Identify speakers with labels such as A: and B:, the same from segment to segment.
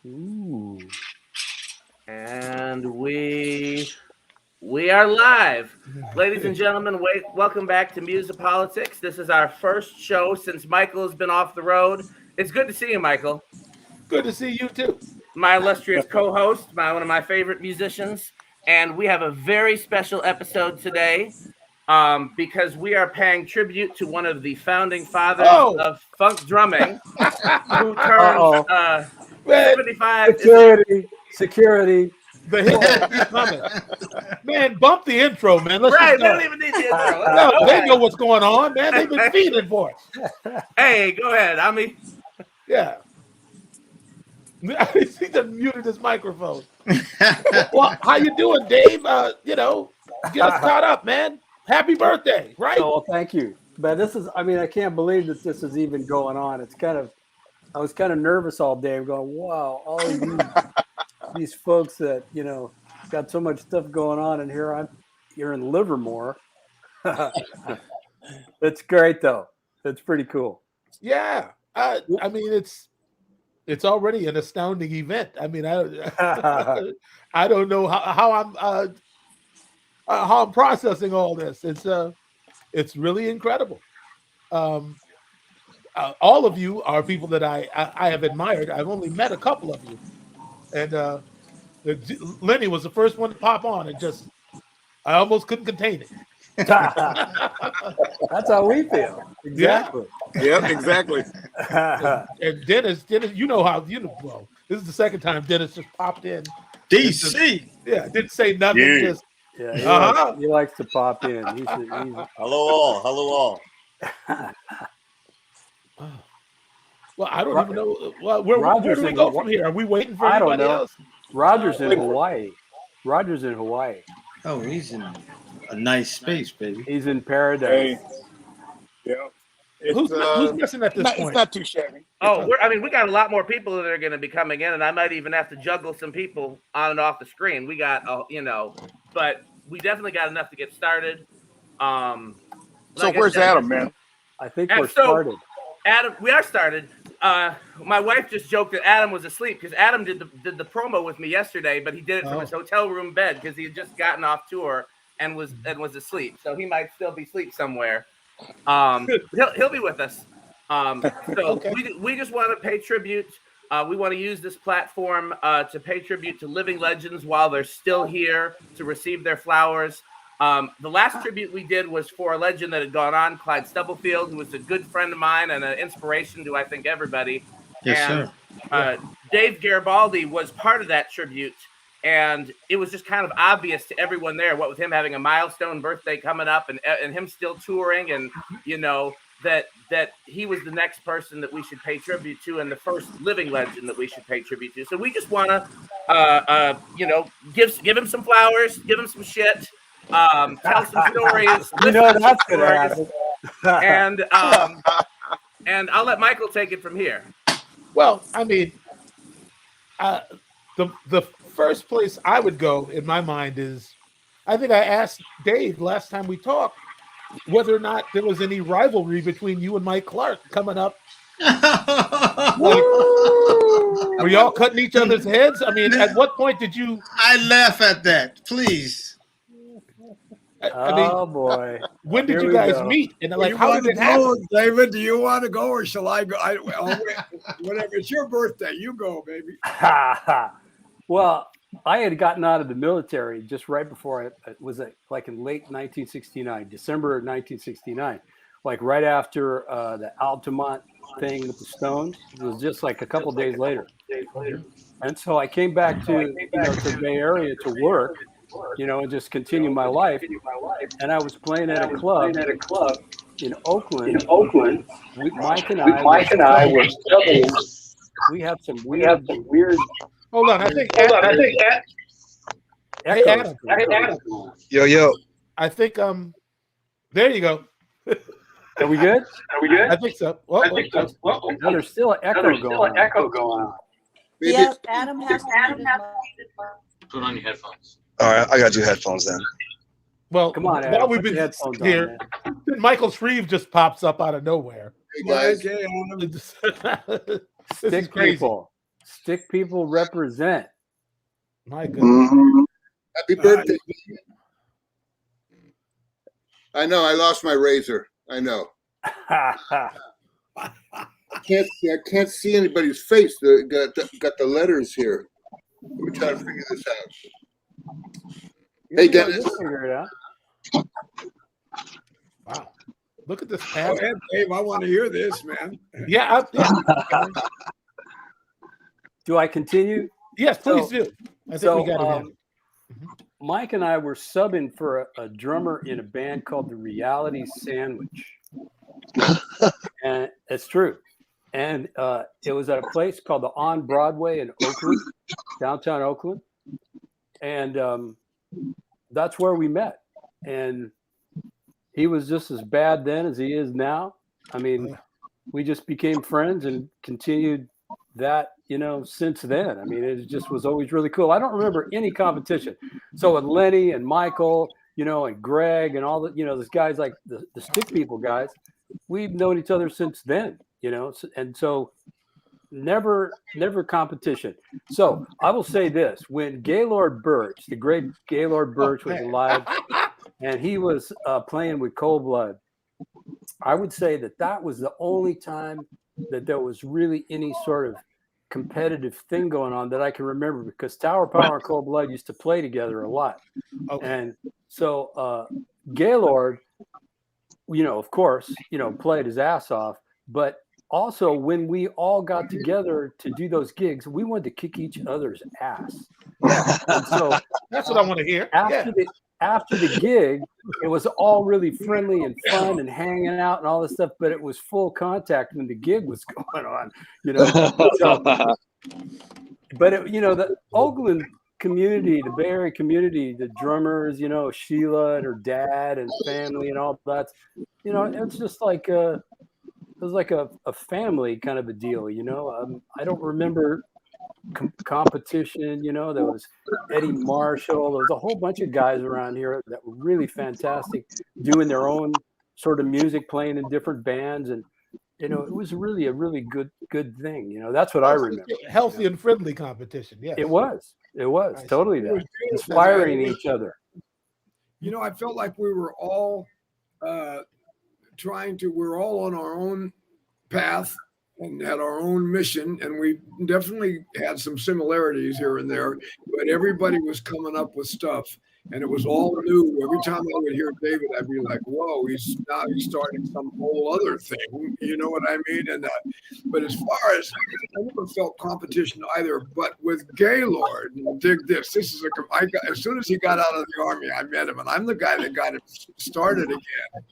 A: Ooh.
B: And we are live. Ladies and gentlemen, welcome back to MUSiPOLiTiX. This is our first show since Michael has been off the road. It's good to see you, Michael.
C: Good to see you too.
B: My illustrious co-host, one of my favorite musicians. And we have a very special episode today because we are paying tribute to one of the founding fathers of funk drumming who turned 75.
A: Security.
C: The hit keep coming. Man, bump the intro, man. Let's
B: right,
C: just
B: they
C: go.
B: don't even need the intro.
C: No, they know what's going on, man. They've been feeding for us.
B: Hey, go ahead. I mean,
C: yeah. He just muted his microphone. Well, how you doing, Dave? Get us caught up, man. Happy birthday, right?
A: Oh, well, thank you. But this is, I can't believe that this is even going on. It's I was kind of nervous all day. I'm going, wow, all of these folks that, got so much stuff going on, and you're in Livermore. It's great, though. It's pretty cool.
C: Yeah. It's already an astounding event. I mean, I don't know how I'm processing all this. It's really incredible. All of you are people that I have admired. I've only met a couple of you, and Lenny was the first one to pop on, and I almost couldn't contain it.
A: That's how we feel. Exactly.
D: Yep, exactly.
C: And Dennis, you know how well. This is the second time Dennis just popped in.
D: DC.
C: Didn't say nothing.
A: Yeah. He likes to pop in. He's
D: Hello all.
C: Well, I don't even know. Well, where do we go from here? Are we waiting for anybody else?
A: Roger's in Hawaii.
E: Oh, he's in a nice space, baby.
A: He's in paradise.
D: Hey. Yeah.
C: Who's missing at this point?
D: It's not too shabby.
B: Oh, we got a lot more people that are going to be coming in, and I might even have to juggle some people on and off the screen. We got, but we definitely got enough to get started.
D: So where's Adam, man?
A: I think we're started.
B: Adam, we are started. My wife just joked that Adam was asleep because Adam did the promo with me yesterday, but he did it from his hotel room bed because he had just gotten off tour and was asleep. So he might still be asleep somewhere. He'll be with us. We just want to pay tribute. We want to use this platform to pay tribute to living legends while they're still here to receive their flowers. The last tribute we did was for a legend that had gone on, Clyde Stubblefield, who was a good friend of mine and an inspiration to, I think, everybody.
E: Yes,
B: sir. David Garibaldi was part of that tribute, and it was just kind of obvious to everyone there, what with him having a milestone birthday coming up and him still touring, and, that he was the next person that we should pay tribute to and the first living legend that we should pay tribute to. So we just want to, give him some flowers, give him some shit. Tell some stories.
A: That's gonna
B: happen. And I'll let Michael take it from here.
C: Well, the first place I would go in my mind is, I think I asked Dave last time we talked whether or not there was any rivalry between you and Mike Clark coming up. Were y'all cutting each other's heads? At what point did you?
E: I laugh at that, please.
A: Boy.
C: When did you guys meet? And how did it happen?
F: David, do you want to go or shall I go? Whatever. It's your birthday. You go, baby.
A: Well, I had gotten out of the military just right before it was like in late 1969, December of 1969, like right after the Altamont thing with the Stones. It was just like a couple days later. And so I came back to the Bay Area to work, and just continue my life. And I was playing at a club in Oakland. Mike and I were studying. We have some weird.
C: Hold on, I think. Hey, Adam.
D: Yo.
C: I think. There you go.
A: Are we good?
C: I think so.
A: No, there's still an echo going on.
G: Yeah, Adam has
H: Put on your headphones.
D: All right, I got you headphones then.
C: Well,
A: come on, Adam.
C: While we've been here, Michael Shrieve just pops up out of nowhere.
F: Hey guys,
C: this is crazy.
A: People. Stick people represent.
C: My goodness.
I: Happy birthday. I know. I lost my razor. I know. I can't see anybody's face. Got the letters here. We're trying to figure this out. Hey, Dennis.
A: We'll figure it out.
C: Wow. Look at this
F: Go
C: pattern.
F: ahead, Dave. I want to hear this, man.
C: Yeah.
A: Do I continue?
C: Yes, please do. I think we got it.
A: Mike and I were subbing for a drummer in a band called the Reality Sandwich. And it's true. And it was at a place called the On Broadway in Oakland, downtown Oakland. And that's where we met. And he was just as bad then as he is now. I mean, we just became friends and continued that, since then. I mean, it just was always really cool. I don't remember any competition. So with Lenny and Michael, and Greg and all the, those guys like the Stick People guys, we've known each other since then, and so never competition. So I will say this: when Gaylord Birch, the great Gaylord Birch, was alive, and he was playing with Cold Blood, I would say that was the only time that there was really any sort of competitive thing going on that I can remember, because Tower Power and Cold Blood used to play together a lot. Okay. And so Gaylord, of course, played his ass off, but also when we all got together to do those gigs, we wanted to kick each other's ass. And so
C: that's what I want to hear.
A: After the gig, it was all really friendly and fun and hanging out and all this stuff, but it was full contact when the gig was going on, So, but the Oakland community, the Bay Area community, the drummers, Sheila and her dad and family and all that, it's just like it was like a family kind of a deal, I don't remember competition. There was Eddie Marshall. There was a whole bunch of guys around here that were really fantastic, doing their own sort of music, playing in different bands, and it was really a really good thing. That's what I remember.
C: Healthy and friendly competition. Yeah,
A: it was totally that, inspiring each other.
F: I felt like we were all we're all on our own path and had our own mission, and we definitely had some similarities here and there, but everybody was coming up with stuff, and it was all new. Every time I would hear David, I'd be like, whoa, he's starting some whole other thing, you know what I mean? And but as far as, I never felt competition either, but with Gaylord, dig this is as soon as he got out of the Army, I met him, and I'm the guy that got him started again.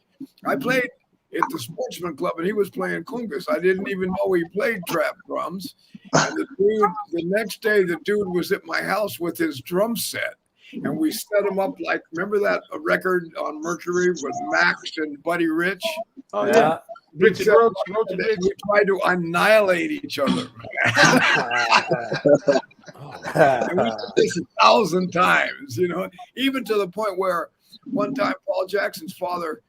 F: I played at the Sportsman Club, and he was playing congas. I didn't even know he played trap drums. And the next day, the dude was at my house with his drum set, and we set him up like, remember that record on Mercury with Max and Buddy Rich?
C: Oh yeah, Richard Roach.
F: We tried to annihilate each other. And we did this 1,000 times, even to the point where one time Paul Jackson's father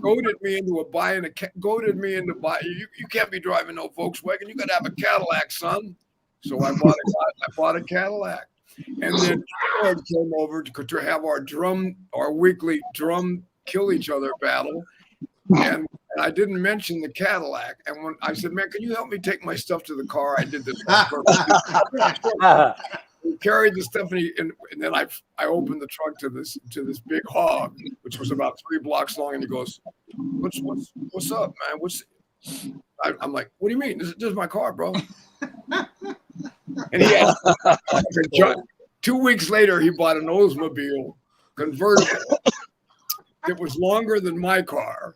F: goaded me into buying. You can't be driving no Volkswagen. You got to have a Cadillac, son. So I bought a Cadillac, and then George came over to have our weekly drum kill each other battle, and I didn't mention the Cadillac. And when I said, "Man, can you help me take my stuff to the car?" I did this. We carried the stuff, and then I opened the trunk to this big hog, which was about 3 blocks long, and he goes, "What's up, man? I'm like, "What do you mean? This is my car, bro." And he had 2 weeks later, he bought an Oldsmobile convertible that was longer than my car.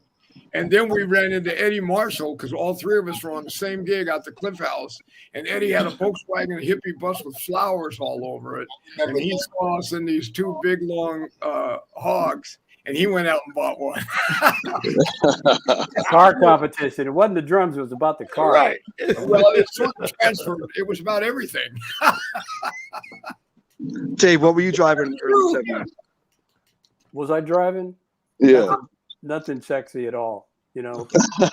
F: And then we ran into Eddie Marshall, because all 3 of us were on the same gig out the Cliff House. And Eddie had a Volkswagen hippie bus with flowers all over it. And he saw us in these 2 big, long hogs. And he went out and bought one.
A: Car competition. It wasn't the drums. It was about the car.
F: Right. Well, it sort of transferred. It was about everything.
D: Dave, what were you driving early 70s?
A: Was I driving?
D: Yeah.
A: Nothing sexy at all. You know,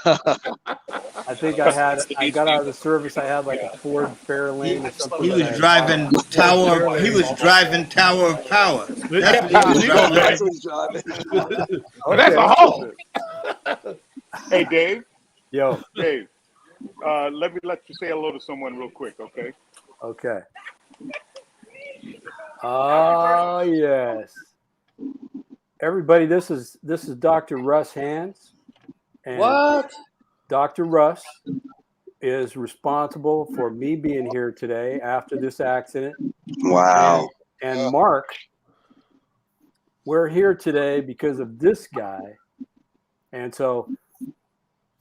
A: I think I got out of the service. I had like a Ford Fairlane or something.
E: He was driving Tower. He was driving Tower of Power. That's what he was driving.
D: That's what he's driving.
C: That's a haul.
J: Hey, Dave.
A: Yo.
J: Dave. Let you say hello to someone real quick, okay?
A: Okay. Oh yes. Everybody, this is Dr. Russ Hands. And
E: What?
A: Dr. Russ is responsible for me being here today after this accident.
D: Wow.
A: And Marc, we're here today because of this guy. And so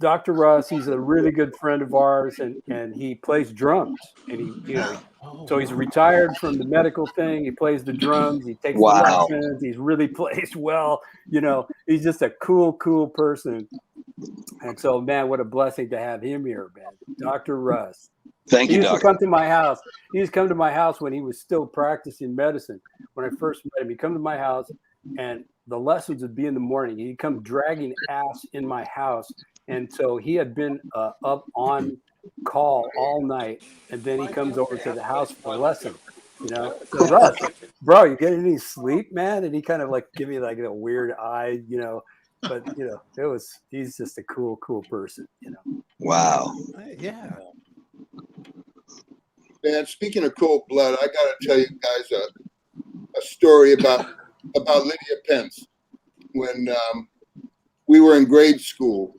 A: Dr. Russ, he's a really good friend of ours, and he plays drums. And so he's retired from the medical thing. He plays the drums. He takes the lessons. He really plays well. You know, he's just a cool person. And so, man, what a blessing to have him here, man. Dr. Russ.
D: Thank you,
A: He used
D: Doctor.
A: to come to my house. He used to come to my house when he was still practicing medicine. When I first met him, he'd come to my house, and the lessons would be in the morning. He'd come dragging ass in my house. And so he had been up on call all night, and then he comes over to the house for the lesson. You know, so Russ, bro, you getting any sleep, man? And he kind of like give me like a weird eye, you know. But you know, he's just a cool person, you know.
D: Wow.
C: Yeah.
I: Man, speaking of cold blood, I gotta tell you guys a story about Lydia Pence. When we were in grade school,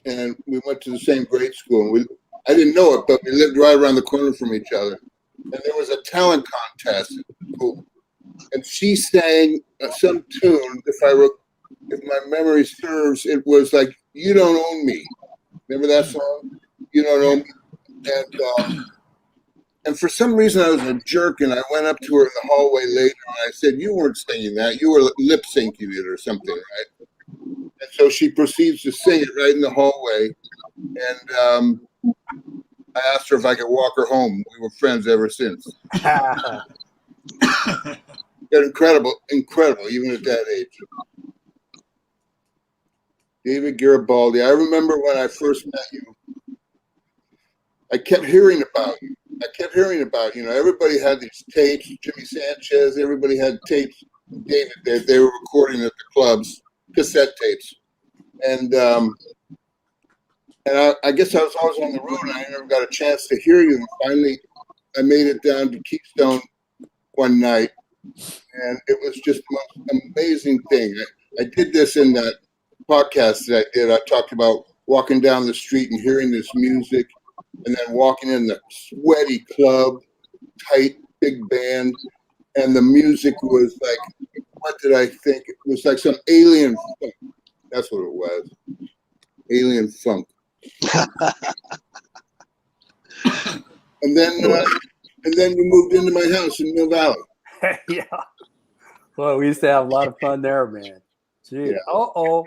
I: and we went to the same grade school, and I didn't know it, but we lived right around the corner from each other. And there was a talent contest at school, and she sang some tune. If my memory serves, it was like "You Don't Own Me." Remember that song? You don't own me. And for some reason, I was a jerk, and I went up to her in the hallway later, and I said, "You weren't singing that. You were lip syncing it or something, right?" And so she proceeds to sing it right in the hallway, and I asked her if I could walk her home. We were friends ever since. Incredible, even at that age. David Garibaldi. I remember when I first met you, I kept hearing about you. You know, everybody had these tapes. Jimmy Sanchez, everybody had tapes. David, they were recording at the clubs, cassette tapes. And I guess I was always on the road, and I never got a chance to hear you. And finally, I made it down to Keystone one night, and it was just the most amazing thing. I did this in that podcast that I did. I talked about walking down the street and hearing this music, and then walking in the sweaty club, tight, big band, and the music was like, what did I think? It was like some alien funk. That's what it was. Alien funk. And then you moved into my house in Mill Valley.
A: Yeah. Well, we used to have a lot of fun there, man. Gee.
I: Yeah.
A: Uh-oh.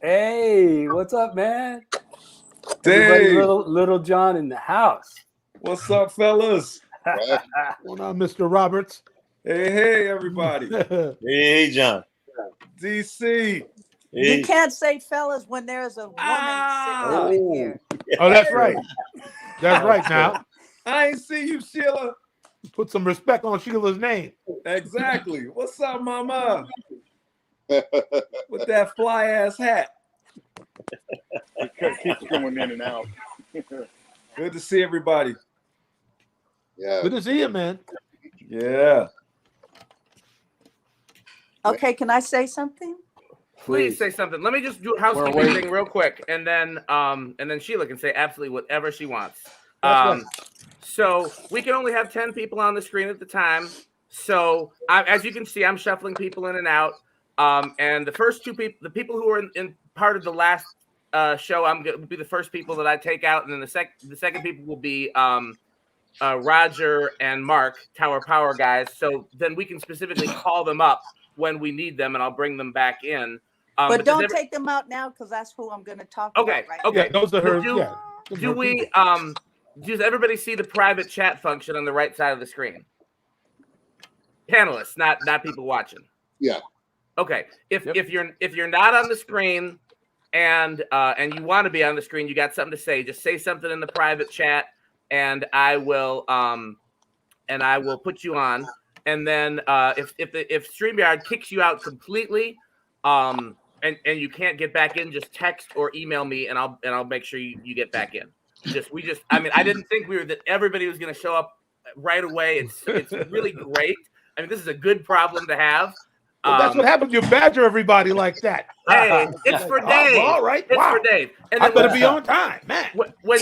A: Hey, what's up, man?
K: Dave.
A: Little John in the house.
K: What's up, fellas?
I: Right.
C: What's going on, Mr. Roberts?
K: Hey, everybody.
E: Hey, John.
K: DC.
G: You can't say fellas when there's a woman sitting over here.
C: Oh, that's right. That's right now.
K: I ain't see you, Sheila.
C: Put some respect on Sheila's name.
K: Exactly. What's up, mama? With that fly-ass hat.
J: It keeps going in and out.
K: Good to see everybody.
I: Yeah.
C: Good to see you, man.
K: Yeah.
G: Okay, can I say something?
B: Please say something. Let me just do a housekeeping thing real quick, and then Sheila can say absolutely whatever she wants. So we can only have 10 people on the screen at the time. So as you can see, I'm shuffling people in and out. And the first two people, the people who are in part of the last show, I'm going to be the first people that I take out, and then the second people will be Roger and Marc, Tower Power guys. So then we can specifically call them up when we need them, and I'll bring them back in.
G: But don't take them out now, because that's who I'm going to talk about right now.
C: Yeah, those are her.
B: Does everybody see the private chat function on the right side of the screen? Panelists, not people watching.
I: Yeah.
B: Okay. If you're not on the screen, and you want to be on the screen, you got something to say, just say something in the private chat, and I will put you on. And then if StreamYard kicks you out completely, and you can't get back in, just text or email me, and I'll make sure you get back in. I mean, I didn't think that everybody was going to show up right away. It's really great. I mean, this is a good problem to have.
C: Well, that's what happens. You badger everybby like that.
B: Hey, it's for Dave.
C: All right,
B: it's
C: wow.
B: for Dave. And
C: I better be on time, man.
B: When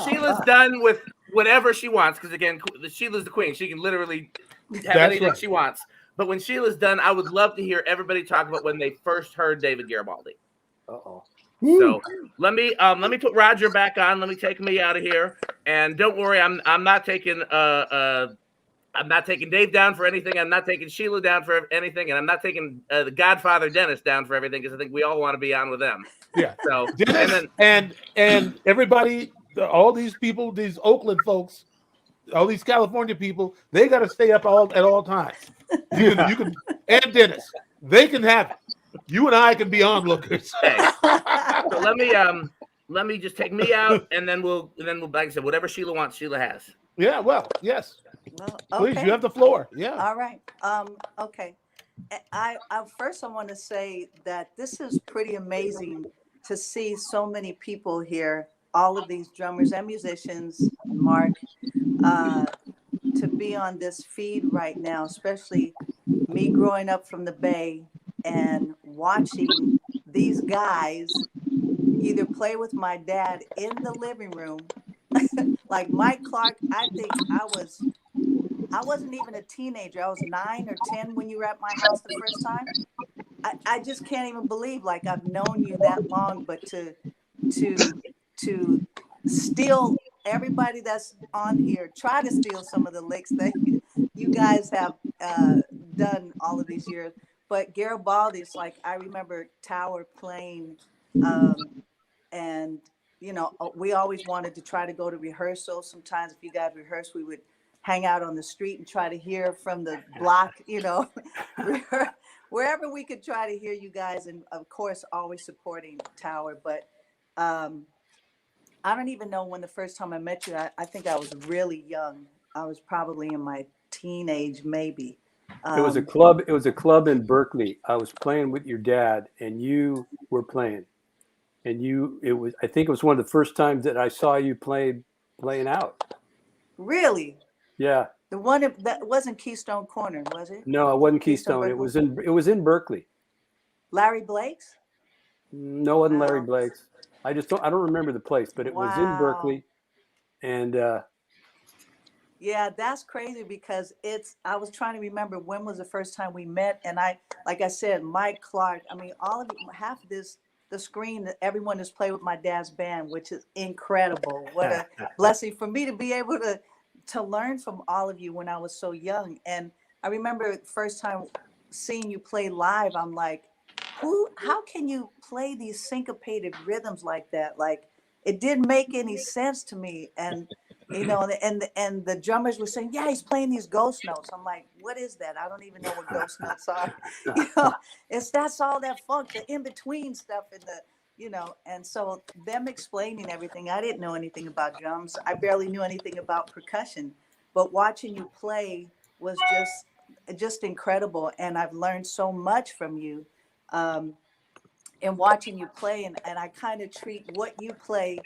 B: Sheila's done with whatever she wants, because again, Sheila's the queen. She can literally have anything she wants. But when Sheila's done, I would love to hear everybody talk about when they first heard David Garibaldi.
A: Uh-oh.
B: So let me put Roger back on. Let me take me out of here. And don't worry, I'm not taking Dave down for anything. I'm not taking Sheila down for anything, and I'm not taking the Godfather Dennis down for everything, because I think we all want to be on with them.
C: Yeah.
B: So
C: Dennis, and everybody, all these people, these Oakland folks, all these California people, they got to stay up at all times. You can, and Dennis, they can have it. You and I can be onlookers.
B: Okay. So let me just take me out, and then we'll like I said, whatever Sheila wants, Sheila has.
C: Yeah. Well, yes.
G: Well,
C: Please,
G: okay.
C: you have the floor. Yeah.
G: All right. Okay. I first I want to say that this is pretty amazing to see so many people here, all of these drummers and musicians, Marc, to be on this feed right now, especially me growing up from the Bay and watching these guys either play with my dad in the living room, like Mike Clark. I think I wasn't even a teenager. I was 9 or 10 when you were at my house the first time. I just can't even believe, like, I've known you that long, but to steal everybody that's on here, try to steal some of the licks that you guys have done all of these years. But Garibaldi's, like, I remember Tower playing, and we always wanted to try to go to rehearsal. Sometimes if you guys rehearse, we would hang out on the street and try to hear from the block, wherever we could try to hear you guys. And of course, always supporting Tower. But I don't even know when the first time I met you. I think I was really young. I was probably in my teenage, maybe.
A: It was a club. It was a club in Berkeley. I was playing with your dad, and you were playing. And I think it was one of the first times that I saw you playing out.
G: Really?
A: Yeah.
G: The one that wasn't Keystone Corner, was it?
A: No, it wasn't Keystone. It was in Berkeley.
G: Larry Blake's?
A: No, it wasn't Larry Blake's. I don't remember the place, but it was in Berkeley. And
G: yeah, that's crazy, because I was trying to remember when was the first time we met. And like I said, Mike Clark, I mean, all of you, half of the screen that everyone has played with my dad's band, which is incredible. What a blessing for me to be able to learn from all of you when I was so young. And I remember the first time seeing you play live, I'm like, how can you play these syncopated rhythms like that? Like, it didn't make any sense to me. And and the drummers were saying, yeah, he's playing these ghost notes. I'm like, what is that? I don't even know what ghost notes are. That's all that funk, the in-between stuff, and and so them explaining everything. I didn't know anything about drums. I barely knew anything about percussion, but watching you play was just incredible. And I've learned so much from you in watching you play. And I kind of treat what you play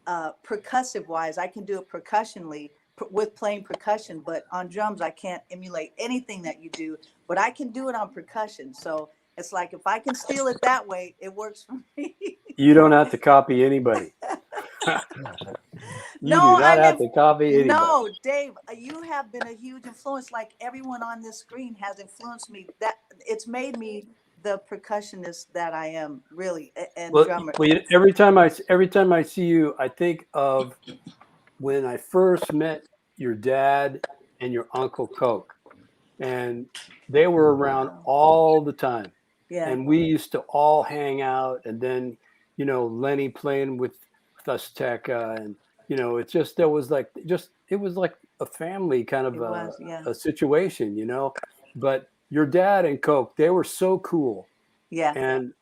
G: percussive wise. I can do it percussionally with playing percussion, but on drums, I can't emulate anything that you do, but I can do it on percussion. So it's like, if I can steal it that way, it works for me.
A: you don't have to copy anybody. You do not have to copy anybody.
G: No, Dave, you have been a huge influence. Like, everyone on this screen has influenced me. That it's made me the percussionist that I am, really, and drummer.
A: Well, every time I see you, I think of when I first met your dad and your Uncle Coke, and they were around all the time.
G: Yeah.
A: And we used to all hang out, and then Lenny playing with us Tekka, and it was like a family kind of a situation, But your dad and Coke, they were so cool.
G: Yeah.
A: And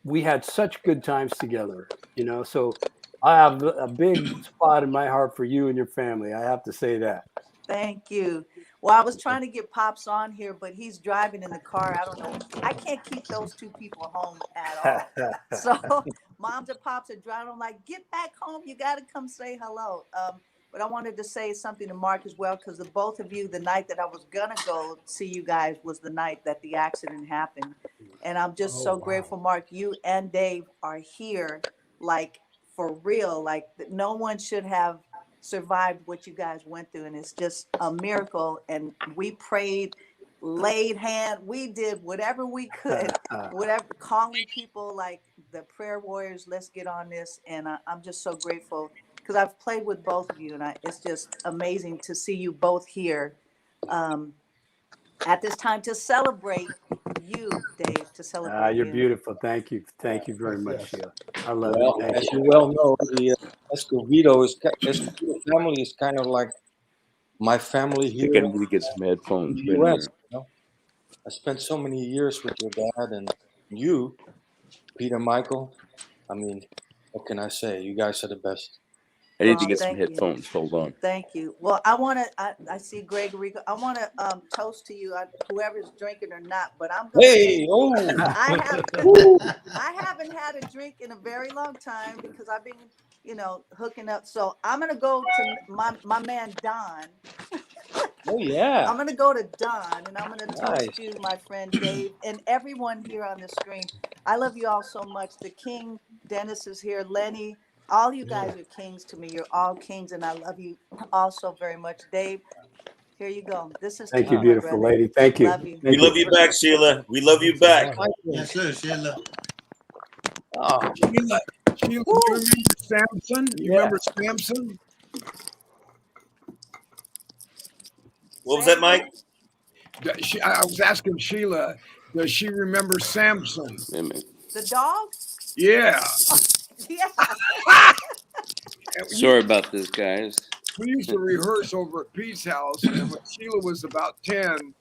A: we had such good times together, you know. So I have a big spot in my heart for you and your family. I have to say that.
G: Thank you. Well, I was trying to get Pops on here, but he's driving in the car. I don't know. I can't keep those two people home at all. So moms and pops are driving. I'm like, get back home. You got to come say hello. But I wanted to say something to Marc as well, because the both of you, the night that I was going to go see you guys was the night that the accident happened. And I'm just so grateful, Marc, you and Dave are here, like for real. Like no one should have survived what you guys went through, and it's just a miracle. And we prayed, laid hand, we did whatever we could, whatever, calling people like the prayer warriors, let's get on this. And I'm just so grateful because I've played with both of you, and it's just amazing to see you both here at this time to celebrate you, Dave, to celebrate
A: You're
G: you.
A: beautiful. Thank you very much, Sheila. I love
L: Well,
A: it.
L: as you well know, the Escovedo family is kind of like my family here.
M: You're gonna get some headphones.
L: In the US, you know? I spent so many years with your dad and you, Peter, Michael. I mean, what can I say? You guys are the best.
M: I need to get some headphones. Hold on.
G: Thank you. Well, I want to, I see Greg Errico. I want to toast to you, whoever's drinking or not, but I'm going to say, I haven't had a drink in a very long time because I've been, you know, hooking up. So I'm going to go to my man, Don.
L: Oh, yeah.
G: I'm going to go to Don, and I'm going to toast you, my friend Dave, and everyone here on the screen. I love you all so much. The King, Dennis is here, Lenny. All you guys are kings to me. You're all kings, and I love you all so very much. Dave, here you go. This is
A: Thank you, beautiful lady. Thank you.
G: Love you.
N: We love you back, Sheila. We love you back.
E: Yes, sir, Sheila.
F: Oh. Sheila, do you remember Samson? You remember Samson?
N: What was that, Mike?
F: I was asking Sheila, does she remember Samson?
G: The dog?
F: Yeah.
G: Yeah.
M: Sorry about this, guys.
F: We used to rehearse over at Pete's house, and when Sheila was about 10,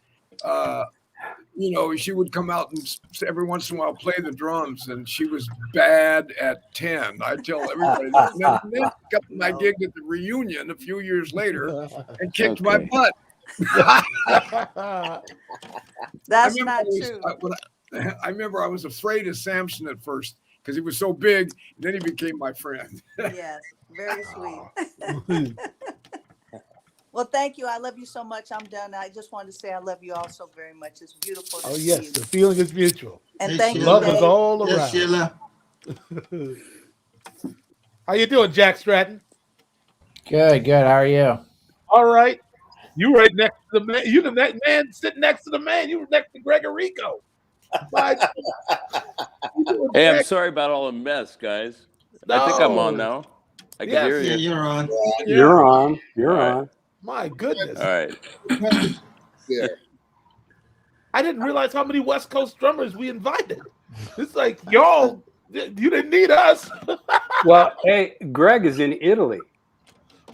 F: you know, she would come out and every once in a while play the drums, and she was bad at 10. I tell everybody that. And then I gigged at the reunion a few years later and kicked my butt.
G: That's not true.
F: I remember I was afraid of Samson at first because he was so big. And then he became my friend.
G: Yes, very sweet. Well, thank you. I love you so much. I'm done. I just wanted to say I love you all so very much. It's beautiful to see you.
C: The feeling is mutual.
G: And thank you,
C: love
G: Dave.
C: is all around.
E: Yes, Sheila.
C: How you doing, Jack Stratton?
O: Good. How are you?
C: All right. You right next to the man. You the man sitting next to the man. You were next to Greg Errico.
M: Hey, I'm sorry about all the mess, guys. I think I'm on now. I can hear you.
E: Yeah, you're on.
A: You're on. You're
M: All right.
A: on.
C: My goodness.
M: All right.
I: Yeah.
C: I didn't realize how many West Coast drummers we invited. It's like, y'all, you didn't need us.
A: Well, hey, Greg is in Italy.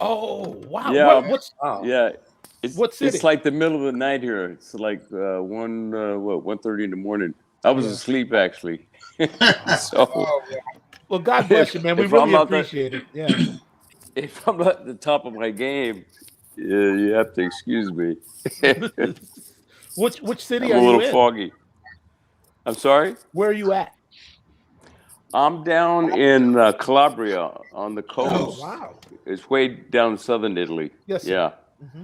C: Oh, wow.
M: Yeah.
C: What's
M: Yeah.
C: what city?
M: It's like the middle of the night here. It's like 1:30 in the morning. I was asleep actually. So
C: Well, God bless you, man. We
M: if
C: really
M: I'm not
C: appreciate it. Yeah.
M: if I'm not at the top of my game, you have to excuse me.
C: Which city
M: I'm
C: are
M: a little
C: you in?
M: foggy. I'm sorry?
C: Where are you at?
M: I'm down in Calabria on the coast.
C: Oh, wow.
M: It's way down in southern Italy.
C: Yes, sir.
M: Yeah.
C: Mm-hmm.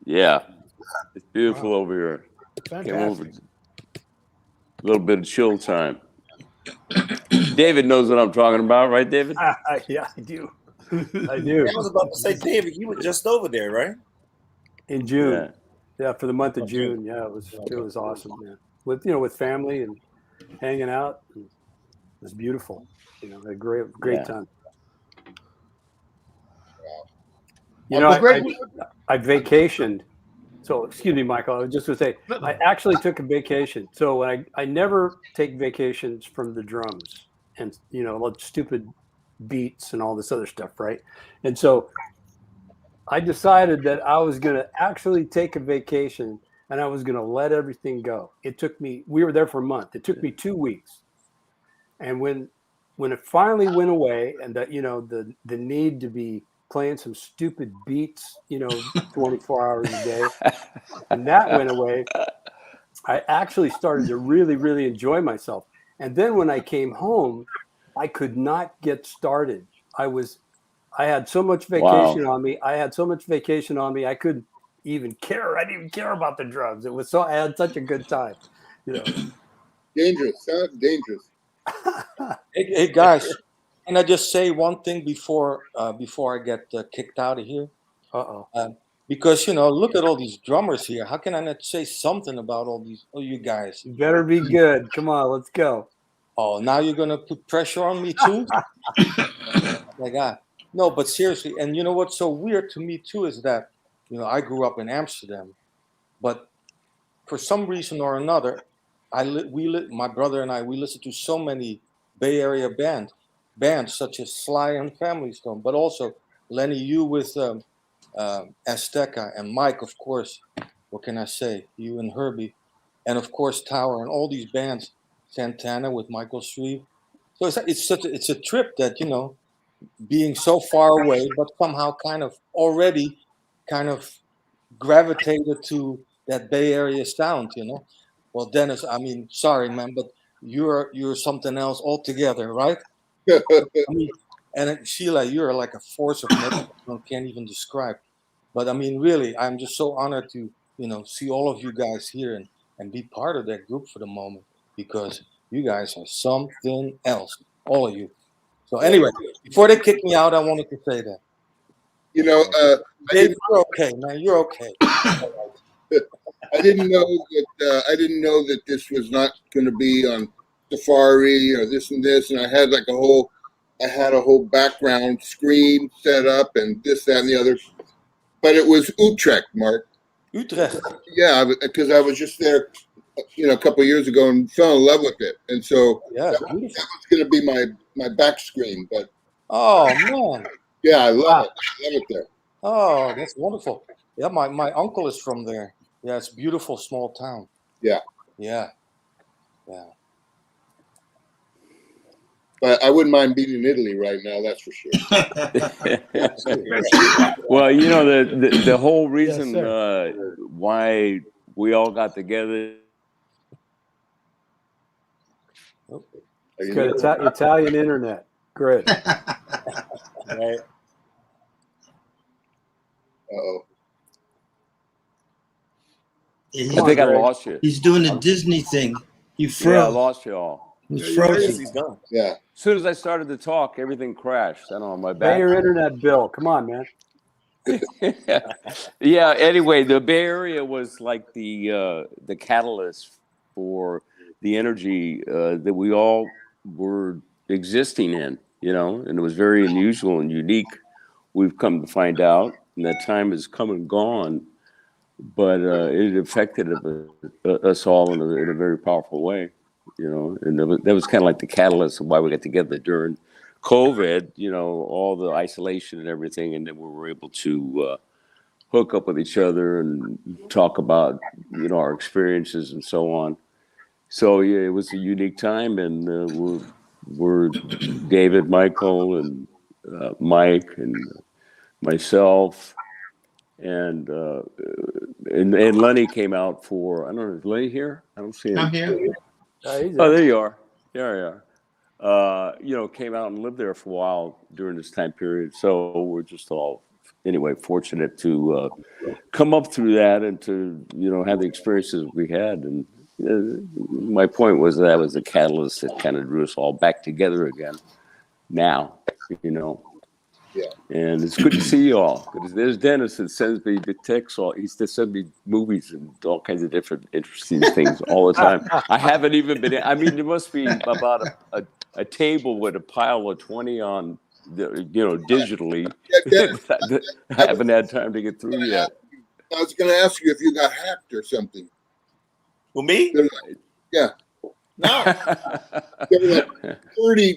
M: Yeah. It's beautiful over here. Came over.
C: Fantastic.
M: A little bit of chill time. David knows what I'm talking about, right, David?
A: Yeah, I do. I do.
N: I was about to say, David, you were just over there, right?
A: In June.
M: Yeah.
A: Yeah, for the month of June. Yeah, it was awesome. Yeah. With family and hanging out. It was beautiful. You know, a great time. You know, I vacationed. So, excuse me, Michael. I was just going to say, I actually took a vacation. So I never take vacations from the drums and, you know, like stupid beats and all this other stuff, right? And so I decided that I was going to actually take a vacation, and I was going to let everything go. It took me, we were there for a month. It took me 2 weeks. And when it finally went away, and that, the need to be playing some stupid beats, 24 hours a day, and that went away, I actually started to really, really enjoy myself. And then when I came home, I could not get started. I had so much vacation on me. I couldn't even care. I didn't even care about the drugs. I had such a good time,
I: Dangerous, huh? Dangerous.
L: Hey guys, can I just say one thing before I get kicked out of here? Because look at all these drummers here. How can I not say something about all you guys?
A: You better be good. Come on, let's go.
L: Oh, now you're gonna put pressure on me too? My God. No, but seriously, and you know what's so weird to me too is that I grew up in Amsterdam, but for some reason or another, my brother and I, we listened to so many Bay Area bands such as Sly and Family Stone, but also Lenny, you with Azteca, and Mike, of course. What can I say? You and Herbie, and of course Tower, and all these bands. Santana with Michael Shrieve. So it's a trip that being so far away, but somehow kind of already gravitated to that Bay Area sound. Well, Dennis, I mean, sorry, man, but you're something else altogether, right? And Sheila, you're like a force of nature I can't even describe. But I mean, really, I'm just so honored to see all of you guys here and be part of that group for the moment, because you guys are something else, all of you. So anyway, before they kick me out, I wanted to say that. Dave, you're okay, man. You're okay.
I: I didn't know that this was not going to be on Safari or this and this, and I had a whole background screen set up and this, that, and the other. But it was Utrecht, Mark.
L: Utrecht.
I: Yeah, because I was just there, a couple of years ago and fell in love with it, and so that was going to be my back screen. But
L: man,
I: yeah, I love it. I love it there.
L: Oh, that's wonderful. Yeah, my uncle is from there. Yeah, it's a beautiful small town.
I: Yeah. But I wouldn't mind being in Italy right now. That's for sure.
M: Well, the whole reason why we all got together.
A: It's got Italian internet. Great.
L: Right.
I: Uh-oh.
E: Yeah,
M: I think I lost you.
E: He's doing the Disney thing. He froze.
M: Yeah, I lost you all.
E: He's frozen.
L: He's done.
I: Yeah.
M: As soon as I started to talk, everything crashed. I don't know, my
A: Pay
M: back.
A: your internet bill. Come on, man.
M: Yeah. Anyway, the Bay Area was like the catalyst for the energy that we all were existing in, and it was very unusual and unique. We've come to find out, and that time has come and gone, but it affected us all in a very powerful way, and that was kind of like the catalyst of why we got together during COVID, all the isolation and everything, and then we were able to hook up with each other and talk about, our experiences and so on. So yeah, it was a unique time, and we're David, Michael, and Mike, and myself, and Lenny came out for, I don't know, is Lenny here? I don't see him.
E: I'm here.
M: Oh, there you are. There you are. Came out and lived there for a while during this time period. So we're just all, anyway, fortunate to come up through that and to, have the experiences we had. And my point was that was the catalyst that kind of drew us all back together again now,
I: Yeah.
M: And it's good to see you all. There's Dennis that sends me the texts. He sends me movies and all kinds of different interesting things all the time. I haven't even been. I mean, there must be about a table with a pile of 20 on, digitally. I haven't had time to get through yet.
I: I was going to ask you if you got hacked or something.
N: Who, me?
I: Yeah.
N: No.
I: There were like 30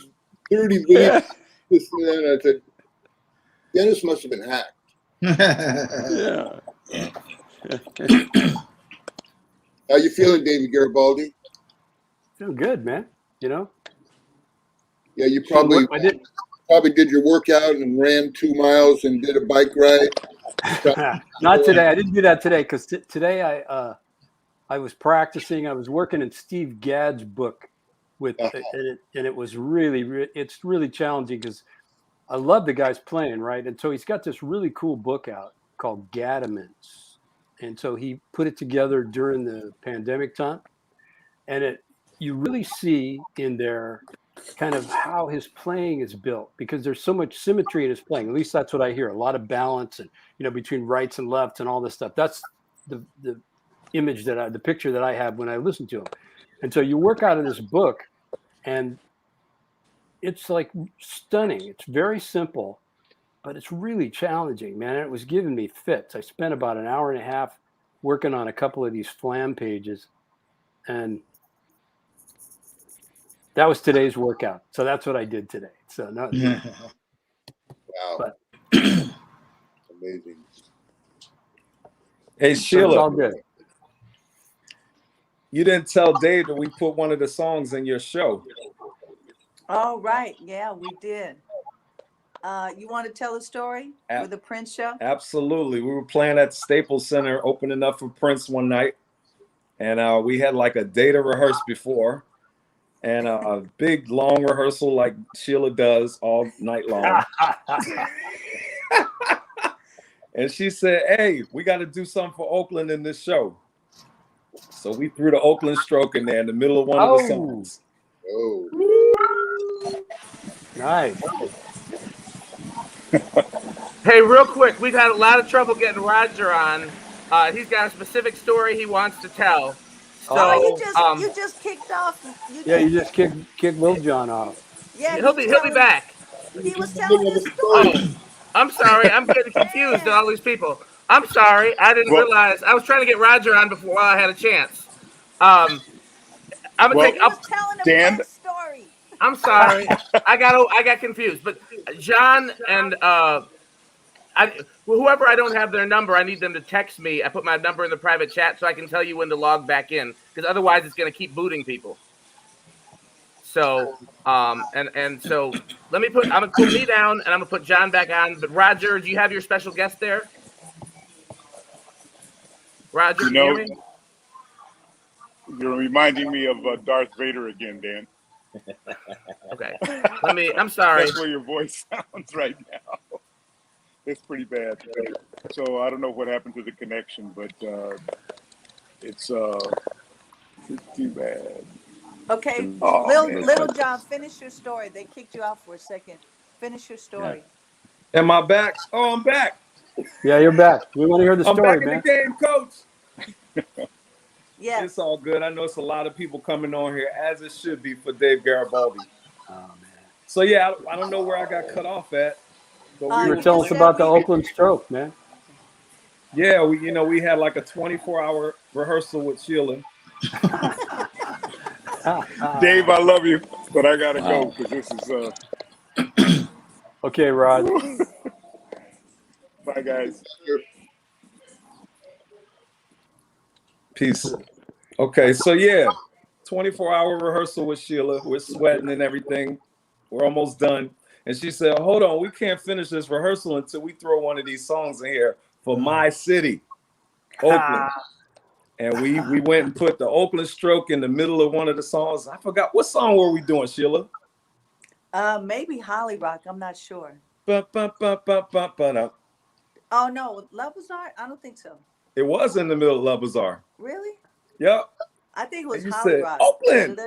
I: videos. This and that. I said, Dennis must have been hacked.
M: Yeah.
I: How you feeling, David Garibaldi?
A: Feeling good, man. You know.
I: Yeah, you probably did your workout and ran 2 miles and did a bike ride.
A: Not today. I didn't do that today because today I was practicing. I was working in Steve Gadd's book with, and it was it's really challenging because I love the guy's playing, right? And so he's got this really cool book out called Gaddaments, and so he put it together during the pandemic time, and you really see in there kind of how his playing is built because there's so much symmetry in his playing. At least that's what I hear. A lot of balance and between rights and lefts and all this stuff. That's the image the picture that I have when I listen to him. And so you work out of this book, and it's like stunning. It's very simple, but it's really challenging, man. It was giving me fits. I spent about an hour and a half working on a couple of these flam pages, and that was today's workout. So that's what I did today. So no.
I: Wow.
A: But
I: amazing.
K: Hey, Sheila.
A: It's all good.
K: You didn't tell Dave that we put one of the songs in your show.
G: Oh, right. Yeah, we did. You want to tell a story with the Prince show?
K: Absolutely. We were playing at Staples Center, opening up for Prince one night. And we had like a day to rehearse before. And a big, long rehearsal like Sheila does all night long. And she said, hey, we got to do something for Oakland in this show. So we threw the Oakland stroke in there in the middle of one of the songs.
I: Oh.
A: Nice.
B: Hey, real quick, we've had a lot of trouble getting Roger on. He's got a specific story he wants to tell. So,
G: you just kicked off.
A: You just kicked Lil John off.
G: Yeah,
B: he'll be back.
G: He was telling his story.
B: I'm sorry, I'm getting confused with all these people. I'm sorry, I didn't realize. I was trying to get Roger on before I had a chance. I'm gonna
J: Dan.
G: Story.
B: I'm sorry, I got confused. But John and whoever I don't have their number, I need them to text me. I put my number in the private chat so I can tell you when to log back in, because otherwise it's gonna keep booting people. So and so I'm gonna put me down and I'm gonna put John back on. But Roger, do you have your special guest there? Roger,
J: you're reminding me of Darth Vader again, Dan.
B: Okay. I'm sorry.
J: That's where your voice sounds right now. It's pretty bad. So I don't know what happened to the connection, but it's too bad.
G: Okay, Little John, finish your story. They kicked you out for a second. Finish your story.
K: Yeah. Am I back? Oh, I'm back.
A: Yeah, you're back. We want to hear the story,
K: I'm back
A: man.
K: in the game, Coach.
G: Yeah,
K: it's all good. I know it's a lot of people coming on here, as it should be for Dave Garibaldi.
A: Oh man.
K: So yeah, I don't know where I got cut off at. But
A: you were telling us about the Oakland stroke, man.
K: Yeah, we had like a 24-hour rehearsal with Sheila.
J: Dave, I love you, but I gotta go because this is
A: Okay, Rod.
J: Bye, guys.
K: Peace. Okay, so yeah, 24-hour rehearsal with Sheila. We're sweating and everything. We're almost done. And she said, hold on, we can't finish this rehearsal until we throw one of these songs in here for my city, Oakland. And we went and put the Oakland stroke in the middle of one of the songs. I forgot. What song were we doing, Sheila?
G: Maybe Holly Rock. I'm not sure.
K: Oh,
G: no. Love Bazaar? I don't think so.
K: It was in the middle of Love Bazaar.
G: Really?
K: Yep.
G: I think it was
K: you
G: Holly
K: said,
G: Rock.
K: Oakland.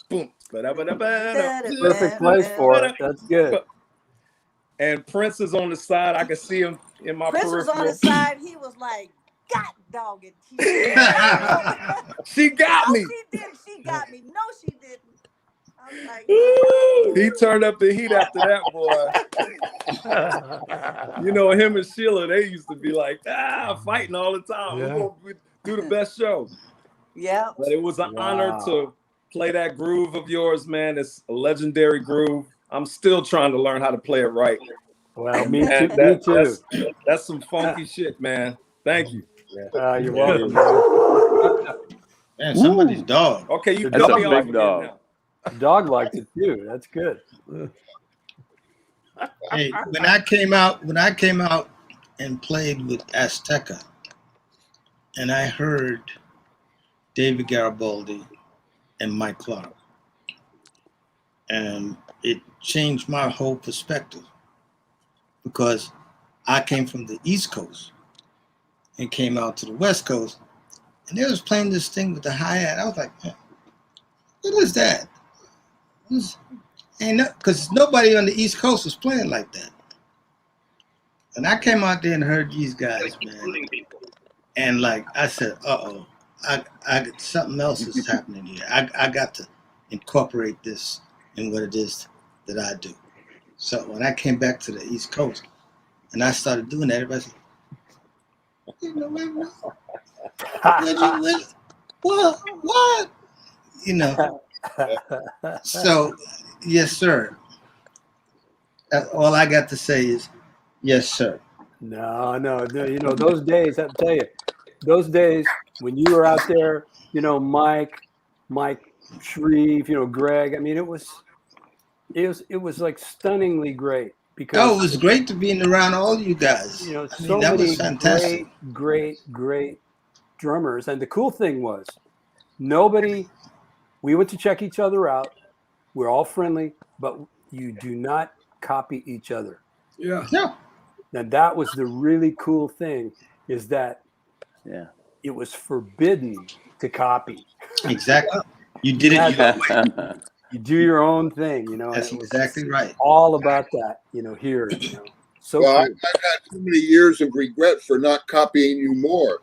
K: Boom.
A: Perfect place for it. That's good.
K: And Prince is on the side. I can see him in my
G: Prince
K: peripheral.
G: was on the side. He was like, God dog it.
K: She got me.
G: She did. She got me. No, she didn't. I was like,
K: he turned up the heat after that, boy. Him and Sheila, they used to be like, fighting all the time.
A: Yeah.
K: We're going to do the best show.
G: Yeah.
K: But it was an honor to play that groove of yours, man. It's a legendary groove. I'm still trying to learn how to play it right.
A: Well, me too.
K: That's some funky shit, man. Thank you.
A: You're welcome.
E: Man, somebody's dog.
K: Okay, you
A: That's
K: put
A: a
K: me off
A: big
K: again
A: dog.
K: now.
A: The dog liked it too. That's good.
E: Hey, when I came out and played with Azteca, and I heard David Garibaldi and Mike Clark, and it changed my whole perspective because I came from the East Coast and came out to the West Coast, and they was playing this thing with the hi-hat. I was like, man, what is that? Because nobody on the East Coast was playing like that. And I came out there and heard these guys, man, and like I said, uh-oh, I something else is happening here. I got to incorporate this in what it is that I do. So when I came back to the East Coast and I started doing that, everybody said, you know, what? You know. So, yes, sir. All I got to say is, yes, sir.
A: No. You know, those days, I have to tell you, those days when you were out there, you know, Mike, Shrieve, you know, Greg. I mean, it was like stunningly great because
E: Oh, it was great to be around all you guys.
A: You know,
E: I mean,
A: so
E: that
A: many
E: was fantastic.
A: great drummers. And the cool thing was, we went to check each other out. We're all friendly, but you do not copy each other.
F: Yeah.
E: No.
A: And that was the really cool thing, is that it was forbidden to copy.
E: Exactly. You did it your way.
A: You do your own thing, you know.
E: That's
A: and it was
E: exactly right.
A: all about that, you know, here, you know. So
I: well,
A: cool.
I: I've had too many years of regret for not copying you more.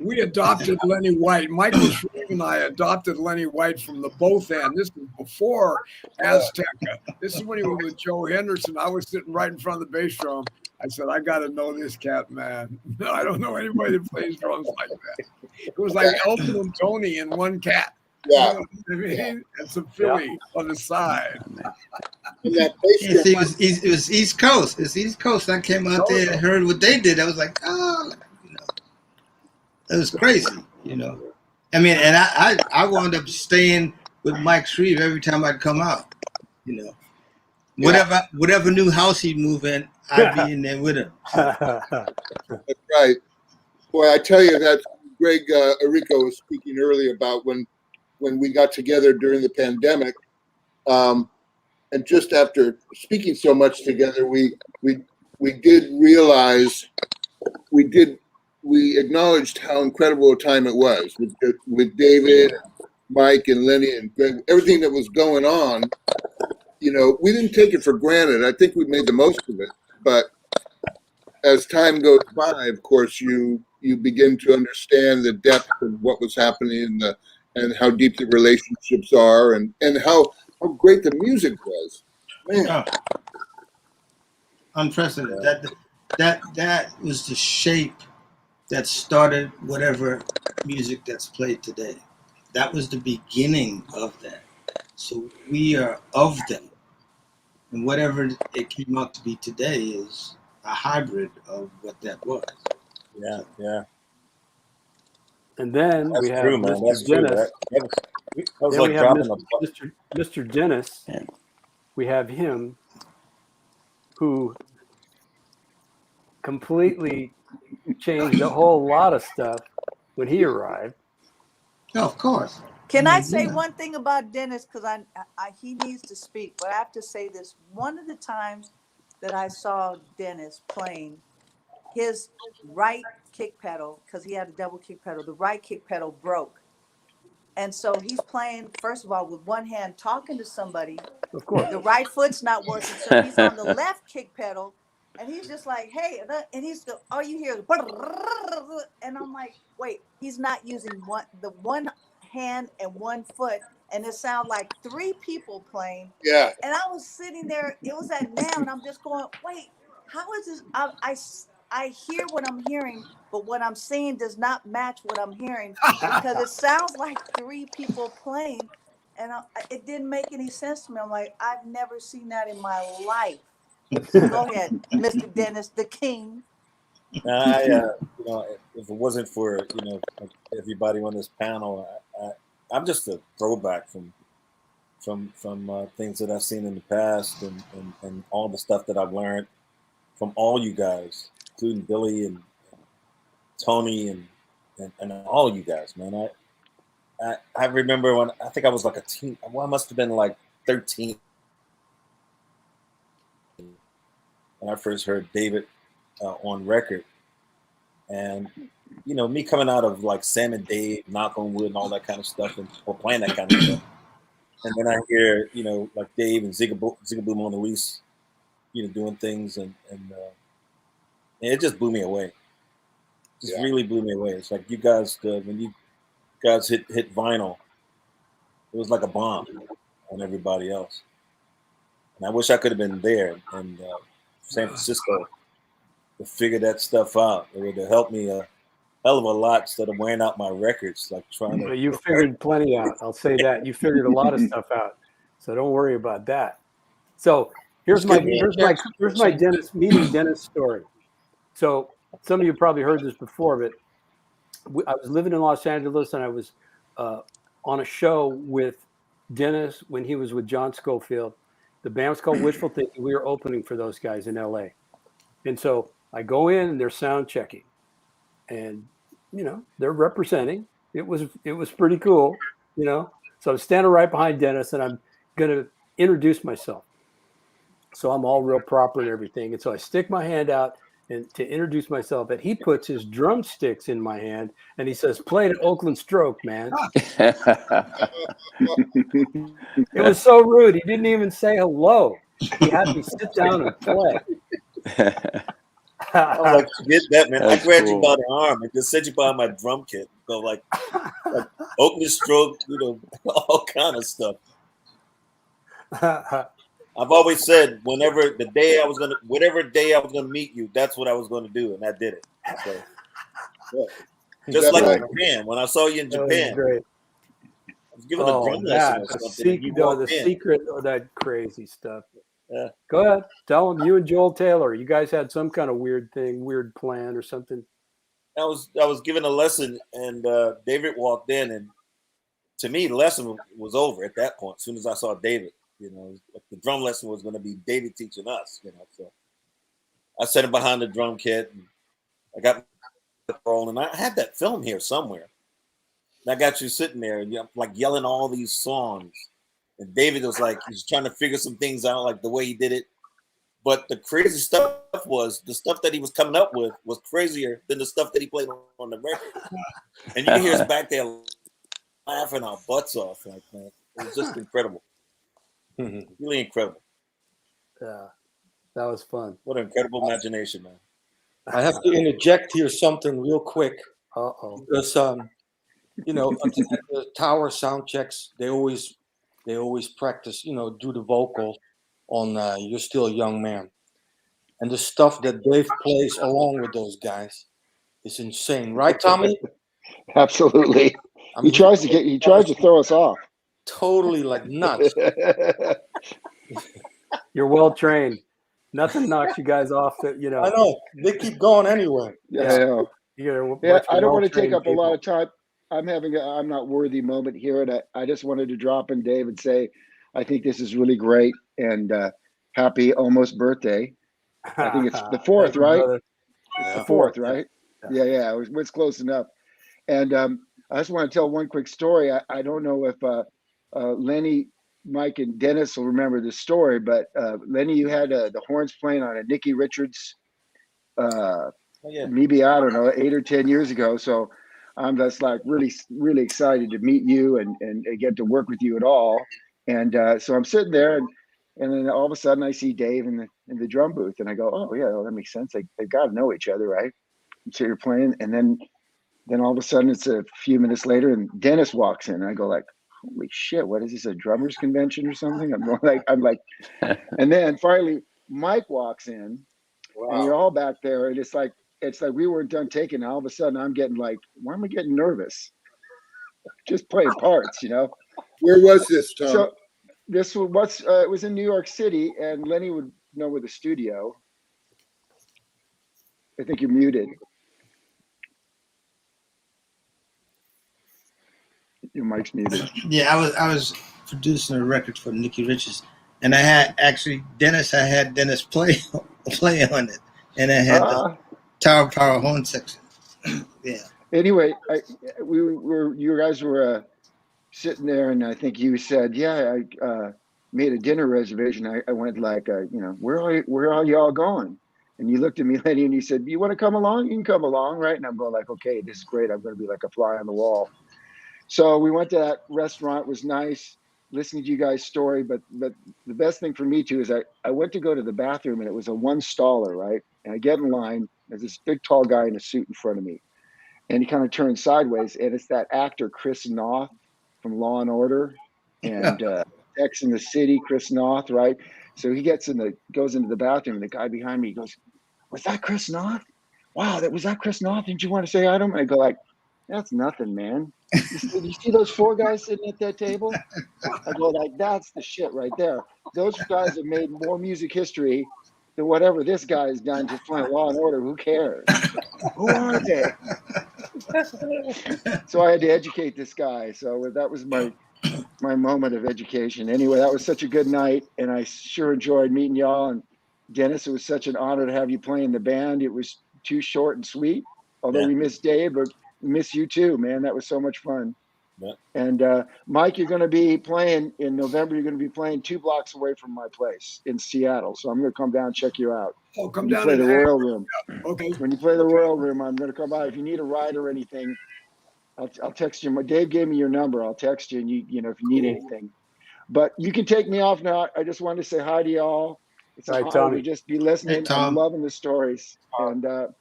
F: We adopted Lenny White. Michael Shrieve and I adopted Lenny White from the both end. This was before Azteca. This is when he was with Joe Henderson. I was sitting right in front of the bass drum. I said, I got to know this cat, man. No, I don't know anybody that plays drums like that. It was like Elton and Tony in one cat.
I: Yeah.
F: You know what I mean? And some Philly on the side.
E: It was East Coast. It's East Coast. I came out there and heard what they did. I was like, oh, you know, it was crazy, you know. I mean, and I wound up staying with Mike Shrieve every time I'd come out, you know. Whatever new house he'd move in, I'd be in there with him.
I: That's right. Boy, I tell you, that Greg Errico was speaking earlier about when we got together during the pandemic, and just after speaking so much together, we did realize, we acknowledged how incredible a time it was with David, Mike, and Lenny, and Greg, everything that was going on. You know, we didn't take it for granted. I think we made the most of it. But as time goes by, of course, you begin to understand the depth of what was happening and how deep the relationships are and how great the music was. Man.
E: Oh, unprecedented. That was the shape that started whatever music that's played today. That was the beginning of that. So we are of that. And whatever it came out to be today is a hybrid of what that was.
L: Yeah, yeah.
A: And then
L: That's
A: we have
L: true, man.
A: Mr.
L: That's true.
A: Dennis.
L: That was
A: Then
L: like
A: we have
L: dropping
A: Mr. Dennis. We have him, who completely changed a whole lot of stuff when he arrived.
E: No, of course.
G: Can I say one thing about Dennis? Because he needs to speak, but I have to say this. One of the times that I saw Dennis playing, his right kick pedal, because he had a double kick pedal, the right kick pedal broke. And so he's playing, first of all, with one hand talking to somebody.
A: Of course.
G: The right foot's not working. So he's on the left kick pedal. And he's just like, hey, and he's all you hear is, and I'm like, wait, he's not using the one hand and one foot, and it sounded like three people playing.
I: Yeah.
G: And I was sitting there, it was at now, and I'm just going, wait, how is this? I hear what I'm hearing, but what I'm seeing does not match what I'm hearing, because it sounds like three people playing, and it didn't make any sense to me. I'm like, I've never seen that in my life. So go ahead, Mr. Dennis, the king.
N: You know, if it wasn't for everybody on this panel, I'm just a throwback from things that I've seen in the past and all the stuff that I've learned from all you guys, including Billy and Tony and all you guys, man. I remember when I think I was like a teen. Well, I must have been like 13 when I first heard David on record. And, you know, me coming out of like Sam and Dave, Knock on Wood and all that kind of stuff or playing that kind of stuff. And then I hear, you know, like Dave and Zigaboo Mona Lisa, you know, doing things and it just blew me away. Just really blew me away. It's like you guys, when you guys hit vinyl, it was like a bomb on everybody else. And I wish I could have been there in San Francisco to figure that stuff out. It would have helped me a hell of a lot instead of wearing out my records, like trying to.
A: You figured plenty out. I'll say that. You figured a lot of stuff out. So don't worry about that. So here's my Dennis meeting Dennis story. So some of you probably heard this before, but I was living in Los Angeles and I was on a show with Dennis when he was with John Schofield. The band was called Wishful Thinking. We were opening for those guys in LA. And so I go in and they're sound checking. And, you know, they're representing. It was pretty cool, you know. So I'm standing right behind Dennis and I'm going to introduce myself. So I'm all real proper and everything. And so I stick my hand out and to introduce myself, and he puts his drumsticks in my hand and he says, "Play the Oakland Stroke, man." It was so rude. He didn't even say hello. He had me sit down and play.
N: I'm like, forget that, man. I grabbed you by the arm and just set you by my drum kit. Go like Oakland Stroke, you know, all kind of stuff. I've always said whatever day I was gonna meet you, that's what I was gonna do, and I did it. So, yeah. Just like Japan, when I saw you in Japan,
A: great.
N: I was giving a drum lesson or something.
A: The secret of that crazy stuff.
N: Yeah.
A: Go ahead, tell them. You and Joel Taylor, you guys had some kind of weird plan or something.
N: I was giving a lesson, and David walked in, and to me, the lesson was over at that point. As soon as I saw David. You know, the drum lesson was going to be David teaching us, you know. So I set him behind the drum kit and I got rolling. And I had that film here somewhere. And I got you sitting there and you're like yelling all these songs. And David was like, he's trying to figure some things out, like the way he did it. But the crazy stuff was the stuff that he was coming up with was crazier than the stuff that he played on the record. And you can hear us back there laughing our butts off. Like, man, it was just incredible. Really incredible.
A: Yeah, that was fun.
N: What an incredible imagination, man.
L: I have to interject here something real quick.
A: Uh-oh.
L: Because you know, at the tower sound checks, they always practice, you know, do the vocal on You're Still a Young Man. And the stuff that Dave plays along with those guys is insane, right, Tommy?
P: Absolutely. I mean, he tries to throw us off.
L: Totally like nuts.
A: You're well trained. Nothing knocks you guys off. That you know.
L: I know they keep going anyway.
P: Yeah, I don't want to take up a lot of time. I'm having I'm not worthy moment here, and I just wanted to drop in, Dave, and say I think this is really great and happy almost birthday. I think it's the 4th, right? It's the 4th, right? Yeah. It was close enough. And I just want to tell one quick story. I don't know if Lenny, Mike, and Dennis will remember this story, but Lenny, you had the horns playing on a Nicky Richards, maybe, I don't know, 8 or 10 years ago. So I'm just like really, really excited to meet you and get to work with you at all. And so I'm sitting there and then all of a sudden I see Dave in the drum booth and I go, oh yeah, well, that makes sense. They've got to know each other, right? So you're playing, and then all of a sudden it's a few minutes later and Dennis walks in and I go like, holy shit, what is this, a drummers convention or something? I'm like, and then finally Mike walks in. Wow. And you're all back there and it's like we weren't done taking. All of a sudden I'm getting like, why am I getting nervous? Just playing parts, you know.
I: Where was this, Tom?
P: So this was it was in New York City, and Lenny would know where the studio. I think you're muted. Your mic's muted.
E: Yeah, I was producing a record for Nicky Richards, and I had Dennis play on it, and I had the Tower Power horn section. Yeah.
P: Anyway, you guys were sitting there, and I think you said, "Yeah, I made a dinner reservation." I went like, where are y'all going? And you looked at me, Lenny, and you said, "You want to come along? You can come along, right?" And I'm going like, "Okay, this is great. I'm going to be like a fly on the wall." So we went to that restaurant. It was nice listening to you guys' story, but the best thing for me too is I went to go to the bathroom, and it was a one staller, right? And I get in line. There's this big tall guy in a suit in front of me, and he kind of turns sideways, and it's that actor Chris Noth from Law and Order and X in the City, Chris Noth, right? So he goes into the bathroom, and the guy behind me goes, "Was that Chris Noth? Wow, was that Chris Noth? Didn't you want to say hi to him?" I go like, "That's nothing, man. You see those four guys sitting at that table?" I go like, "That's the shit right there. Those guys have made more music history than whatever this guy has done just playing Law and Order. Who cares? Who are they?" So I had to educate this guy. So that was my moment of education. Anyway, that was such a good night, and I sure enjoyed meeting y'all. And Dennis, it was such an honor to have you play in the band. It was too short and sweet, although we missed Dave, but we miss you too, man. That was so much fun.
N: Yeah.
P: And Mike, you're going to be playing in November. You're going to be playing 2 blocks away from my place in Seattle. So I'm going to come down and check you out.
F: Oh, come
P: when
F: down
P: you play
F: and
P: the Royal Room.
F: Okay.
P: When you play the Royal Room, I'm going to come by. If you need a ride or anything, I'll text you. Dave gave me your number. I'll text you, and you know if you need anything. But you can take me off now. I just wanted to say hi to y'all. It's an honor
A: Tommy.
P: to just be listening.
E: Hey,
P: I'm loving the stories. And
N: All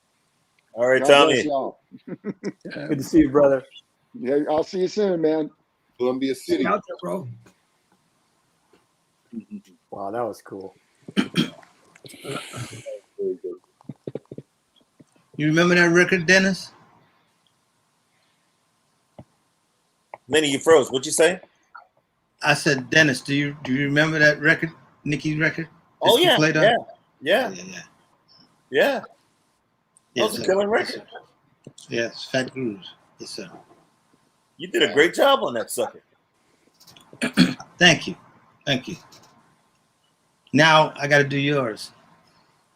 N: right,
P: God
N: Tommy.
P: bless y'all.
A: Good to see you, brother.
P: Yeah, I'll see you soon, man.
I: Columbia City.
F: Out there, bro.
A: Wow, that was cool.
E: You remember that record, Dennis?
N: Lenny, you froze. What'd you say?
E: I said, Dennis, do you remember that record, Nicky's record?
N: Oh yeah,
E: played on?
N: yeah. That was a killer record.
E: Yes, Fat Grooves. Yes, sir.
N: You did a great job on that sucker.
E: Thank you. Now I got to do yours.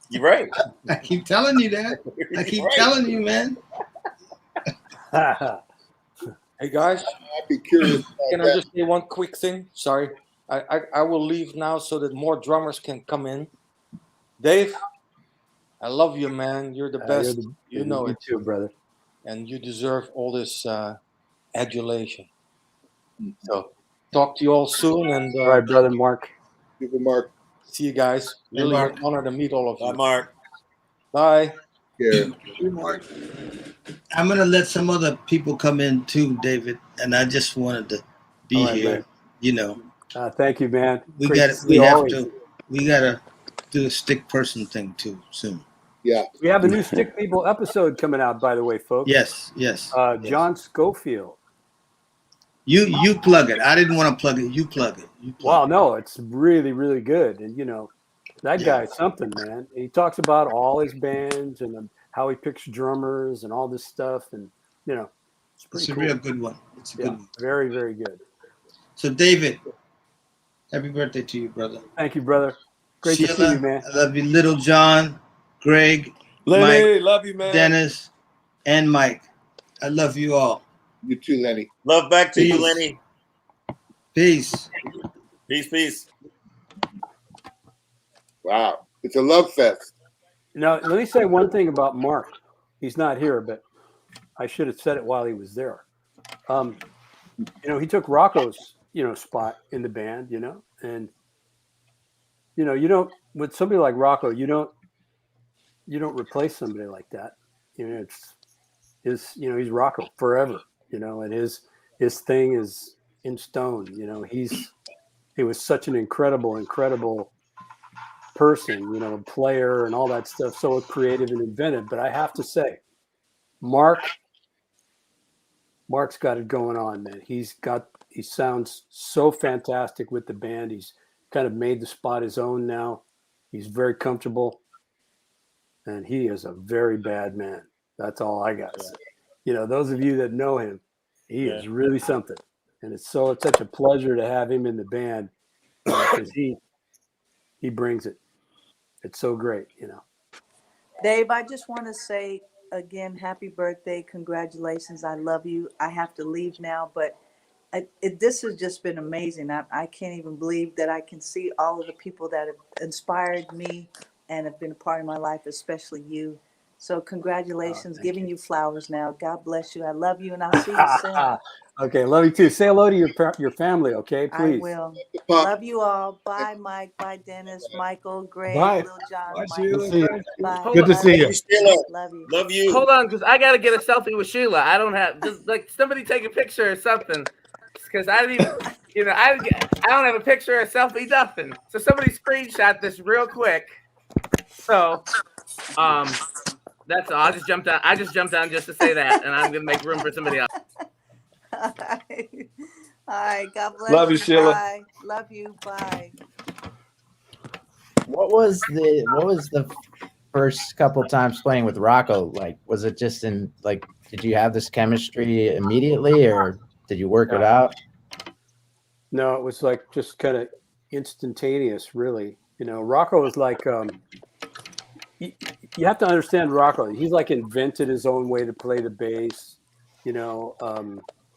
N: You're right.
E: I keep telling you that. I keep telling you, man.
L: Hey guys,
I: I'd be curious.
L: can I just say one quick thing? Sorry, I will leave now so that more drummers can come in. Dave, I love you, man. You're the best. You know it
A: too, brother.
L: And you deserve all this adulation. So talk to you all soon. And
A: all right, brother Marc.
I: People, Marc.
L: See you guys. Really an honor to meet all of you.
N: Bye, Marc.
L: Bye.
I: Yeah.
F: Marc.
E: I'm gonna let some other people come in too, David. And I just wanted to be
A: right,
E: here.
A: man.
E: You know.
A: Thank you, man.
E: We
A: Great
E: got
A: to see
E: we
A: you
E: have
A: always.
E: to we gotta do a stick person thing too soon.
I: Yeah.
A: We have a new Stick People episode coming out, by the way, folks.
E: Yes.
A: John Schofield.
E: You plug it. I didn't want to plug it. You plug it.
A: Wow, no, it's really, really good. And, that guy's something, man. He talks about all his bands and how he picks drummers and all this stuff. And, it's pretty
E: It's a
A: cool.
E: real good one. It's a good one.
A: Very, very good.
E: So, David, happy birthday to you, brother.
A: Thank you, brother. Great
E: Sheila,
A: to see you, man.
E: I love you. Little John, Greg,
K: Lenny,
E: Mike,
K: love you, man.
E: Dennis, and Mike. I love you all.
I: You too, Lenny.
N: Love back to you,
E: Peace.
N: Lenny.
E: Peace.
N: Peace.
I: Wow. It's a love fest.
A: Now, let me say one thing about Marc. He's not here, but I should have said it while he was there. He took Rocco's, spot in the band, and, you don't, with somebody like Rocco, you don't replace somebody like that. He's Rocco forever, and his thing is in stone. He was such an incredible person, player and all that stuff, so creative and inventive. But I have to say, Marc's got it going on, man. He sounds so fantastic with the band. He's kind of made the spot his own now. He's very comfortable. and he is a very bad man. That's all I got to say. You know, those of you that know him, he is really something. And it's such a pleasure to have him in the band because he brings it. It's so great, you know.
G: Dave, I just want to say again, happy birthday. Congratulations. I love you. I have to leave now, but this has just been amazing. I can't even believe that I can see all of the people that have inspired me and have been a part of my life, especially you. So congratulations, giving you flowers now. God bless you. I love you, and I'll see you soon.
A: Okay, love you too. Say hello to your family, okay? Please.
G: I will. Love you all. Bye, Mike. Bye, Dennis, Michael, Greg,
C: Bye.
G: Lil John,
F: Bye,
G: Michael.
C: Good to see you.
G: Bye.
C: Good to see you.
G: Love you.
N: Love you.
B: Hold on, because I got to get a selfie with Sheila. I don't have, just like somebody take a picture or something. Because I didn't even, you know, I don't have a picture or a selfie, nothing. So somebody screenshot this real quick. So, that's all. I just jumped on just to say that, and I'm gonna make room for somebody else.
G: All right. God bless
K: Love you, Sheila.
G: Bye. Love you. Bye.
O: What was the first couple times playing with Rocco like? Was it just did you have this chemistry immediately, or did you work it out?
A: No, it was like just kind of instantaneous, really. You know, Rocco was like, you have to understand Rocco. He's like invented his own way to play the bass. You know,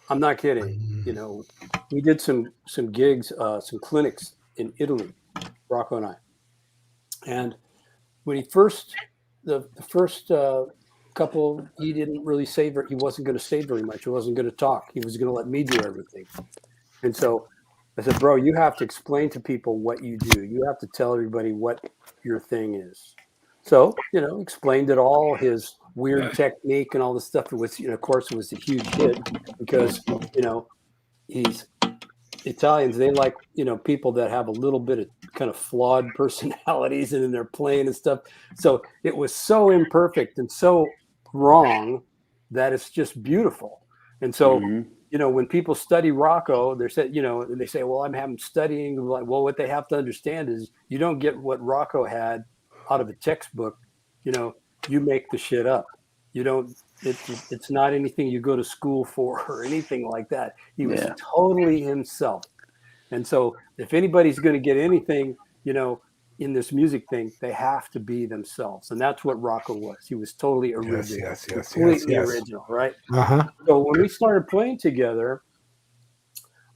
A: I'm not kidding. You know, we did some gigs, some clinics in Italy, Rocco and I. And when the first couple, he didn't really say, he wasn't going to say very much. He wasn't going to talk. He was going to let me do everything. And so I said, bro, you have to explain to people what you do. You have to tell everybody what your thing is. So, you know, explained it all, his weird technique and all this stuff. It was, you know, of course, it was a huge hit because, you know, he's Italians. They like, you know, people that have a little bit of kind of flawed personalities and then they're playing and stuff. So it was so imperfect and so wrong that it's just beautiful. And so, you know, when people study Rocco, they say, you know, and they say, well, I'm studying. Like, well, what they have to understand is you don't get what Rocco had out of a textbook. You know, you make the shit up. You don't. It's not anything you go to school for or anything like that. He was totally himself. And so, if anybody's going to get anything, you know, in this music thing, they have to be themselves, and that's what Rocco was. He was totally original, completely original, right? So when we started playing together,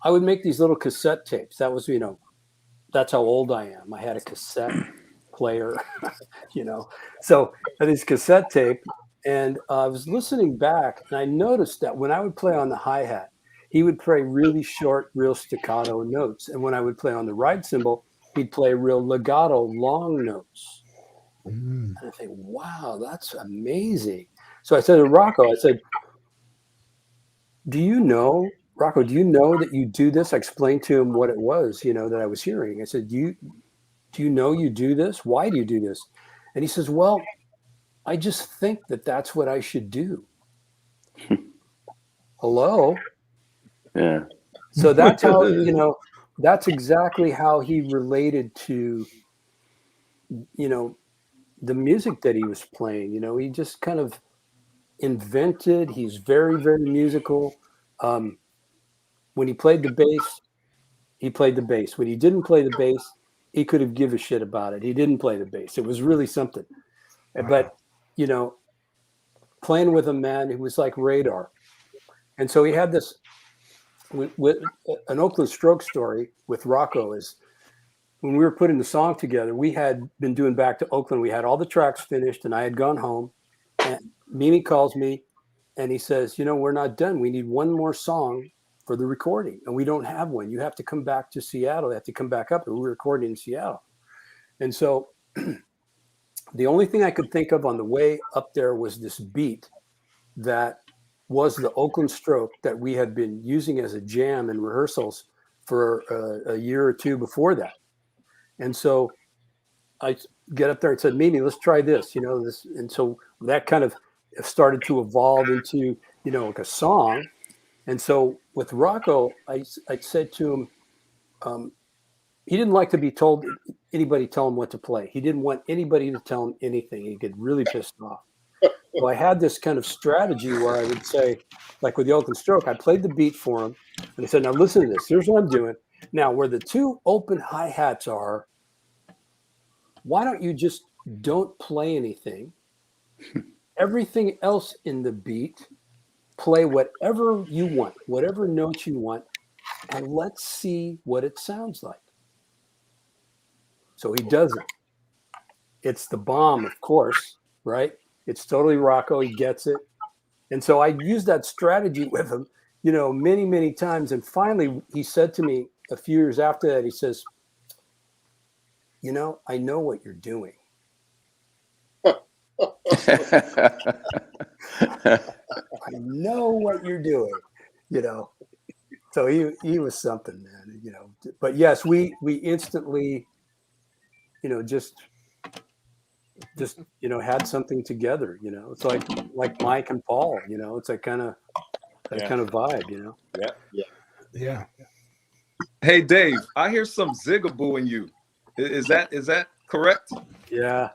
A: I would make these little cassette tapes. That was, you know, that's how old I am. I had a cassette player, you know. So I had this cassette tape, and I was listening back, and I noticed that when I would play on the hi-hat, he would play really short, real staccato notes. And when I would play on the ride cymbal, he'd play real legato, long notes. And I think, wow, that's amazing. So I said to Rocco, I said, Rocco, do you know that you do this? I explained to him what it was, you know, that I was hearing. I said, do you know you do this? Why do you do this? And he says, well, I just think that that's what I should do. Hello?
M: Yeah.
A: So that's how, you know, that's exactly how he related to, you know, the music that he was playing. You know, he just kind of invented. He's very, very musical. When he played the bass, he played the bass. When he didn't play the bass, he could have given a shit about it. He didn't play the bass. It was really something. Wow. But, you know, playing with a man who was like radar. And so he had this, with an Oakland Stroke story with Rocco is when we were putting the song together, we had been doing Back to Oakland. We had all the tracks finished and I had gone home, and Mimi calls me and he says, you know, we're not done. We need one more song for the recording and we don't have one. You have to come back to Seattle. They have to come back up and we're recording in Seattle. And so the only thing I could think of on the way up there was this beat that was the Oakland Stroke that we had been using as a jam in rehearsals for a year or two before that. And so I get up there and said, Mimi, let's try this, you know, this. And so that kind of started to evolve into, you know, like a song. And so with Rocco, I said to him, he didn't like to be told anybody tell him what to play. He didn't want anybody to tell him anything. He'd get really pissed off. So I had this kind of strategy where I would say, like with the Oakland Stroke, I played the beat for him, and I said, "Now listen to this. Here's what I'm doing. Now, where the two open hi-hats are, why don't you just don't play anything? Everything else in the beat, play whatever you want, whatever notes you want, and let's see what it sounds like." So he does it. It's the bomb, of course, right? It's totally Rocco. He gets it. And so I used that strategy with him, many, many times. And finally, he said to me a few years after that, he says, "I know what you're doing." I know what you're doing, So he was something, man, But yes, we instantly, just had something together. It's like Mike and Paul. It's that kind of vibe.
K: Yeah. Hey, Dave, I hear some zigaboo in you. Is that correct?
A: Yeah,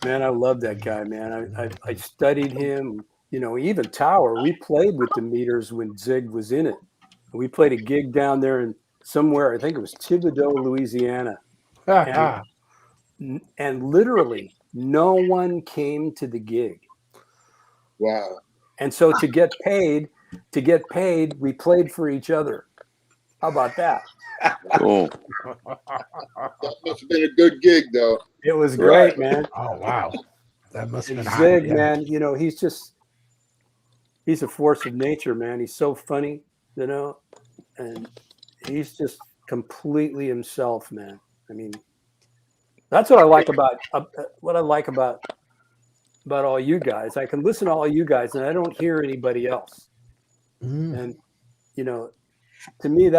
A: man, I love that guy, man. I studied him. Even Tower. We played with the Meters when Zig was in it. We played a gig down there in somewhere. I think it was Thibodaux, Louisiana. And literally no one came to the gig.
I: Wow.
A: And so to get paid, we played for each other. How about that?
M: Cool.
I: That must have been a good gig, though.
A: It was great, man.
C: Oh, wow. That must have been
A: Zig,
C: hot, yeah.
A: man, he's a force of nature, man. He's so funny, and he's just completely himself, man. I mean, that's what I like about all you guys. I can listen to all you guys, and I don't hear anybody else. And to me,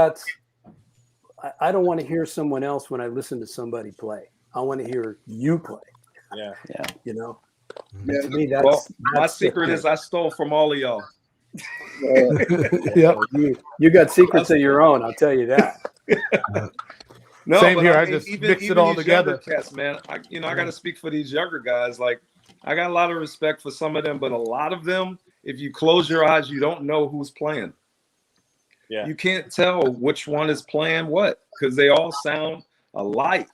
A: I don't want to hear someone else when I listen to somebody play. I want to hear you play.
N: Yeah.
A: To me,
K: Well, my secret is I stole from all of y'all.
A: You got secrets of your own. I'll tell you that.
K: No,
C: Same
K: but
C: here.
K: I mean,
C: I just
K: even,
C: mix it
K: even
C: all
K: these
C: together.
K: younger cats, man. I got to speak for these younger guys. Like, I got a lot of respect for some of them, but a lot of them, if you close your eyes, you don't know who's playing.
N: Yeah.
K: You can't tell which one is playing what because they all sound alike.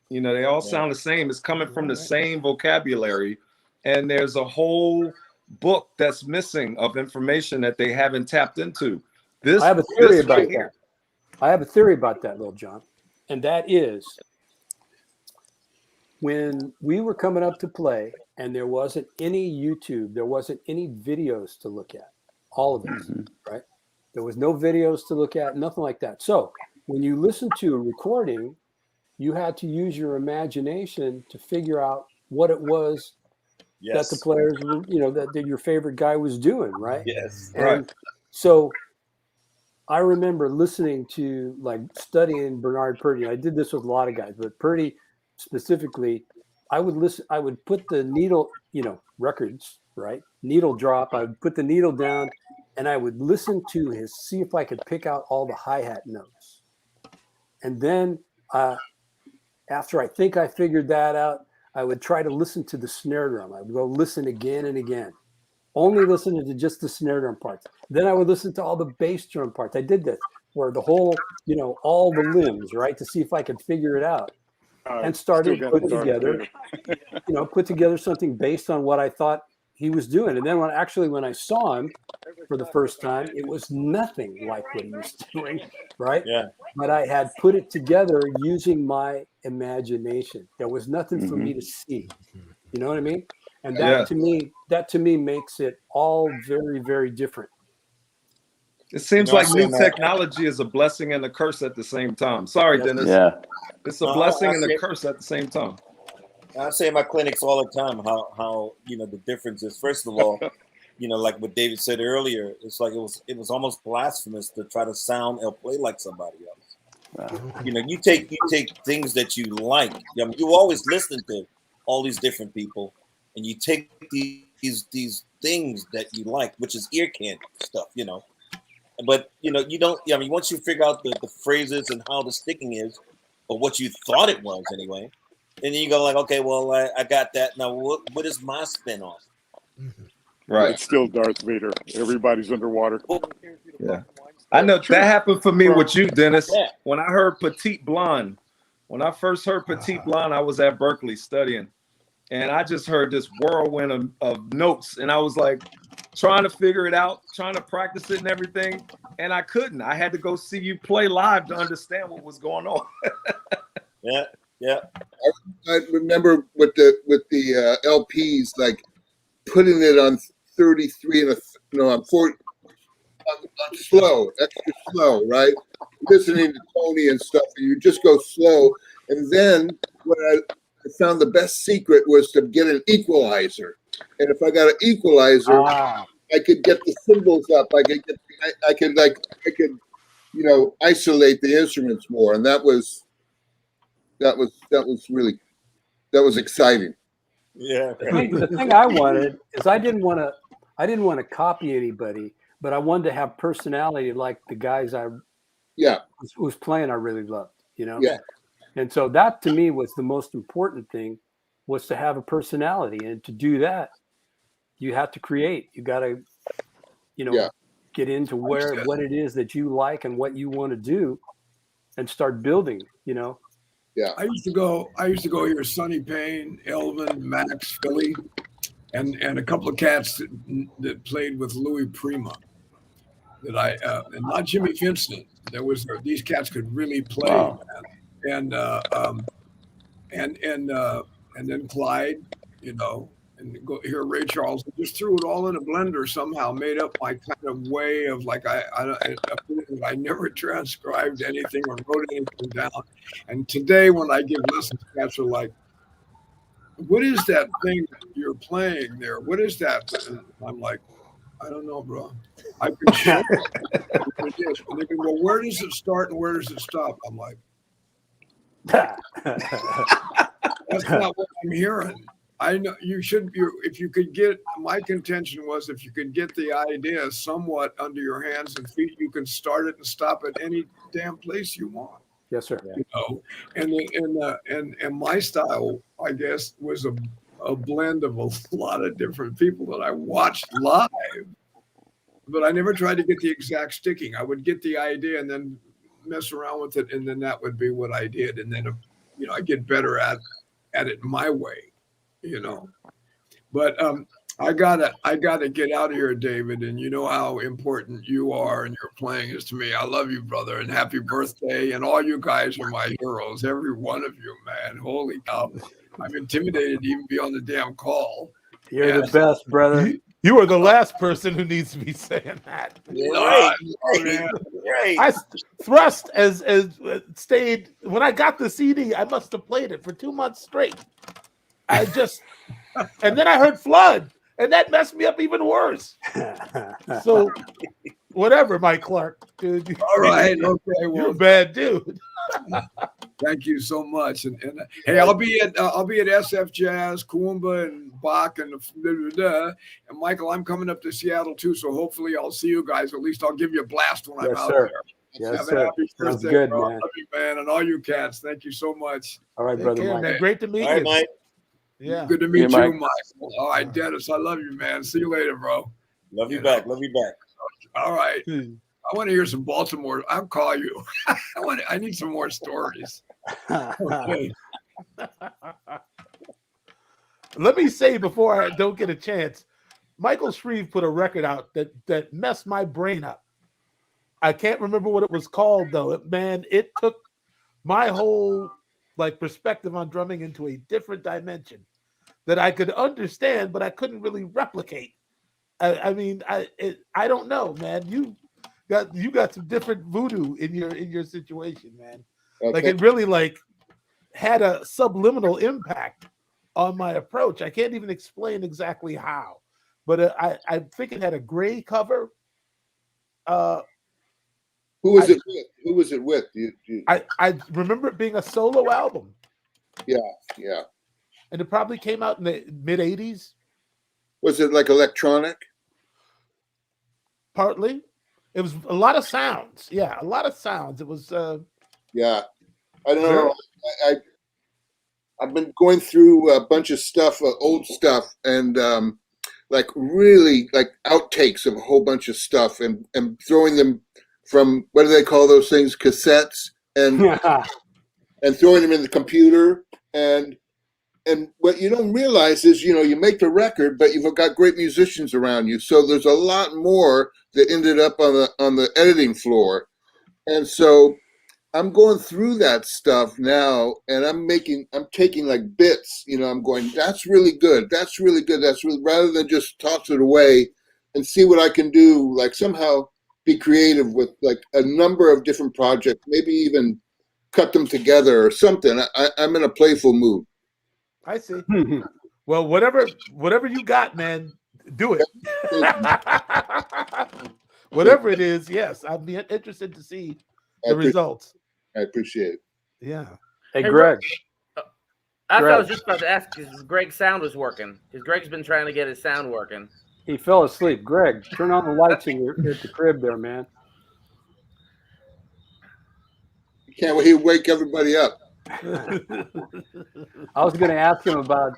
K: They all sound the same. It's coming from the same vocabulary, and there's a whole book that's missing of information that they haven't tapped into.
A: I have a theory about that. I have a theory about that, Lil John, and that is when we were coming up to play and there wasn't any YouTube, there wasn't any videos to look at, all of us, right? There was no videos to look at, nothing like that. So when you listen to a recording, you had to use your imagination to figure out what it was that the players were, that your favorite guy was doing, right?
N: Yes.
A: And so I remember listening to, like, studying Bernard Purdie. I did this with a lot of guys, but Purdie specifically, I would put the needle, records, right? Needle drop. I would put the needle down and I would listen to see if I could pick out all the hi-hat notes. And then after I think I figured that out, I would try to listen to the snare drum. I would go listen again and again, only listening to just the snare drum parts. Then I would listen to all the bass drum parts. I did this for the whole, all the limbs, right, to see if I could figure it out. And started put together something based on what I thought he was doing. And then when I saw him for the first time, it was nothing like what he was doing, right?
N: Yeah.
A: But I had put it together using my imagination. There was nothing for me to see. You know what I mean? And that to me makes it all very, very different.
K: It seems like new technology is a blessing and a curse at the same time. Sorry, Dennis.
M: Yeah.
K: It's a blessing and a curse at the same time.
N: I say in my clinics all the time how the difference is. First of all, like what David said earlier, it's like it was almost blasphemous to try to sound or play like somebody else. You take things that you like. You always listen to all these different people, and you take these things that you like, which is ear candy stuff, But you don't. Once you figure out the phrases and how the sticking is, or what you thought it was anyway. And then you go like, okay, well, I got that. Now, what is my spin off?
K: Right.
J: It's still Darth Vader. Everybody's underwater.
K: Yeah. I know that happened for me with you, Dennis.
N: Yeah.
K: When I heard Petite Blonde, when I first heard Petite Blonde, I was at Berkeley studying. And I just heard this whirlwind of notes. And I was like trying to figure it out, trying to practice it and everything. And I couldn't. I had to go see you play live to understand what was going on.
N: Yeah. Yeah.
I: I remember with the LPs, like putting it on 33 and on 40 on slow, extra slow, right? Listening to Tony and stuff, and you just go slow. And then what I found the best secret was to get an equalizer. And if I got an equalizer, I could get the cymbals up. I could isolate the instruments more. And that was exciting.
N: Yeah.
A: The thing I wanted is I didn't want to copy anybody, but I wanted to have personality like the guys who's playing I really loved,
I: Yeah.
A: And so that to me was the most important thing, was to have a personality. And to do that, you have to create. You got to, get into what it is that you like and what you want to do and start building,
I: Yeah.
F: I used to go hear Sonny Payne, Elvin, Max, Philly, and a couple of cats that played with Louis Prima. And not Jimmy Vincent. These cats could really play,
K: Wow.
F: man. And then Clyde, and go hear Ray Charles. Just threw it all in a blender somehow, made up my kind of way of like I never transcribed anything or wrote anything down. And today when I give lessons, cats are like, "What is that thing you're playing there? What is that?" And I'm like, "I don't know, bro. I can show you what it is." And they go, "Well, where does it start and where does it stop?" I'm like, "That's not what I'm hearing." I know if you could get, my contention was if you could get the idea somewhat under your hands and feet, you can start it and stop at any damn place you want.
A: Yes, sir.
F: And my style, I guess, was a blend of a lot of different people that I watched live, but I never tried to get the exact sticking. I would get the idea and then mess around with it, and then that would be what I did. And then, I get better at it my way. But I gotta get out of here, David, and you know how important you are and your playing is to me. I love you, brother, and happy birthday. And all you guys are my heroes, every one of you, man. Holy cow, I'm intimidated to even be on the damn call.
A: You're the best, brother.
C: You are the last person who needs to be saying that.
N: Right.
C: I thrust as stayed when I got the CD. I must have played it for 2 months straight. And then I heard Flood, and that messed me up even worse. So, whatever, Mike Clark, dude.
F: All right, okay, well,
C: you're a bad dude.
F: Thank you so much. And hey, I'll be at SF Jazz, Kooumba, and Bach, and Michael, I'm coming up to Seattle too, so hopefully I'll see you guys. At least I'll give you a blast when I'm out there.
A: Yes,
F: Have
A: sir.
F: a happy
A: Sounds
F: birthday,
A: good,
F: bro.
A: man.
F: I love you, man, and all you cats. Thank you so much.
A: All right,
C: Take
A: brother
C: care,
A: Mike.
C: man. Great to meet
N: All right,
C: you.
N: Mike.
C: Yeah.
F: Good to meet you,
K: Mike.
F: Michael. All right, Dennis, I love you, man. See you later, bro.
N: Love you back. Love you back.
F: All right. I want to hear some Baltimore. I'll call you. I need some more stories. Okay.
C: Let me say before I don't get a chance, Michael Shrieve put a record out that messed my brain up. I can't remember what it was called though. It took my whole perspective on drumming into a different dimension that I could understand, but I couldn't really replicate. I don't know, man. You got some different voodoo in your situation, man.
I: Okay.
C: It really had a subliminal impact on my approach. I can't even explain exactly how, but I think it had a gray cover.
I: Who was it with? Who was it with?
C: I remember it being a solo album.
I: Yeah.
C: And it probably came out in the mid 80s.
I: Was it like electronic?
C: Partly. It was a lot of sounds. Yeah, a lot of sounds. It was
I: Yeah. I don't know. I've been going through a bunch of stuff, old stuff, and like really like outtakes of a whole bunch of stuff, and throwing them from, what do they call those things, cassettes, and throwing them in the computer. And what you don't realize is, you know, you make the record, but you've got great musicians around you. So there's a lot more that ended up on the editing floor. And so I'm going through that stuff now, and I'm taking like bits, you know, I'm going, that's really good. That's really good. That's really, rather than just toss it away and see what I can do, like somehow be creative with like a number of different projects, maybe even cut them together or something. I'm in a playful mood.
C: I see. Well, whatever you got, man, do it. Whatever it is, yes, I'd be interested to see the results.
I: I appreciate it.
C: Yeah.
A: Hey, Greg.
B: I was just about to ask because Greg's sound was working. Because Greg's been trying to get his sound working.
A: He fell asleep. Greg, turn on the lights at the crib there, man.
I: Can't wake everybody up.
A: I was going to ask him about,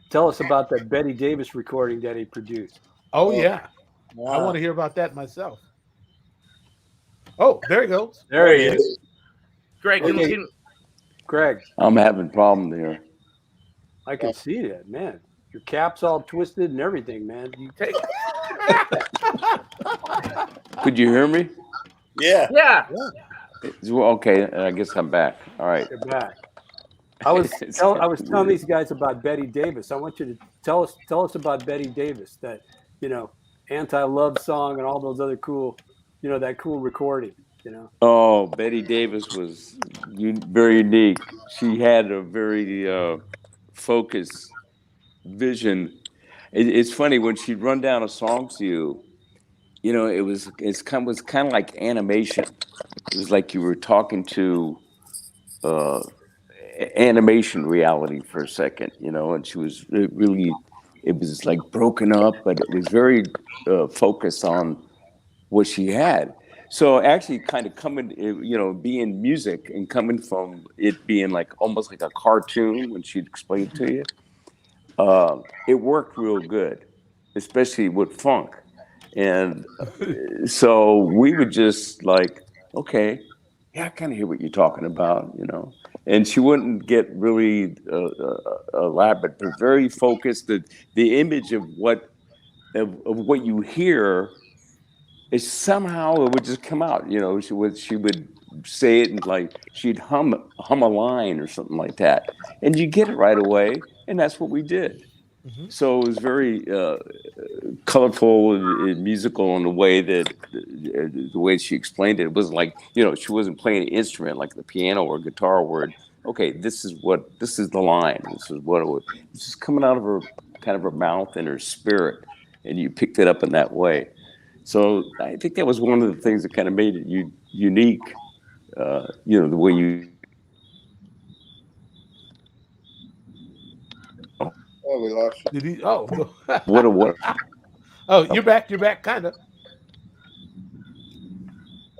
A: tell us about that Betty Davis recording that he produced.
C: Oh, yeah. Wow. I want to hear about that myself. Oh, there he goes.
A: There he is.
B: Greg,
A: Greg.
M: I'm having a problem there.
A: I can see that, man. Your cap's all twisted and everything, man. You take.
M: Could you hear me?
N: Yeah.
B: Yeah.
M: Okay, I guess I'm back. All right.
A: You're back. I was telling these guys about Betty Davis. I want you to tell us about Betty Davis, that, you know, anti-love song and all those other cool, you know, that cool recording, you know.
M: Oh, Betty Davis was very unique. She had a very focused vision. It's funny when she'd run down a song to you. You know, it was kind of like animation. It was like you were talking to animation reality for a second, you know. And she was really, it was like broken up, but it was very focused on what she had. So actually kind of coming, you know, being music and coming from it being like almost like a cartoon when she'd explain it to you, it worked real good, especially with funk. And so we would just like, okay, yeah, I kind of hear what you're talking about, you know. And she wouldn't get really elaborate, but very focused. The image of what you hear is somehow it would just come out. You know, she would say it and like she'd hum a line or something like that, and you get it right away. And that's what we did. Mm-hmm. So it was very colorful and musical in the way that the way she explained it. It wasn't like, you know, she wasn't playing an instrument like the piano or guitar where, okay, this is the line. This is what it was. It's just coming out of her kind of her mouth and her spirit, and you picked it up in that way. So I think that was one of the things that kind of made it unique. You know, the way you.
I: Oh, we lost you.
C: Did he? Oh,
M: what?
C: Oh, you're back. You're back, kind of.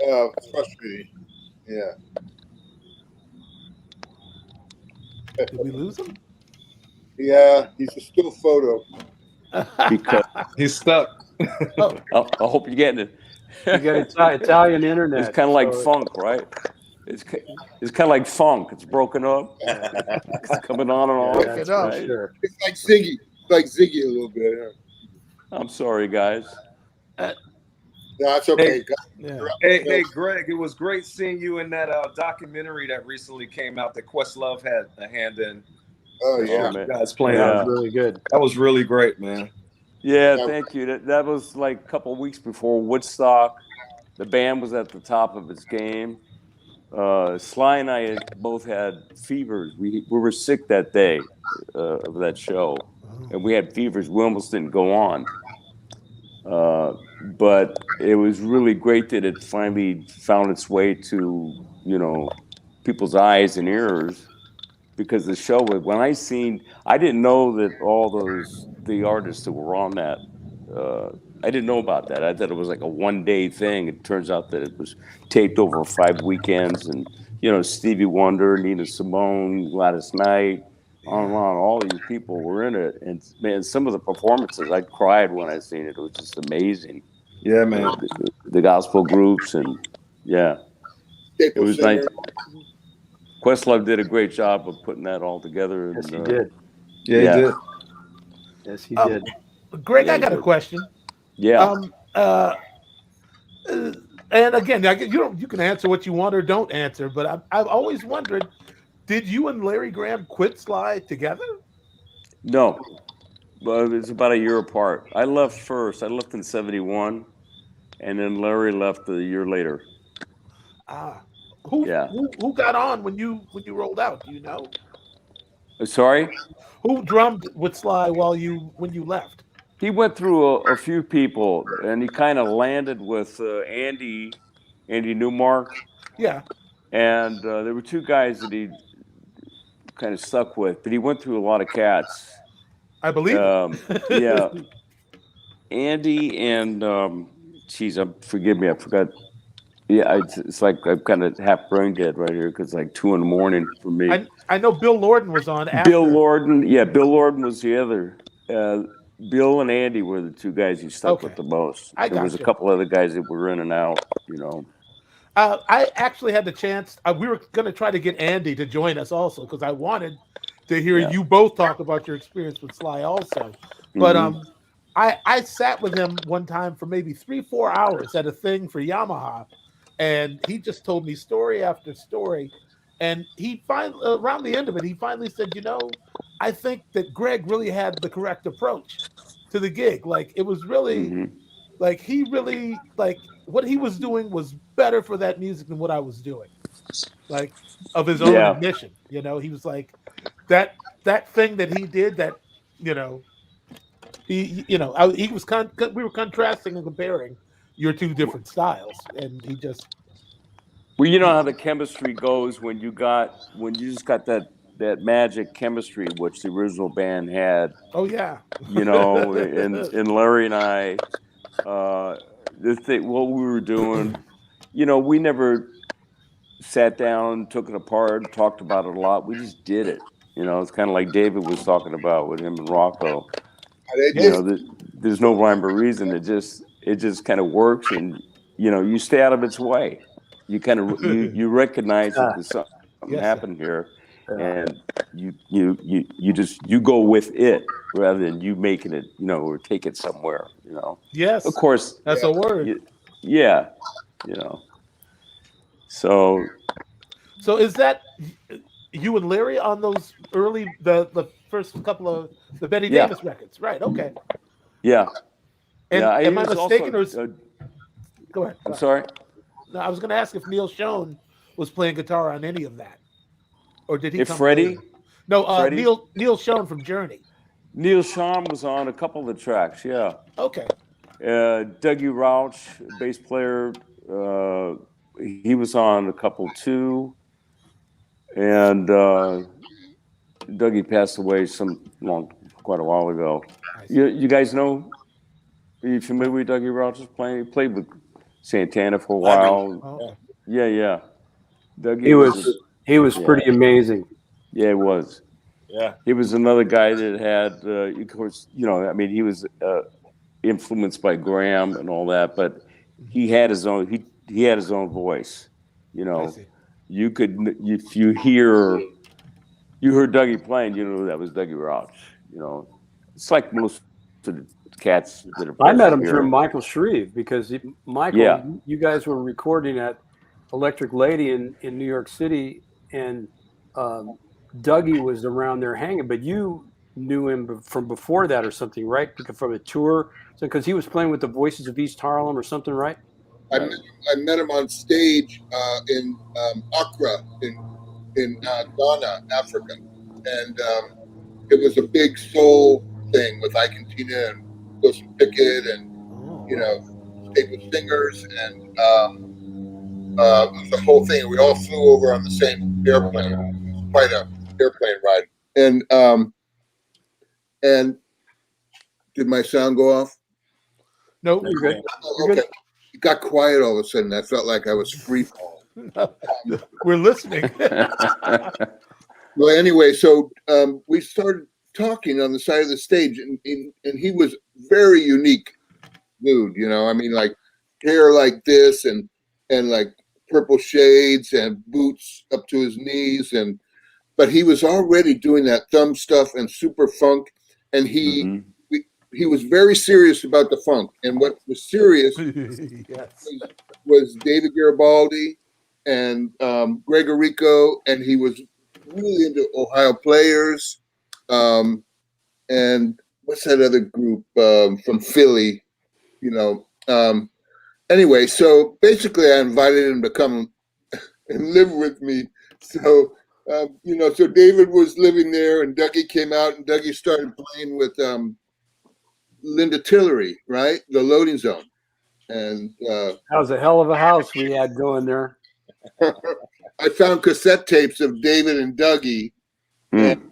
I: Oh, it's frustrating. Yeah.
C: Did we lose him?
I: Yeah, he's a still photo.
K: Because he's stuck.
M: I hope you're getting it.
A: You got Italian internet.
M: It's kind of like funk, right? It's kind of like funk. It's broken up. It's coming on and off.
A: Yeah, right? Sure.
I: It's like Ziggy. It's like Ziggy a little bit.
M: I'm sorry, guys.
I: No, it's okay.
K: Hey, Greg, it was great seeing you in that documentary that recently came out that Questlove had a hand in.
I: Oh, yeah.
K: You guys playing.
A: Yeah, really good.
K: That was really great, man.
M: Yeah, thank you. That was like a couple of weeks before Woodstock. The band was at the top of its game. Sly and I both had fevers. We were sick that day of that show, and we had fevers. We almost didn't go on. But it was really great that it finally found its way to, you know, people's eyes and ears, because the show was, I didn't know that all the artists that were on that I didn't know about that. I thought it was like a 1-day thing. It turns out that it was taped over 5 weekends, and Stevie Wonder, Nina Simone, Gladys Knight, on and on. All these people were in it, and man, some of the performances, I cried when I seen it. It was just amazing.
K: Yeah, man.
M: The gospel groups, and yeah, it was nice. Questlove did a great job of putting that all together.
A: Yes, he did.
K: Yeah, he did.
A: Yes, he did.
C: Greg,
A: Yeah,
C: I
A: he
C: got a
A: did.
C: question.
M: Yeah.
C: And again, you can answer what you want or don't answer, but I've always wondered, did you and Larry Graham quit Sly together?
M: No, well, it's about a year apart. I left first. I left in '71, and then Larry left a year later.
C: Who got on when you rolled out? Do you know?
M: Sorry?
C: Who drummed with Sly when you left?
M: He went through a few people, and he kind of landed with Andy Newmark.
C: Yeah.
M: And there were 2 guys that he kind of stuck with, but he went through a lot of cats.
C: I believe
M: yeah. Andy and, forgive me, I forgot. Yeah, it's like I'm kind of half brain dead right here because like 2 a.m. for me.
C: I know Bill Lorden was on after.
M: Bill Lorden was the other. Bill and Andy were the 2 guys he stuck with the most. There was a couple other guys that were in and out,
C: I actually had the chance. We were going to try to get Andy to join us also because I wanted to hear you both talk about your experience with Sly also. But I sat with him one time for maybe 3-4 hours at a thing for Yamaha, and he just told me story after story. And he finally, around the end of it, he finally said, I think that Greg really had the correct approach to the gig. Like it was really, like he really, like what he was doing was better for that music than what I was doing. Like of his own admission, he was like that thing that he did that, he was we were contrasting and comparing your 2 different styles, and he just.
M: Well, you know how the chemistry goes when you just got that magic chemistry which the original band had.
C: Oh yeah.
M: And Larry and I, what we were doing, we never sat down, took it apart, talked about it a lot. We just did it. It's kind of like David was talking about with him and Rocco. There's no rhyme or reason. It just kind of works, and you stay out of its way. You kind of you recognize that there's something happened here, and you go with it rather than you making it, or take it somewhere.
C: Yes.
M: Of course.
C: That's a word.
M: Yeah. So
C: is that you and Larry on those early the first couple of the Betty Davis records, right? Okay.
M: Yeah.
C: And am I mistaken, go ahead.
M: I'm sorry.
C: No, I was going to ask if Neil Schon was playing guitar on any of that, or did he?
M: If Freddie?
C: Later? No,
M: Freddie?
C: Neil Schon from Journey.
M: Neil Schon was on a couple of the tracks. Yeah.
C: Okay.
M: Dougie Rauch, bass player, he was on a couple too, and Dougie passed away quite a while ago. You guys know? Are you familiar with Dougie Rauch playing? He played with Santana for a while. Yeah. Dougie
A: he was pretty amazing.
M: Yeah, it was.
N: Yeah.
M: He was another guy that had, of course, he was influenced by Graham and all that, but he had his own. He had his own voice. You could, if you heard Dougie playing, that was Dougie Rauch. It's like most of the cats that are.
A: I met him through Michael Shrieve because Michael, you guys were recording at Electric Lady in New York City, and Dougie was around there hanging, but you knew him from before that or something, right? From a tour, because he was playing with the Voices of East Harlem or something, right?
I: I met him on stage in Accra in Ghana, Africa, and it was a big soul thing with Ike and Tina and Wilson Pickett and Staples Singers, and it was the whole thing. We all flew over on the same airplane. It was quite a airplane ride. And did my sound go off?
C: No,
A: You're good.
I: Oh, okay. It got quiet all of a sudden. I felt like I was free falling.
C: We're listening.
I: Well, anyway, so we started talking on the side of the stage, and he was very unique dude. You know, I mean, like hair like this, and like purple shades, and boots up to his knees, but he was already doing that thumb stuff and super funk, and he was very serious about the funk. And what was serious was David Garibaldi and Greg Errico, and he was really into Ohio Players, and what's that other group from Philly? You know. Anyway, so basically, I invited him to come and live with me. So. You know, so David was living there, and Dougie came out, and Dougie started playing with Linda Tillery, right? The Loading Zone. And
A: that was a hell of a house we had going there.
I: I found cassette tapes of David and Dougie and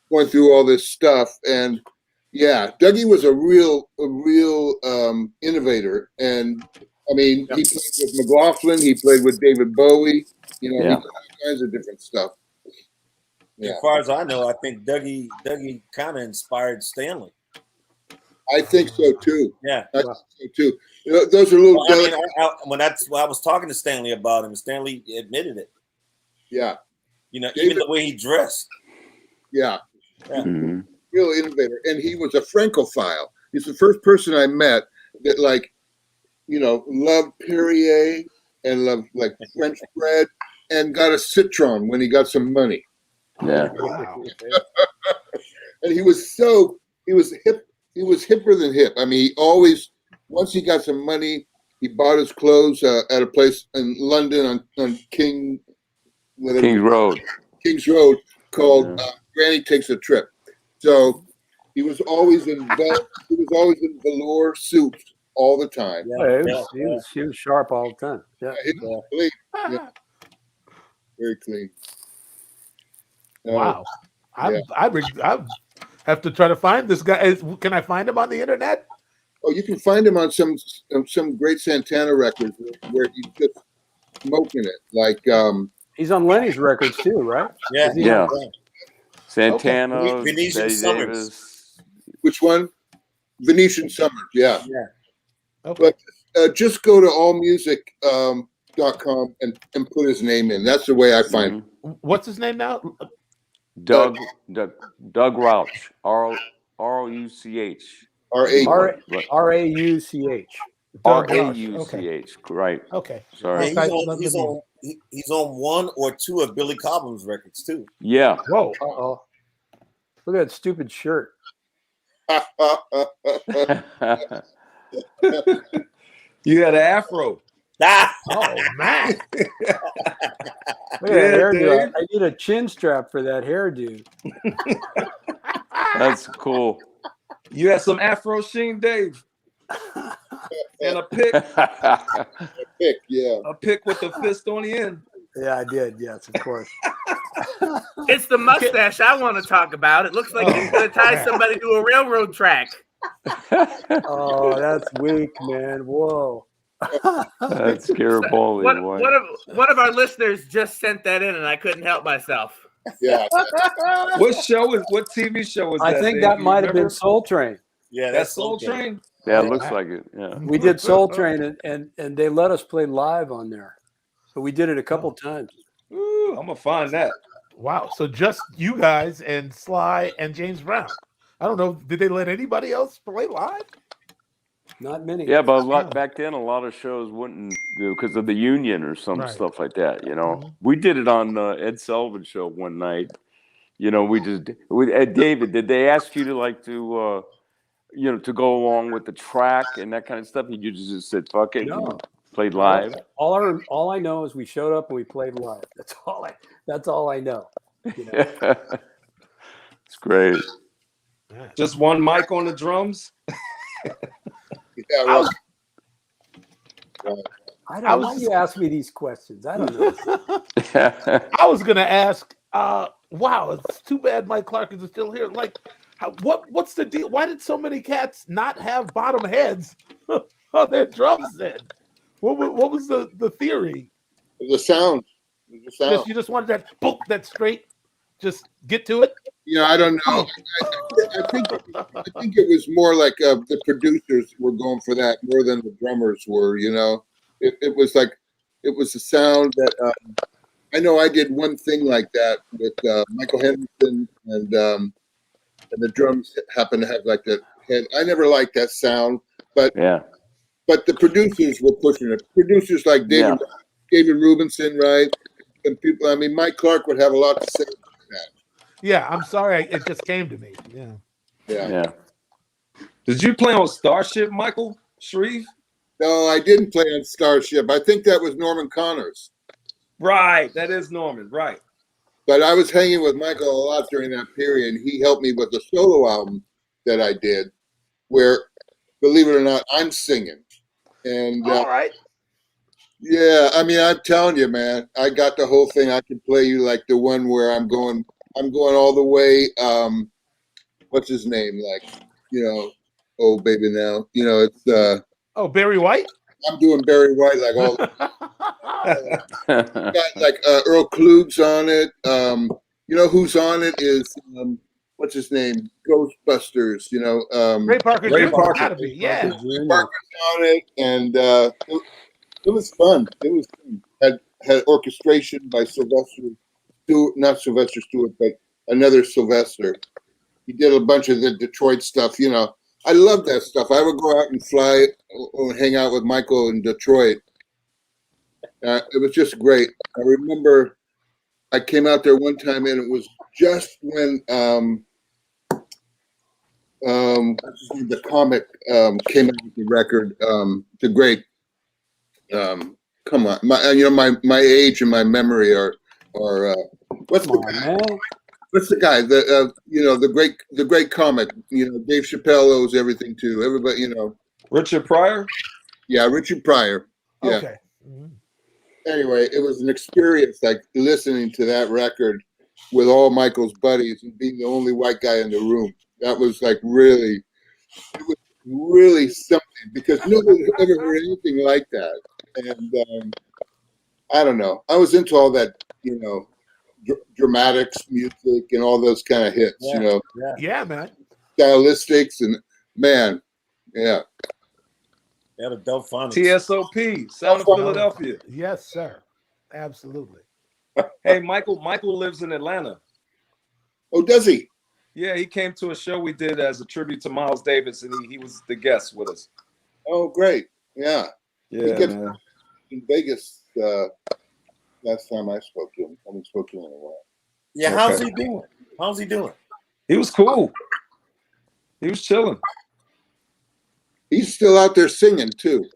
I: going through all this stuff. And yeah, Dougie was a real innovator. And I mean, he played with McLaughlin, he played with David Bowie, you know, he did all kinds of different stuff. Yeah.
N: As far as I know, I think Dougie kind of inspired Stanley.
I: I think so too.
N: Yeah,
I: I think so too. You know, those are little.
N: Well, I mean, when I was talking to Stanley about him, Stanley admitted it.
I: Yeah.
N: You know, even the way he dressed.
I: Yeah. Real innovator, and he was a Francophile. He's the first person I met that, like, you know, loved Perrier and loved like French bread, and got a citron when he got some money.
M: Yeah.
C: Wow.
I: And he was hip. He was hipper than hip. I mean, he always, once he got some money, he bought his clothes at a place in London on King's Road called Granny Takes a Trip. So he was always in velour suits all the time.
A: Yeah, he was sharp all the time. Yeah,
I: he was clean. Yeah. Very clean.
C: Wow. I have to try to find this guy. Can I find him on the internet?
I: Oh, you can find him on some great Santana records where he's just smoking it. Like
A: he's on Lenny's records too, right?
M: Yeah. Santana,
N: Okay. Venetian Summers.
M: Davis.
I: Which one? Venetian Summers. Yeah.
N: Yeah.
I: Okay. But just go to allmusic.com and put his name in. That's the way I find him.
C: What's his name now?
M: Doug Rauch. R-O-U-C-H.
A: R-A-U-C-H.
M: R-A-U-C-h. Right.
C: Okay.
M: Sorry.
N: Yeah, he's on one or two of Billy Cobham's records too.
M: Yeah.
C: Whoa.
A: Uh-oh. Look at that stupid shirt.
K: You had an afro.
C: Oh man.
A: Look at that hairdo. I need a chin strap for that hairdo.
M: That's cool.
K: You had some afro sheen, Dave. And a pick.
I: Yeah.
K: A pick with the fist on the end.
A: Yeah, I did. Yes, of course.
B: It's the mustache I want to talk about. It looks like he's going to tie somebody to a railroad track.
A: Oh, that's weak, man. Whoa.
M: That's Garibaldi.
B: One of our listeners just sent that in, and I couldn't help myself.
I: Yeah.
K: What TV show was that?
A: I think that might have been Soul Train.
N: Yeah,
K: that's Soul Train.
M: Yeah, it looks like it. Yeah.
A: We did Soul Train, and they let us play live on there. So we did it a couple times.
K: Ooh, I'm gonna find that.
C: Wow. So just you guys and Sly and James Brown. I don't know. Did they let anybody else play live?
A: Not many.
M: Yeah, but back then, a lot of shows wouldn't because of the union or some stuff like that. You know, we did it on Ed Sullivan's show one night. You know, David, did they ask you to to go along with the track and that kind of stuff? You just said fuck it, and played live.
A: All I know is we showed up and we played live. That's all I know. You know?
M: It's great.
K: Just one mic on the drums.
I: Yeah, right.
A: Why do you ask me these questions? I don't know.
C: I was gonna ask. Wow, it's too bad Mike Clark is still here. Like, What's the deal? Why did so many cats not have bottom heads on their drums then? What was the theory?
I: The sound. The sound.
C: You just wanted that boop, that straight. Just get to it.
I: I don't know. I think it was more like the producers were going for that more than the drummers were. It was like it was a sound that I know. I did one thing like that with Michael Henderson, and the drums happened to have like that head. I never liked that sound, but the producers were pushing it. Producers like David Rubinson, right? And people. I mean, Mike Clark would have a lot to say about that.
C: Yeah, I'm sorry. It just came to me.
I: Yeah.
K: Did you play on Starship, Michael Shrieve?
I: No, I didn't play on Starship. I think that was Norman Connors.
K: Right, that is Norman. Right.
I: But I was hanging with Michael a lot during that period, and he helped me with the solo album that I did, where, believe it or not, I'm singing. And
K: all right.
I: Yeah, I mean, I'm telling you, man, I got the whole thing. I can play you like the one where I'm going all the way. What's his name? Like, oh baby, now it's
C: Barry White.
I: I'm doing Barry White like all. Got like Earl Klug's on it. Who's on it is what's his name? Ghostbusters.
C: Ray Parker.
K: Ray Parker.
C: Gotta be, yeah.
I: Parker's on it, and it was fun. It was fun. Had orchestration by Sylvester Stewart, not Sylvester Stewart, but another Sylvester. He did a bunch of the Detroit stuff. I love that stuff. I would go out and fly or hang out with Michael in Detroit. It was just great. I remember I came out there one time, and it was just when the comic came out with the record. The great. Come on, my age and my memory are what's the guy? The great comic. Dave Chappelle owes everything to everybody.
K: Richard Pryor.
I: Yeah, Richard Pryor. Yeah.
C: Okay.
I: Anyway, it was an experience, like listening to that record with all Michael's buddies and being the only white guy in the room. That was like really, it was really something, because nobody ever heard anything like that. And I don't know. I was into all that, dramatics music and all those kind of hits.
C: Yeah, man.
I: Stylistics and man, yeah.
N: Yeah, the Delphonics.
K: TSOP, Sound of Philadelphia.
C: Yes, sir. Absolutely.
K: Hey, Michael lives in Atlanta.
I: Oh, does he?
K: Yeah, he came to a show we did as a tribute to Miles Davis, and he was the guest with us.
I: Oh, great. Yeah.
K: Yeah, man.
I: In Vegas last time I spoke to him. I haven't spoken to him in a while.
N: Yeah, how's he doing? How's he doing?
K: He was cool. He was chilling.
I: He's still out there singing too.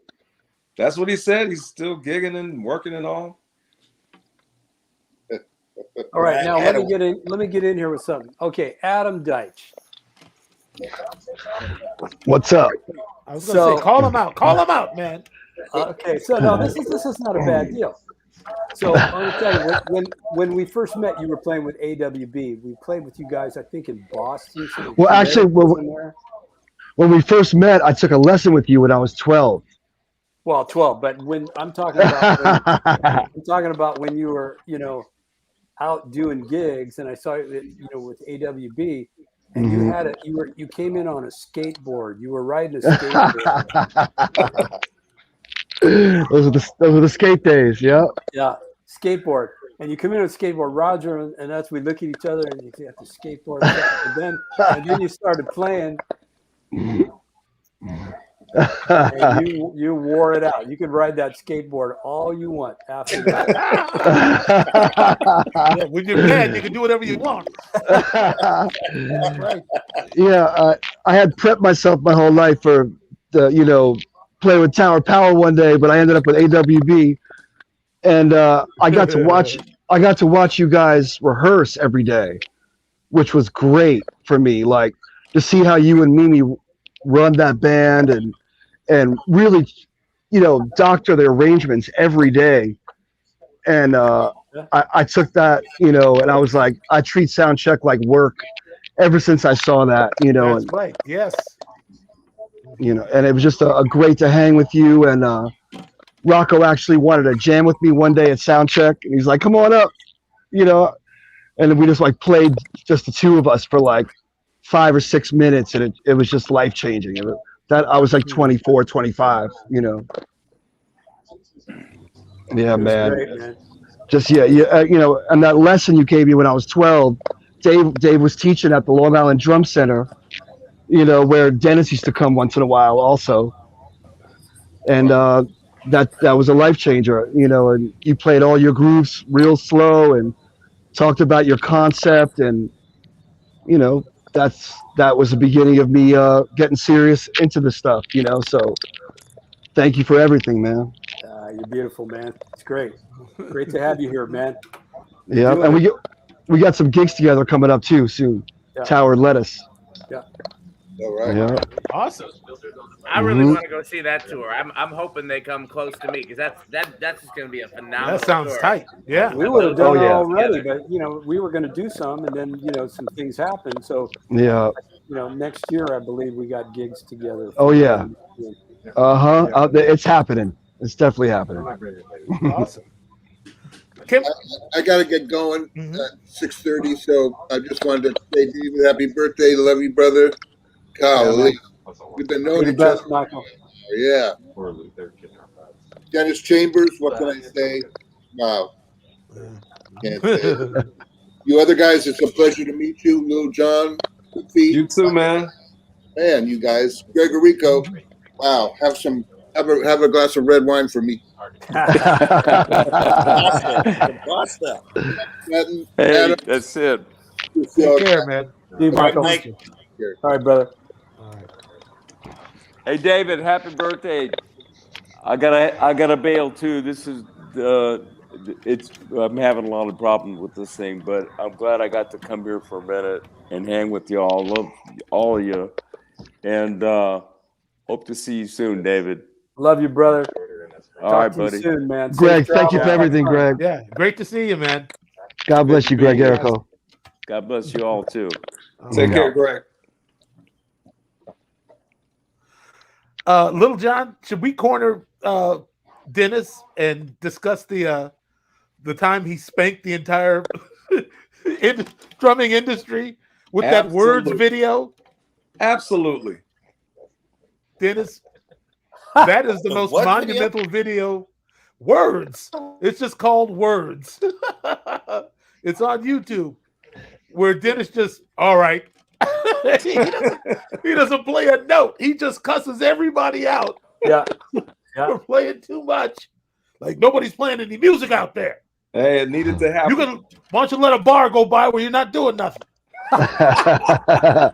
K: That's what he said. He's still gigging and working and all.
A: All right, now let me get in here with something. Okay, Adam Deitch.
Q: What's up?
C: I was gonna say, call him out. Call him out, man.
A: Okay, so no, this is not a bad deal. So I'm gonna tell you, when we first met, you were playing with AWB. We played with you guys, I think, in Boston.
Q: Well, actually, when we first met, I took a lesson with you when I was 12.
A: Well, 12, but when I'm talking about, when you were, out doing gigs, and I saw you, with AWB, and you came in on a skateboard. You were riding a skateboard.
Q: Those are the skate days. Yeah.
A: Yeah, skateboard. And you come in on a skateboard, Roger, and that's, we look at each other, and you have to skateboard. And then you started playing. And you wore it out. You could ride that skateboard all you want after that.
C: Yeah, when you're mad, you can do whatever you want.
A: That's right.
Q: Yeah, I had prepped myself my whole life for the playing with Tower Power one day, but I ended up with AWB, and I got to watch you guys rehearse every day, which was great for me. Like to see how you and Mimi run that band and really, doctor the arrangements every day. And I took that, and I was like, I treat sound check like work, ever since I saw that, you know,
C: That's
Q: and
C: right. Yes.
Q: you know, and it was just a great to hang with you. And Rocco actually wanted to jam with me one day at soundcheck, and he's like, "Come on up," you know, and we just like played just the two of us for like 5 or 6 minutes, and it was just life changing. That I was like 24, 25, you know. Yeah, man.
A: Great, man.
Q: Just you know, and that lesson you gave me when I was 12, Dave was teaching at the Long Island Drum Center, you know, where Dennis used to come once in a while also, and that was a life changer, you know. And you played all your grooves real slow and talked about your concept, and you know, that was the beginning of me getting serious into the stuff, you know. So thank you for everything, man.
A: You're beautiful, man. It's great. Great to have you here, man.
Q: Yeah, and we got some gigs together coming up too soon.
A: Yeah.
Q: Tower Lettuce.
A: Yeah.
I: All right.
Q: Yeah.
C: Awesome.
B: I really
Q: Mhm.
B: want to go see that tour. I'm hoping they come close to me because that's just going to be a phenomenal.
C: That sounds
B: tour.
C: tight. Yeah.
A: We would have done it
Q: yeah.
A: already, but you know, we were going to do some, and then you know, some things happened. So
Q: Yeah.
A: you know, next year I believe we got gigs together.
Q: Oh yeah. It's happening. It's definitely happening.
C: Awesome. Kim,
I: I got to get going
C: Mhm.
I: at 6:30, so I just wanted to say to you, happy birthday. Love you, brother. Golly. We've been knowing
A: You're the
I: each other.
A: best, Michael.
I: Yeah. Dennis Chambers, what can I say? Wow. Can't say it. You other guys, it's a pleasure to meet you. Lil John,
K: You too, man.
I: man, you guys. Errico, wow. Have a glass of red wine for me.
M: Hey, that's it.
C: Take care, man.
A: See you, Michael.
N: Mike.
A: All right, brother.
M: Hey, David, happy birthday. I gotta bail too. This is I'm having a lot of problems with this thing, but I'm glad I got to come here for a minute and hang with y'all. Love all of you, and hope to see you soon, David.
A: Love you, brother.
M: All
A: Talk
M: right,
A: to you
M: buddy.
A: soon, man.
Q: Greg,
A: Safe
Q: thank you for
A: travel.
Q: everything, Greg.
C: Yeah, great to see you, man.
Q: God bless you, Greg Errico.
M: God bless you all too.
K: Take care, Greg.
C: Little John, should we corner Dennis and discuss the time he spanked the entire drumming industry with that words
K: Absolutely.
C: video?
K: Absolutely.
C: Dennis, that is the
N: The
C: most
N: what
C: monumental video. Words. It's just called Words. It's on YouTube where Dennis just, all right. he doesn't play a note. He just cusses everybody out.
A: Yeah.
C: We're playing too much. Like nobody's playing any music out there.
K: Hey, it needed to happen.
C: Why don't you let a bar go by where you're not doing nothing?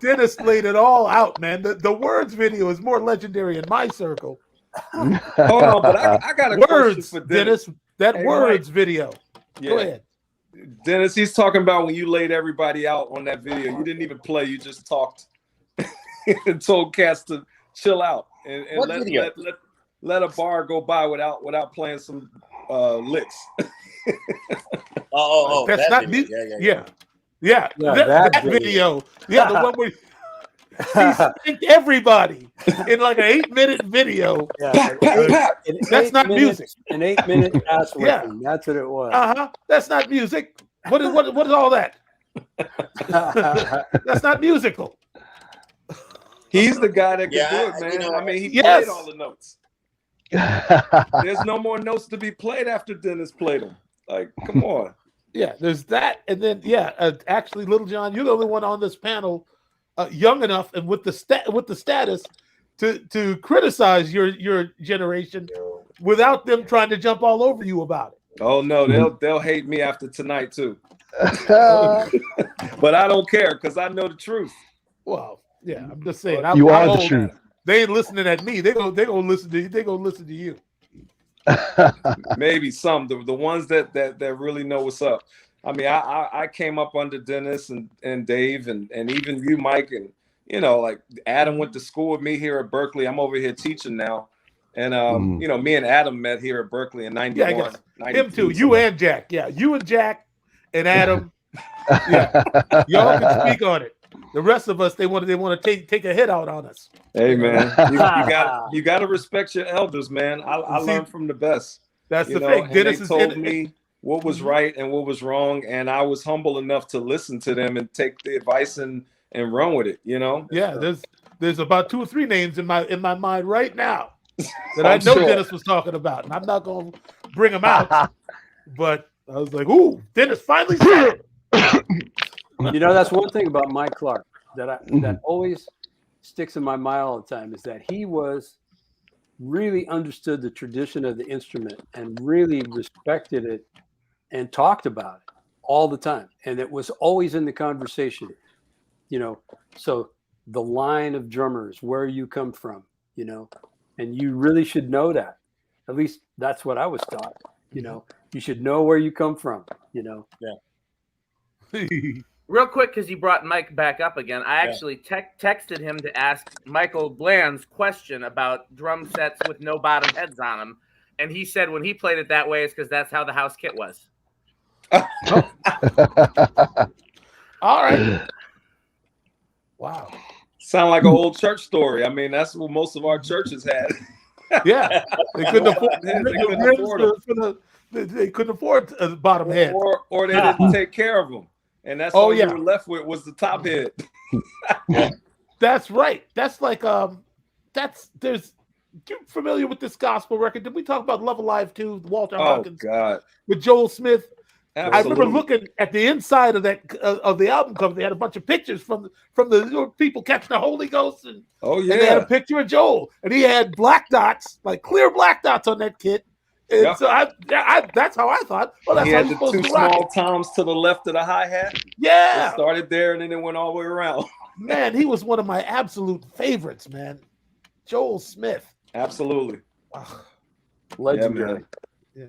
C: Dennis laid it all out, man. The Words video is more legendary in my circle.
K: Hold on, but I got a question
C: Words,
K: for Dennis.
C: That
K: Hey,
C: Words
K: Mike.
C: video.
K: Yeah.
C: Go ahead.
K: Dennis, he's talking about when you laid everybody out on that video. You didn't even play. You just talked and told cats to chill out and
N: What video?
K: let a bar go by without playing some licks.
C: That's
N: that
C: not
N: video.
C: music.
A: Yeah,
C: that video. Yeah, the one where he spanked everybody in like an 8-minute video.
A: Yeah,
C: That's not music.
A: An 8-minute ass
C: Yeah.
A: whipping. That's what it was.
C: That's not music. What is all that? That's not musical.
K: He's the guy that can
N: Yeah,
K: do it, man.
N: you know,
K: I mean, he
C: Yes.
K: played all the notes. There's no more notes to be played after Dennis played them. Like, come on.
C: Yeah, there's that, and then actually, Little John, you're the only one on this panel young enough and with the status to criticize your generation without them trying to jump all over you about it.
K: Oh no, they'll hate me after tonight too. But I don't care because I know the truth.
C: Well, yeah, I'm just saying.
Q: You are
C: I'm
Q: the
C: old.
Q: truth.
C: They ain't listening at me. They gonna listen to you. They gonna listen to you.
K: Maybe some the ones that really know what's up. I mean, I came up under Dennis and Dave and even you, Mike, and you know, like Adam went to school with me here at Berkeley. I'm over here teaching now, and you know, me and Adam met here at Berkeley in '91.
C: Yeah, I guess. Him too. You and Jack. Yeah, you and Jack and Adam. Yeah, y'all can speak on it. The rest of us, they want to take a hit out on us.
K: Hey man, you got to respect your elders, man. I learned from the best.
C: That's the
K: know,
C: thing.
K: and
C: Dennis
K: they
C: is
K: told me what was right and what was wrong, and I was humble enough to listen to them and take the advice and run with it. You know.
C: Yeah, there's about 2 or 3 names in my mind right now that I know Dennis was talking about, and I'm not going to bring them out. But I was like, "Ooh, Dennis finally said it."
A: You know, that's one thing about Mike Clark that always sticks in my mind all the time is that he really understood the tradition of the instrument and really respected it and talked about it all the time. And it was always in the conversation, you know. So the line of drummers, where you come from, you know, and you really should know that. At least that's what I was taught, you know. You should know where you come from, you know.
N: Yeah.
B: Real quick, because you brought Mike back up again, I actually texted him to ask Michael Bland's question about drum sets with no bottom heads on them. And he said when he played it that way, it's because that's how the house kit was.
C: All right. Wow.
K: Sound like an old church story. I mean, that's what most of our churches had.
C: Yeah. They couldn't afford
K: them.
C: They couldn't afford a bottom head.
K: Or they didn't take care of them. And that's all you were left with was the top head.
C: That's right. That's like you familiar with this gospel record? Did we talk about Love Alive 2, Walter Hawkins?
K: God.
C: With Joel Smith?
K: Absolutely.
C: I remember looking at the inside of the album cover. They had a bunch of pictures from the people catching the Holy Ghost, and they had a picture of Joel, and he had black dots, like clear black dots on that kit. And so that's how I thought. Well, that's
K: he
C: how
K: had
C: you're
K: the
C: supposed
K: two
C: to rock
K: small
C: it.
K: toms to the left of the hi-hat.
C: Yeah.
K: It started there and then it went all the way around.
C: Man, he was one of my absolute favorites, man. Joel Smith.
K: Absolutely.
A: Legendary.
C: Yeah.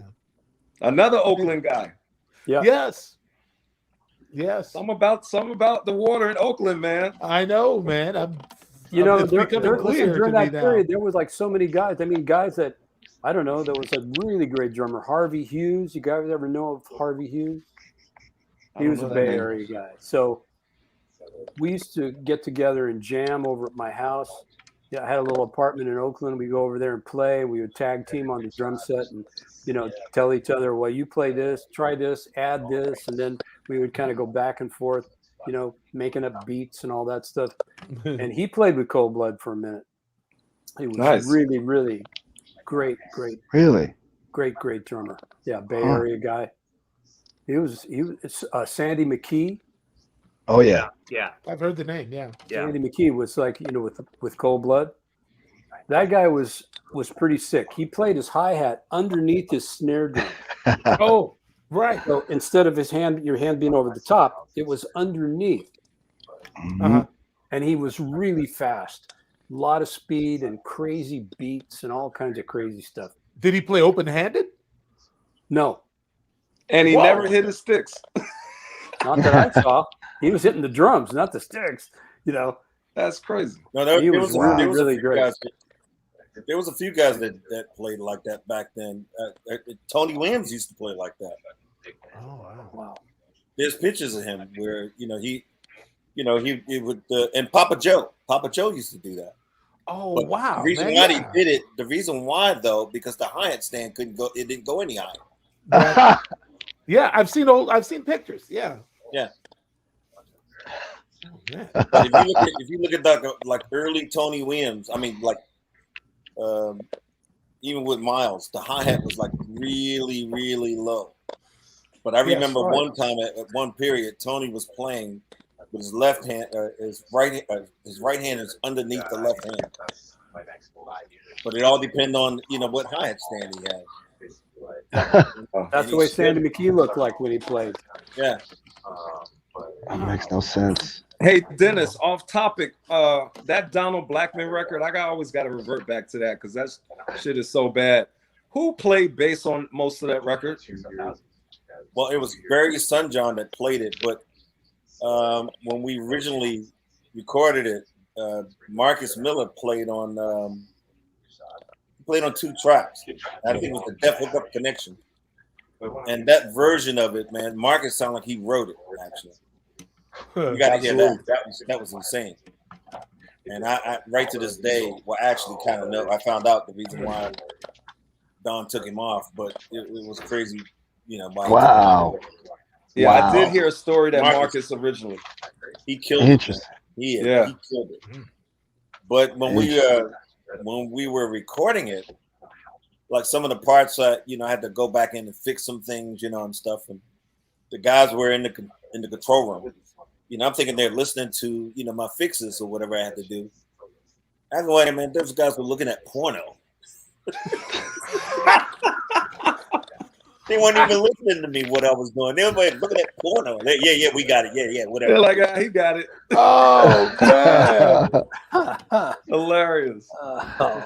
K: Another Oakland guy.
A: Yeah.
C: Yes.
K: Some about the water in Oakland, man.
C: I know, man.
A: You know,
C: it's becoming clear
A: during
C: to me
A: that
C: now.
A: period, there was like so many guys. I mean, guys that I don't know. There was a really great drummer, Harvey Hughes. You guys ever know of Harvey Hughes? He was a Bay Area guy. So we used to get together and jam over at my house. Yeah, I had a little apartment in Oakland. We go over there and play. We would tag team on the drum set and, you know, tell each other, well, you play this, try this, add this. And then we would kind of go back and forth, you know, making up beats and all that stuff. And he played with Cold Blood for a minute. He was really, really great drummer. Yeah, Bay Area guy. He was Sandy McKee.
Q: Oh yeah.
B: Yeah.
C: I've heard the name. Yeah.
A: Sandy McKee was like, you know, with Cold Blood. That guy was pretty sick. He played his hi-hat underneath his snare drum.
C: Oh, right.
A: So instead of your hand being over the top, it was underneath.
C: Uh-huh.
A: And he was really fast. A lot of speed and crazy beats and all kinds of crazy stuff.
C: Did he play open-handed?
A: No.
K: And he never hit his sticks.
A: Not that I saw. He was hitting the drums, not the sticks. You know.
K: That's crazy.
N: No, there
A: was really great.
N: There was a few guys that played like that back then. Tony Williams used to play like that.
C: Oh
A: wow!
N: There's pictures of him where he would and Papa Joe used to do that.
C: Oh
N: but
C: wow!
N: The reason why he did it, the reason why though, because the hi-hat stand didn't go any higher.
C: Right. Yeah, I've seen pictures. Yeah.
N: Yeah. But if you look at like early Tony Williams, I mean like even with Miles, the hi-hat was like really, really low. But I remember one time at one period, Tony was playing with his left hand, his right hand is underneath the left hand. But it all depends on what hi-hat stand he has.
A: That's the way Sandy McKee looked like when he played.
N: Yeah.
Q: That makes no sense.
K: Hey, Dennis, off topic, that Donald Blackman record, I always got to revert back to that because that shit is so bad. Who played bass on most of that record?
N: Well, it was Barry Sunjohn that played it, but when we originally recorded it, Marcus Miller played on 2 tracks. I think it was the Def Hookup Connection. And that version of it, man, Marcus sounded like he wrote it, actually. You got to hear that. That was insane. And I right to this day, well, actually, kind of know. I found out the reason why Don took him off, but it was crazy,
Q: Wow.
K: Yeah,
Q: Wow.
K: I did hear a story that
N: Marcus
K: originally
N: he killed it.
Q: Interesting.
N: He killed it. But when we were recording it, like some of the parts, I had to go back in and fix some things, and stuff. And the guys were in the control room. I'm thinking they're listening to, my fixes or whatever I had to do. I go, wait a minute, those guys were looking at porno. They weren't even listening to me what I was doing. They were looking at porno. Yeah, we got it. Yeah, whatever.
K: They're like, he got it.
C: Oh man.
K: Hilarious.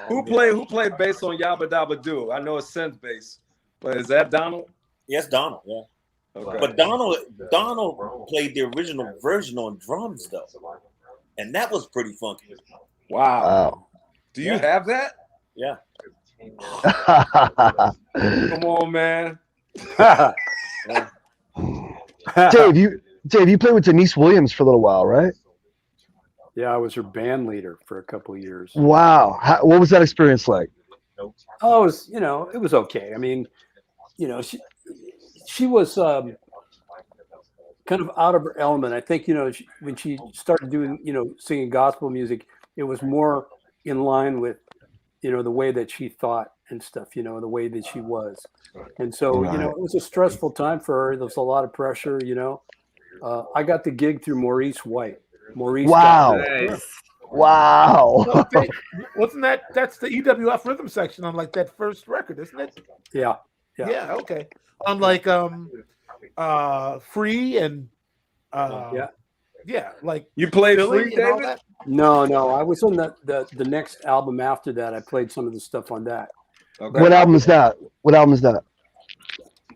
K: Who played bass on Yabba Dabba Doo? I know it's synth bass, but is that Donald?
N: Yes, Donald, yeah.
K: Okay.
N: But Donald played the original version on drums though. And that was pretty funky.
K: Wow. Do you have that?
N: Yeah.
K: Come on, man.
Q: Dave, you played with Denise Williams for a little while, right?
A: Yeah, I was her band leader for a couple of years.
Q: Wow. What was that experience like?
A: Oh, it was okay. I mean, she was kind of out of her element. I think, when she started doing, singing gospel music, it was more in line with, the way that she thought and stuff, the way that she was. And so, it was a stressful time for her. There was a lot of pressure, I got the gig through Maurice White.
Q: Wow. Wow.
C: Wasn't that's the EWF rhythm section on like that first record, isn't it?
A: Yeah.
C: Yeah, okay. On like Free and like
K: you played
C: Billy
K: Free,
C: and all
K: David?
C: that?
A: No, I was on the next album after that. I played some of the stuff on that.
K: Okay.
Q: What album is that?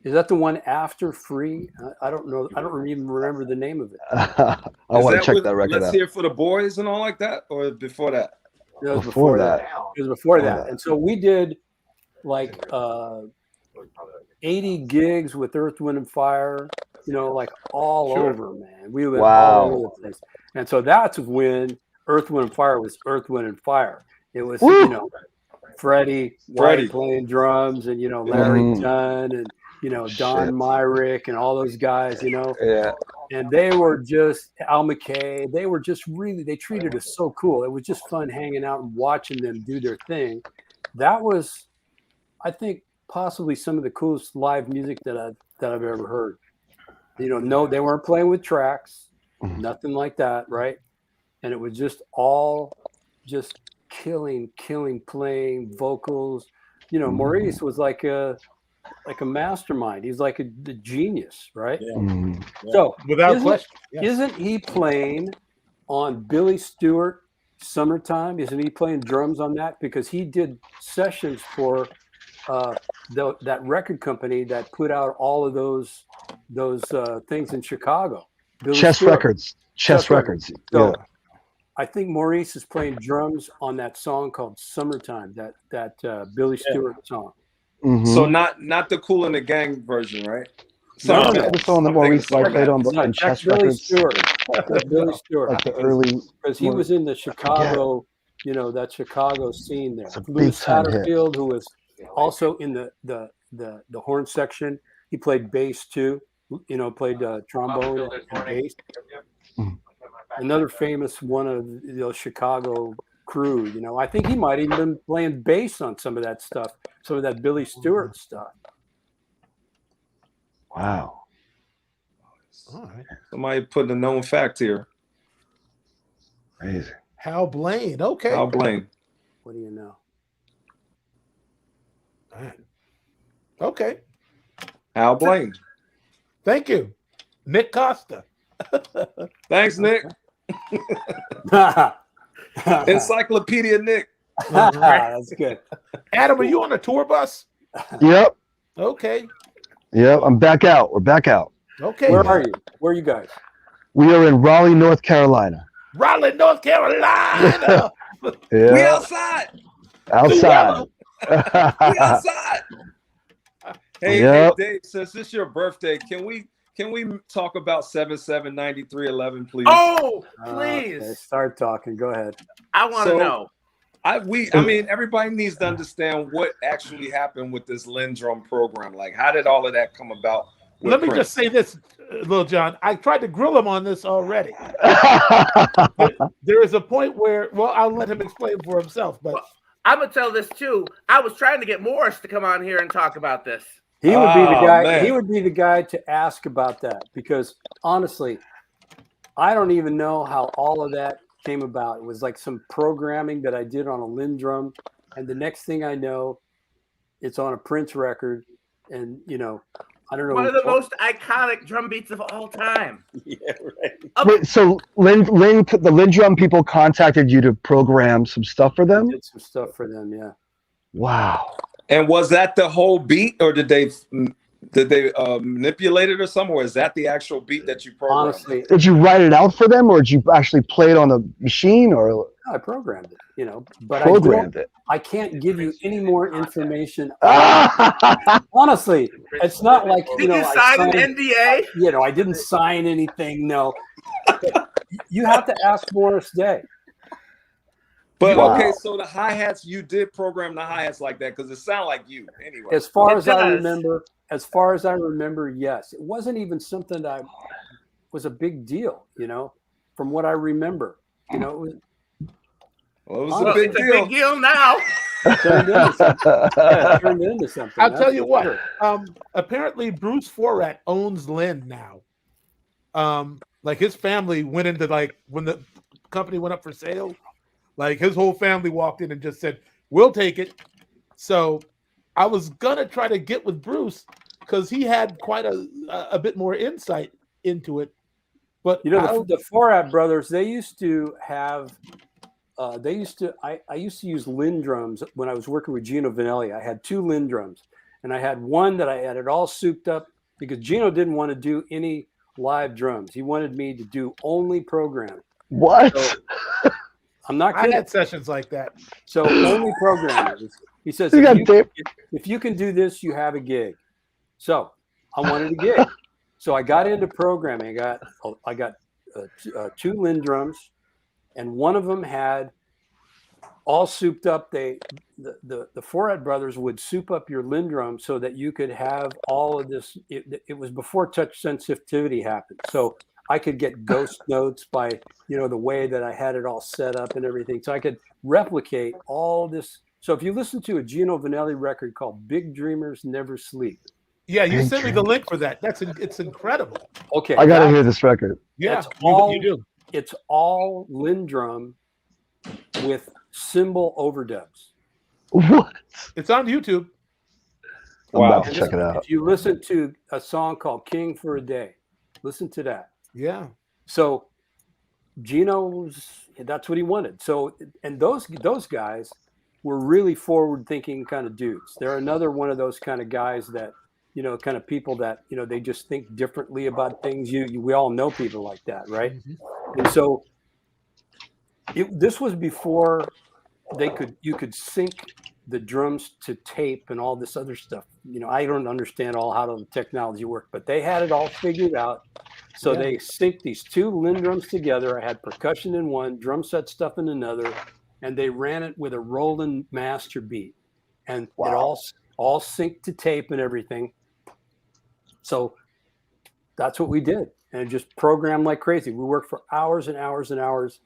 A: Is that the one after Free? I don't know. I don't even remember the name of it.
Q: I want to check that record
K: Let's
Q: out.
K: Hear for the Boys and all like that, or before that?
A: It was
Q: Before that.
A: It was before that. And so we did like 80 gigs with Earth, Wind, and Fire, like all over, man. We went all over the place. And so that's when Earth, Wind, and Fire was Earth, Wind, and Fire. It was, Freddie White playing drums and, Larry Dunn and, Don Myrick and all those guys,
Q: Yeah.
A: And they were just Al McKay. They were just they treated us so cool. It was just fun hanging out and watching them do their thing. That was, I think, possibly some of the coolest live music that I've ever heard. No, they weren't playing with tracks, nothing like that, right? And it was just all just killing, playing vocals. Maurice was like a mastermind. He's like the genius, right?
N: Yeah.
A: So
C: without question,
A: isn't he playing on Billy Stewart Summertime? Isn't he playing drums on that? Because he did sessions for that record company that put out all of those things in Chicago.
Q: Chess Records.
A: So I think Maurice is playing drums on that song called Summertime, that Billy Stewart song.
Q: Mm-hmm.
K: So not the Cool in the Gang version, right?
Q: No, the song that Maurice like played on Chess Records.
A: Billy Stewart.
Q: Like the early,
A: because he was in the Chicago, that Chicago scene there.
Q: It's a
A: Lou
Q: big-time hit.
A: Satterfield, who was also in the horn section. He played bass too. Played trombone and bass. Another famous one of the Chicago crew. I think he might even been playing bass on some of that stuff, some of that Billy Stewart stuff.
Q: Wow.
C: All right.
K: Somebody put a known fact here.
Q: Amazing.
C: Hal Blaine. Okay.
K: Hal Blaine.
A: What do you know?
C: All right. Okay.
K: Hal Blaine.
C: Thank you, Nick Costa.
K: Thanks, Nick. Encyclopedia Nick.
A: That's good.
C: Adam, are you on a tour bus?
Q: Yep.
C: Okay.
Q: Yep. I'm back out. We're back out.
C: Okay.
A: Where are you? Where are you guys?
Q: We are in Raleigh, North Carolina.
C: Raleigh, North Carolina.
Q: Yeah.
K: We outside.
Q: Outside.
K: We outside. Hey,
Q: Yep.
K: Dave, since it's your birthday, can we Can we talk about 779311, please?
B: Oh, please.
A: Okay, start talking. Go ahead.
B: I want to
K: So,
B: know.
K: I mean, everybody needs to understand what actually happened with this Lindrum program. Like, how did all of that come about?
C: Let me just say this, Lil John. I tried to grill him on this already. There is a point where, well, I'll let him explain for himself. But
B: I'm gonna tell this too. I was trying to get Morris to come on here and talk about this.
A: He would be the guy.
K: man.
A: He would be the guy to ask about that because honestly, I don't even know how all of that came about. It was like some programming that I did on a Lindrum, and the next thing I know, it's on a Prince record, and you know, I don't know.
B: One of the most iconic drum beats of all time.
N: Yeah, right.
Q: Wait, so the Lindrum people contacted you to program some stuff for them?
A: Did some stuff for them, yeah.
Q: Wow.
K: And was that the whole beat, or did they manipulate it or something, or is that the actual beat that you programmed?
A: Honestly,
Q: Did you write it out for them, or did you actually play it on the machine, or
A: I programmed it, you know, but
Q: programmed it?
A: I can't give you any more information. Honestly, it's not like
B: Did you sign an NDA?
A: You know, I didn't sign anything. No, but you have to ask Morris Day.
K: But
Q: Wow.
K: okay, so the hi-hats, you did program the hi-hats like that because it sounded like you anyway.
A: As far as I remember, yes, it wasn't even something that was a big deal. You know, from what I remember, you know, it was
K: a big
B: it's a big deal now.
A: turned into something. Yeah, it turned into something.
C: I'll
A: that's
C: tell you
A: for
C: what.
A: sure.
C: Apparently, Bruce Forat owns Lynn now. Like his family went into when the company went up for sale. Like his whole family walked in and just said, "We'll take it." So I was gonna try to get with Bruce because he had quite a bit more insight into it. But
A: You know, the Forat brothers, they used to have. I used to use Lindrums when I was working with Gino Vanelli. I had 2 Lindrums, and I had one that I had it all souped up because Gino didn't want to do any live drums. He wanted me to do only programming.
Q: What?
A: So, I'm not
C: I
A: kidding.
C: had sessions like that.
A: So only programming. He says,
Q: You got
A: if you can do this, you have a gig. So I wanted a gig. So I got into programming. I got 2 Lindrums, and one of them had all souped up. The Forat brothers would soup up your Lindrum so that you could have all of this. It was before touch sensitivity happened. So I could get ghost notes by, you know, the way that I had it all set up and everything. So I could replicate all this. So if you listen to a Gino Vanelli record called Big Dreamers Never Sleep.
C: Yeah, you sent me the link for that. It's incredible.
A: Okay.
Q: I gotta hear this record.
C: Yeah,
A: you
C: do.
A: It's all Lindrum with cymbal overdubs.
Q: What?
C: It's on YouTube.
Q: I'm about to check it out.
A: If you listen to a song called King for a Day, listen to that.
C: Yeah.
A: So that's what he wanted. So, and those guys were really forward-thinking kind of dudes. They're another one of those kind of guys that, you know, kind of people that, you know, they just think differently about things. We all know people like that, right? Mm-hmm. And so this was before you could sync the drums to tape and all this other stuff. You know, I don't understand how the technology worked, but they had it all figured out. So they synced these 2 Lindrums together. I had percussion in one, drum set stuff in another, and they ran it with a Roland master beat, and it all synced to tape and everything. So that's what we did, and it just programmed like crazy. We worked for hours and hours and hours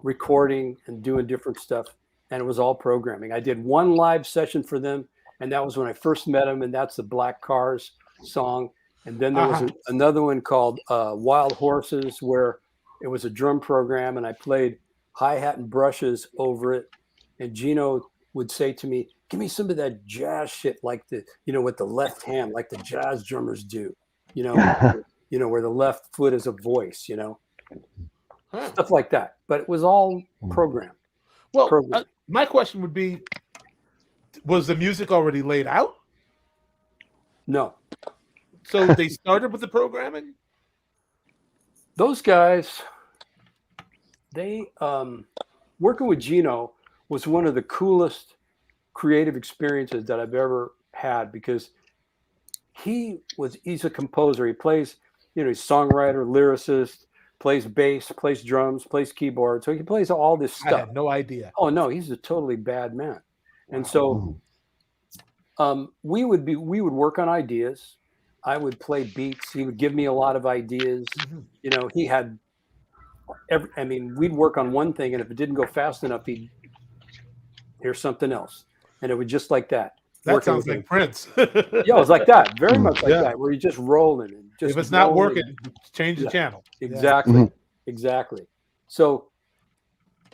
A: recording and doing different stuff, and it was all programming. I did one live session for them, and that was when I first met them, and that's the Black Cars song. And then there was another one called Wild Horses, where it was a drum program, and I played hi-hat and brushes over it. And Gino would say to me, "Give me some of that jazz shit, like with the left hand, like the jazz drummers do, where the left foot is a voice, stuff like that." But it was all programmed.
C: Well, my question would be, was the music already laid out?
A: No.
C: So they started with the programming?
A: Those guys, they working with Gino was one of the coolest creative experiences that I've ever had, because he's a composer. He plays he's a songwriter, lyricist, plays bass, plays drums, plays keyboard. So he plays all this
C: I
A: stuff.
C: had no idea.
A: Oh no, he's a totally bad man. And so we would work on ideas. I would play beats. He would give me a lot of ideas. He had we'd work on one thing, and if it didn't go fast enough, here's something else. And it would just like that.
C: That sounds like Prince.
A: Yeah, it was like that. Very much like that, where you're just rolling. And just
C: if it's not working, change the channel.
A: Exactly. Exactly. So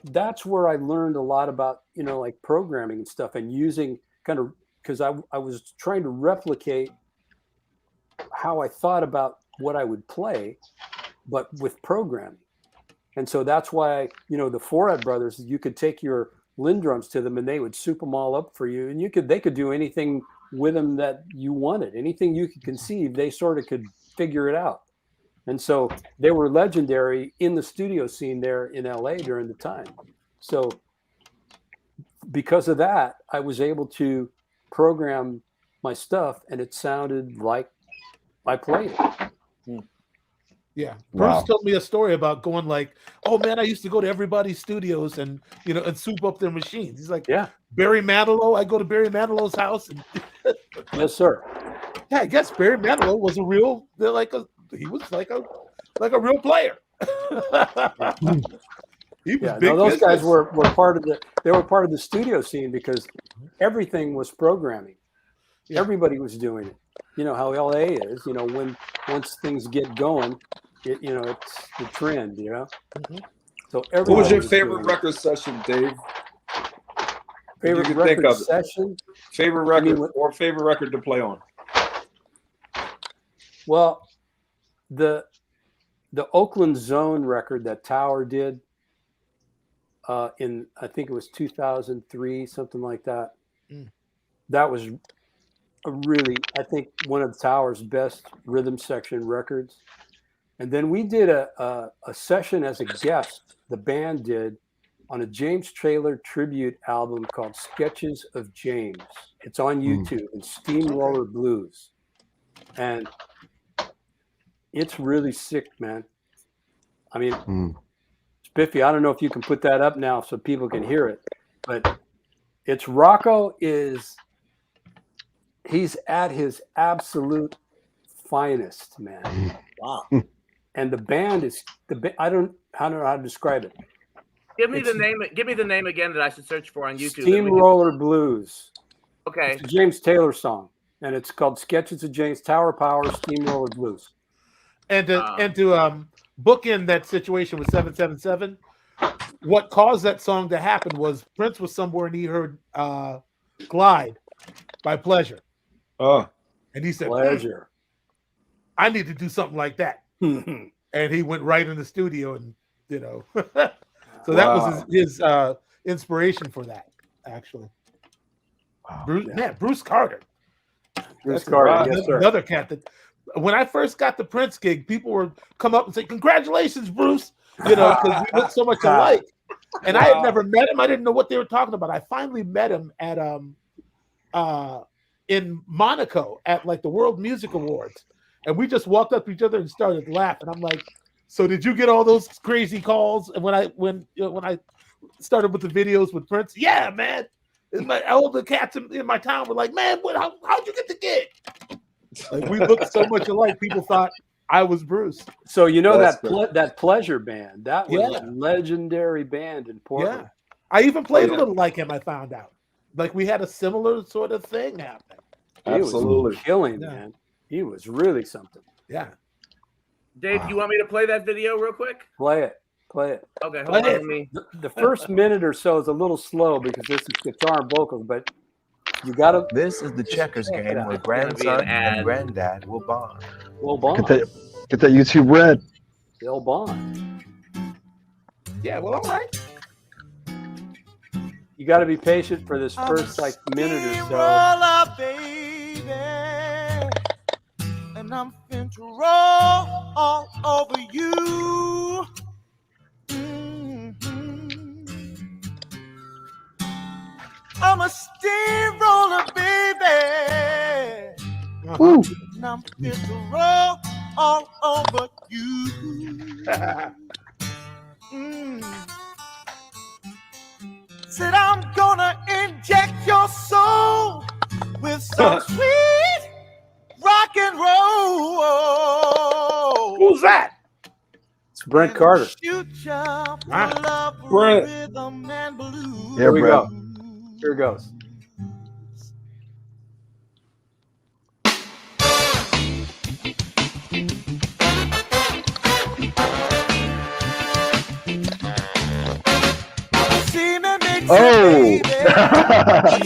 A: that's where I learned a lot about, like programming and stuff, and using because I was trying to replicate how I thought about what I would play, but with programming. And so that's why, the Forehead Brothers, you could take your Lindrums to them and they would soup them all up for you. And they could do anything with them that you wanted. Anything you could conceive, they sort of could figure it out. And so they were legendary in the studio scene there in LA during the time. So because of that, I was able to program my stuff and it sounded like I played it.
C: Yeah. Bruce told me a story about going like, oh man, I used to go to everybody's studios and and soup up their machines. He's like,
A: yeah,
C: Barry Manilow. I go to Barry Manilow's house. And
A: yes, sir.
C: Yeah, I guess Barry Manilow was a real. He was like a real player. He was big
A: those
C: business.
A: guys were part of the studio scene because everything was programming. Yeah. Everybody was doing it. You know how LA is. Once things get going, it's the trend. So
K: what was your favorite record session, Dave?
A: Favorite record session?
K: Favorite record or favorite record to play on?
A: Well, the Oakland Zone record that Tower did in I think it was 2003, something like that. That was I think one of Tower's best rhythm section records. And then we did a session as a guest, the band did, on a James Taylor tribute album called Sketches of James. It's on YouTube, and Steamroller Blues. And it's really sick, man. I mean, Spiffy, I don't know if you can put that up now so people can hear it, but Rocco he's at his absolute finest, man.
N: Wow.
A: And the band is I don't know how to describe it.
B: Give me the name again that I should search for on YouTube.
A: Steamroller Blues.
B: Okay.
A: It's a James Taylor song, and it's called Sketches of James, Tower Power, Steamroller Blues.
C: And to bookend that situation with 777, what caused that song to happen was Prince was somewhere and he heard Glide by Pleasure.
K: Oh.
C: And he said,
A: Pleasure.
C: I need to do something like that. And he went right in the studio and, so that was his inspiration for that, actually. Wow. Bruce Carter.
A: Bruce Carter, yes, sir.
C: Another cat that, when I first got the Prince gig, people would come up and say, "Congratulations, Bruce!" Because we look so much alike. And I had never met him. I didn't know what they were talking about. I finally met him at in Monaco at like the World Music Awards, and we just walked up to each other and started laughing. I'm like, "So did you get all those crazy calls?" And when I started with the videos with Prince, yeah, man. All the cats in my town were like, "Man, how'd you get the gig?" Like, we looked so much alike, people thought I was Bruce.
A: So that Pleasure band, that was a legendary band in Portland.
C: Yeah, I even played a little like him. I found out, like we had a similar sort of thing happen.
A: Absolutely, killing, man. He was really something.
C: Yeah.
B: Dave, do you want me to play that video real quick?
A: Play it.
B: Okay, hold on.
A: The first minute or so is a little slow because this is guitar and vocals, but you gotta.
R: This is the checkers game where grandson and granddad will bond.
Q: Get that YouTube red.
A: They'll bond.
C: Yeah, well, all right.
A: You got to be patient for this first minute or so.
S: Roller, baby, and I'm finna roll all over you. I'm a steamroller, baby. And I'm finna roll all over you. Said I'm gonna inject your soul with some sweet rock and roll.
C: Who's that?
A: It's Brent Carter.
S: Shoot ya for love,
K: Brent.
S: rhythm, and blues.
A: Here we go. Here goes.
S: Semen makes
Q: Oh.
S: a baby,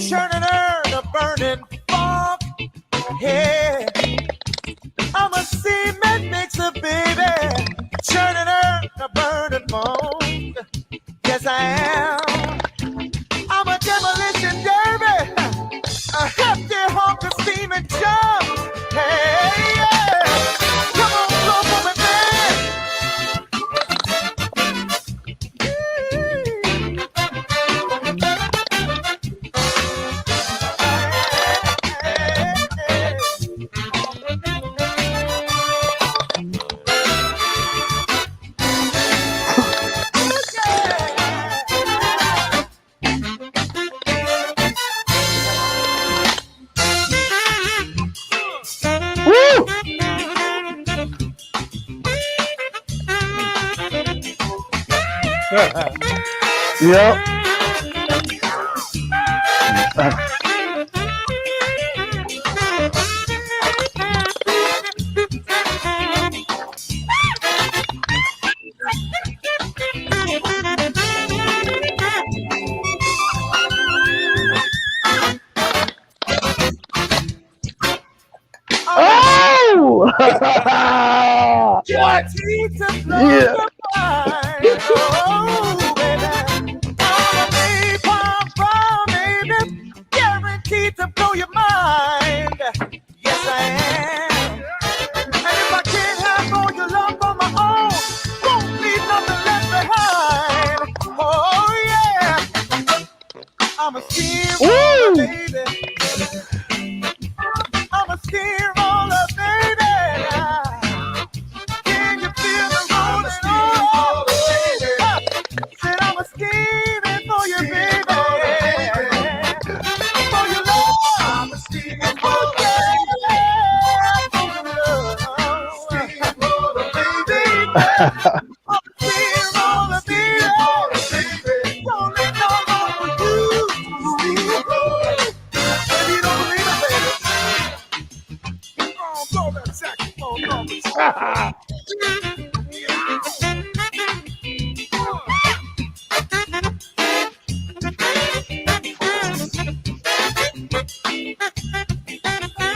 S: churning her to burning funk. Yeah, I'm a semen makes a baby, churning her to burning funk. Yes, I am. I'm a demolition derby, a hefty honk of steam and jump. Hey, yeah, come on, blow for me,
Q: Woo! Yep. Oh!
S: yeah. Guaranteed to blow your mind. Yes, I am. And if I can't have all your love on my own, won't leave nothing left behind. Oh, yeah. I'm a steamroller, baby. I'm a steamroller, baby. Can you feel the rolling on? Said I'm a scheming for you, baby. For your love. I'm a scheming for you. For your love. Steamroller, baby. I'm a steamroller, baby. Don't let no more for you. Steamroller. If you don't believe it, baby. Oh, blow that saxophone, blow that saxophone.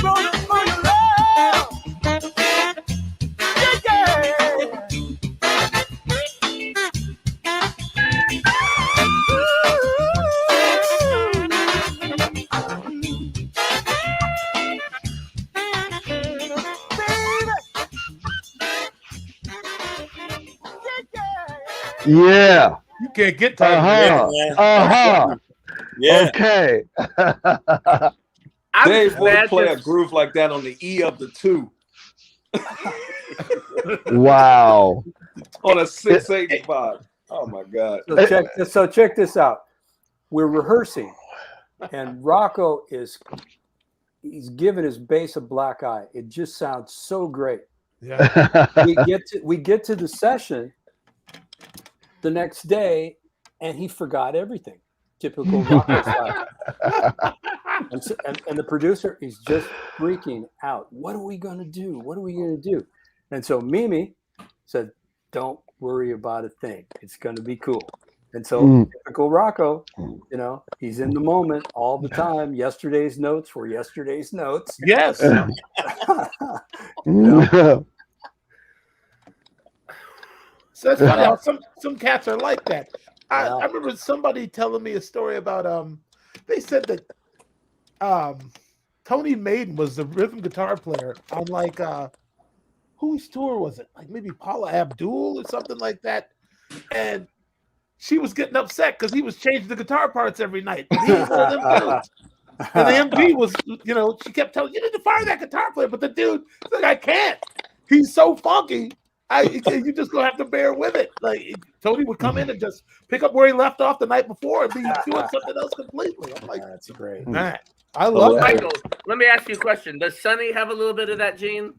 S: Rolling for your love. Yeah,
Q: Yeah.
C: You can't get tired of that.
Q: Yeah. Okay.
K: Dave would play a groove like that on the E of the 2.
Q: Wow.
K: On a 685. Oh my God.
A: So check this out. We're rehearsing, and Rocco he's giving his bass a black eye. It just sounds so great.
C: Yeah.
A: we get to the session the next day, and he forgot everything. Typical Rocco style. And the producer is just freaking out. What are we going to do? What are we going to do? And so Mimi said, don't worry about a thing. It's going to be cool. And so typical Rocco, he's in the moment all the time. Yesterday's notes were yesterday's notes.
C: Yes. So it's funny how some cats are like that. I remember somebody telling me a story about they said that Tony Maiden was the rhythm guitar player on like whose tour was it? Like maybe Paula Abdul or something like that. And she was getting upset because he was changing the guitar parts every night. He was one of them dudes. And the MD was, she kept telling you need to fire that guitar player, but the dude, like, I can't. he's so funky. You just gonna have to bear with it. Like Tony would come in and just pick up where he left off the night before and be doing something else completely. I'm like,
A: that's great.
C: Man, I love it.
B: Michael, let me ask you a question. Does Sonny have a little bit of that gene?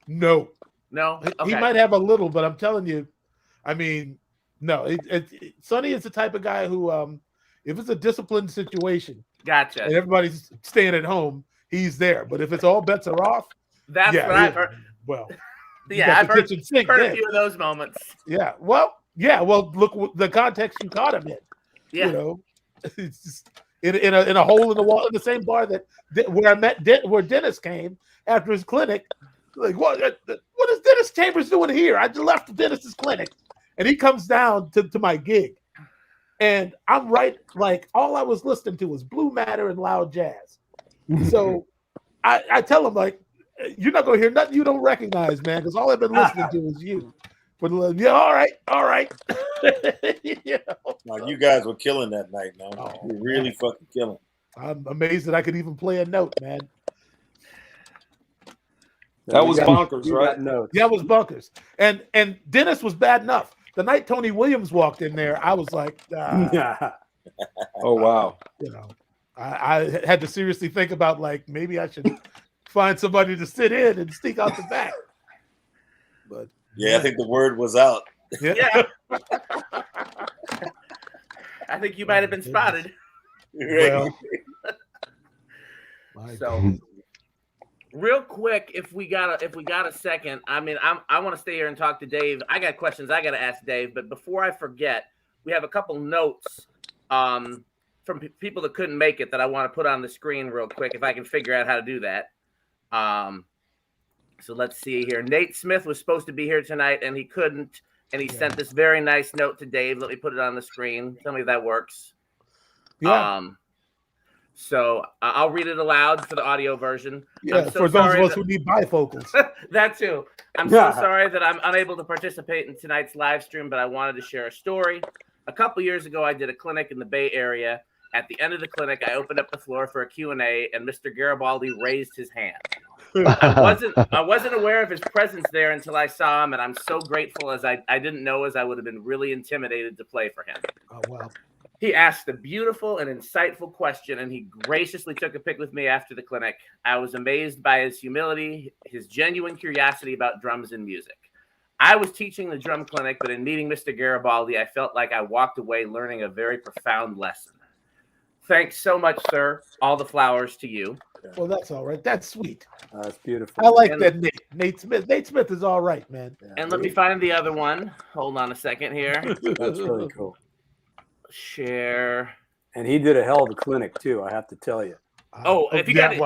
C: No.
B: No? Okay.
C: He might have a little, but I'm telling you, I mean, no. Sonny is the type of guy who, if it's a disciplined situation,
B: gotcha,
C: and everybody's staying at home, he's there. But if it's all bets are off,
B: that's what I've heard.
C: Well,
B: yeah, I've heard a few of those moments.
C: Yeah, well, look the context you caught him in.
B: Yeah,
C: you know, it's just in a hole in the wall in the same bar where Dennis came after his clinic. Like, what is Dennis Chambers doing here? I left Dennis's clinic, and he comes down to my gig, and I'm right. Like, all I was listening to was Blue Matter and loud jazz. So I tell him, like, you're not gonna hear nothing you don't recognize, man, because all I've been listening to is you. But yeah, all right.
N: You know? No, you guys were killing that night, man. You're really fucking killing.
C: I'm amazed that I could even play a note, man.
K: That was bonkers, right?
C: Yeah, it was bonkers. And Dennis was bad enough. The night Tony Williams walked in there, I was like,
K: oh wow.
C: You know, I had to seriously think about, like, maybe I should find somebody to sit in and sneak out the back. But
N: yeah, I think the word was out.
B: Yeah. I think you might have been spotted.
C: Well,
B: so real quick, if we got a second, I mean, I want to stay here and talk to Dave. I got questions I got to ask Dave, but before I forget, we have a couple notes from people that couldn't make it that I want to put on the screen real quick, if I can figure out how to do that. So let's see here. Nate Smith was supposed to be here tonight, and he couldn't, and he sent this very nice note to Dave. Let me put it on the screen. Tell me if that works.
C: Yeah.
B: So I'll read it aloud for the audio version.
C: Yeah, for those of us who need bifocals.
B: That too. I'm so sorry that I'm unable to participate in tonight's live stream, but I wanted to share a story. A couple years ago, I did a clinic in the Bay Area. At the end of the clinic, I opened up the floor for a Q&A, and Mr. Garibaldi raised his hand. I wasn't aware of his presence there until I saw him, and I'm so grateful, as I didn't know, as I would have been really intimidated to play for him.
C: Oh, wow.
B: He asked a beautiful and insightful question, and he graciously took a pic with me after the clinic. I was amazed by his humility, his genuine curiosity about drums and music. I was teaching the drum clinic, but in meeting Mr. Garibaldi, I felt like I walked away learning a very profound lesson. Thanks so much, sir. All the flowers to you.
C: Well, that's all right. That's sweet.
A: That's beautiful.
C: I like that Nate Smith. Nate Smith is all right, man.
B: And let me find the other one. Hold on a second here.
A: That's really cool.
B: Share.
A: And he did a hell of a clinic too, I have to tell you.
B: Oh, if you got it,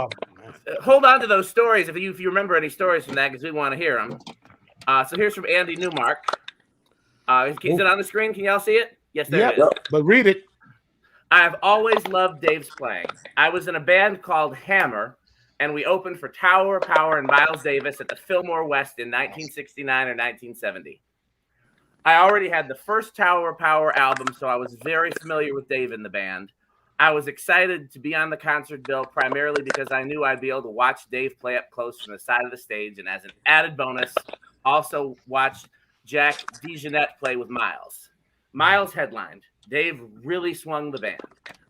B: hold on to those stories if you remember any stories from that, because we want to hear them. So here's from Andy Newmark. Is it on the screen? Can y'all see it? Yes, there it is.
C: But read it.
B: I have always loved Dave's playing. I was in a band called Hammer, and we opened for Tower Power and Miles Davis at the Fillmore West in 1969 or 1970. I already had the first Tower Power album, so I was very familiar with Dave in the band. I was excited to be on the concert bill primarily because I knew I'd be able to watch Dave play up close from the side of the stage, and as an added bonus, also watched Jack DeJohnette play with Miles. Miles headlined. Dave really swung the band.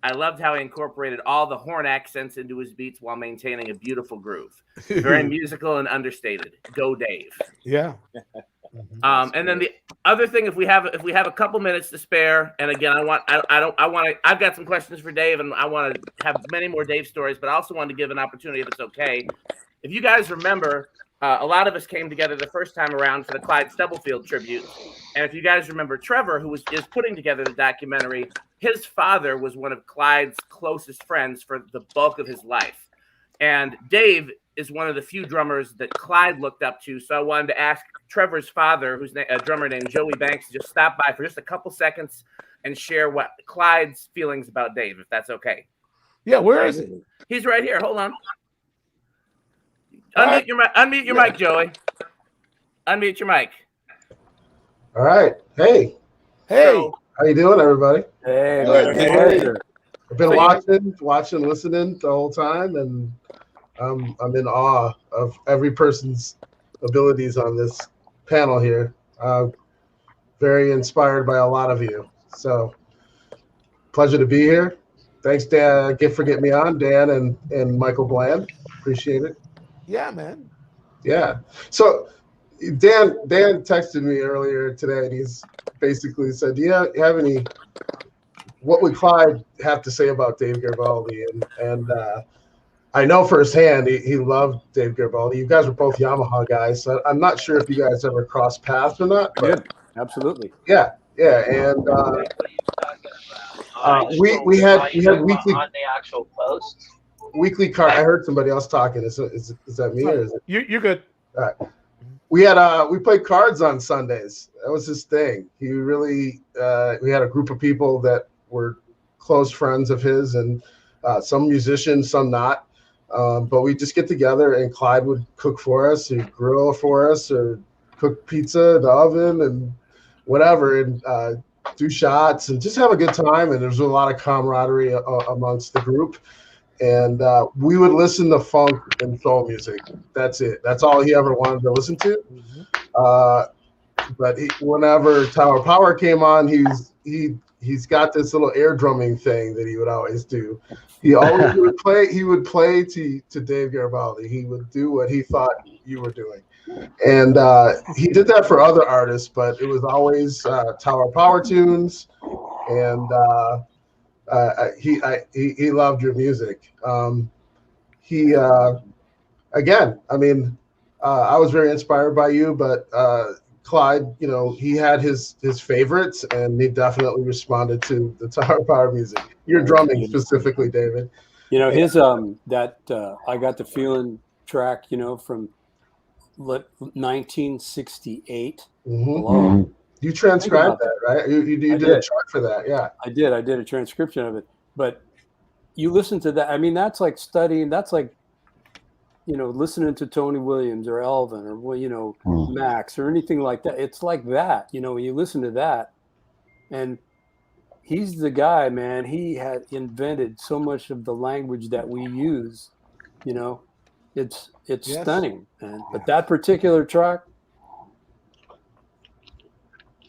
B: I loved how he incorporated all the horn accents into his beats while maintaining a beautiful groove. Very musical and understated. Go Dave.
C: Yeah.
B: And then the other thing, if we have a couple minutes to spare, and again, I've got some questions for Dave, and I want to have many more Dave stories, but I also want to give an opportunity, if it's okay. If you guys remember, a lot of us came together the first time around for the Clyde Stubblefield tribute. And if you guys remember Trevor, who is putting together the documentary, his father was one of Clyde's closest friends for the bulk of his life. And Dave is one of the few drummers that Clyde looked up to. So I wanted to ask Trevor's father, who's a drummer named Joey Banks, to just stop by for just a couple seconds and share what Clyde's feelings about Dave, if that's okay.
C: Yeah, where is he?
B: He's right here. Hold on. Unmute your mic, Joey. Unmute your mic.
T: All right. Hey.
B: So,
T: how you doing, everybody?
A: Hey,
T: I've been watching, listening the whole time, and I'm in awe of every person's abilities on this panel here. Very inspired by a lot of you. So pleasure to be here. Thanks, Dan, for getting me on, Dan and Michael Bland. Appreciate it.
C: Yeah, man.
T: Yeah. So Dan texted me earlier today, and he's basically said, "Do you have any? What would Clyde have to say about Dave Garibaldi?" And I know firsthand he loved Dave Garibaldi. You guys were both Yamaha guys, so I'm not sure if you guys ever crossed paths or not. But
A: absolutely.
T: Yeah, and we had weekly
U: on the actual post.
T: Weekly card. I heard somebody else talking. Is that me or is it?
C: You're good.
T: All right. We played cards on Sundays. That was his thing. He really we had a group of people that were close friends of his, and some musicians, some not. But we just get together, and Clyde would cook for us, or grill for us, or cook pizza in the oven and whatever, and do shots and just have a good time. And there was a lot of camaraderie amongst the group. And we would listen to funk and soul music. That's it. That's all he ever wanted to listen to. But whenever Tower Power came on, he's got this little air drumming thing that he would always do. He always would play. He would play to Dave Garibaldi. He would do what he thought you were doing, and he did that for other artists. But it was always Tower Power tunes, and he loved your music. Again, I mean, I was very inspired by you, but Clyde, he had his favorites, and he definitely responded to the Tower Power music. Your drumming specifically, David.
A: His that I Got the Feeling track, from 1968.
T: Mm-hmm. You transcribed that, right? You did a chart for that, yeah.
A: I did a transcription of it. But you listen to that. I mean, that's like studying. That's like, listening to Tony Williams or Elvin or, Max or anything like that. It's like that, when you listen to that. And he's the guy, man. He had invented so much of the language that we use. It's
C: Yes.
A: stunning, man. But that particular track,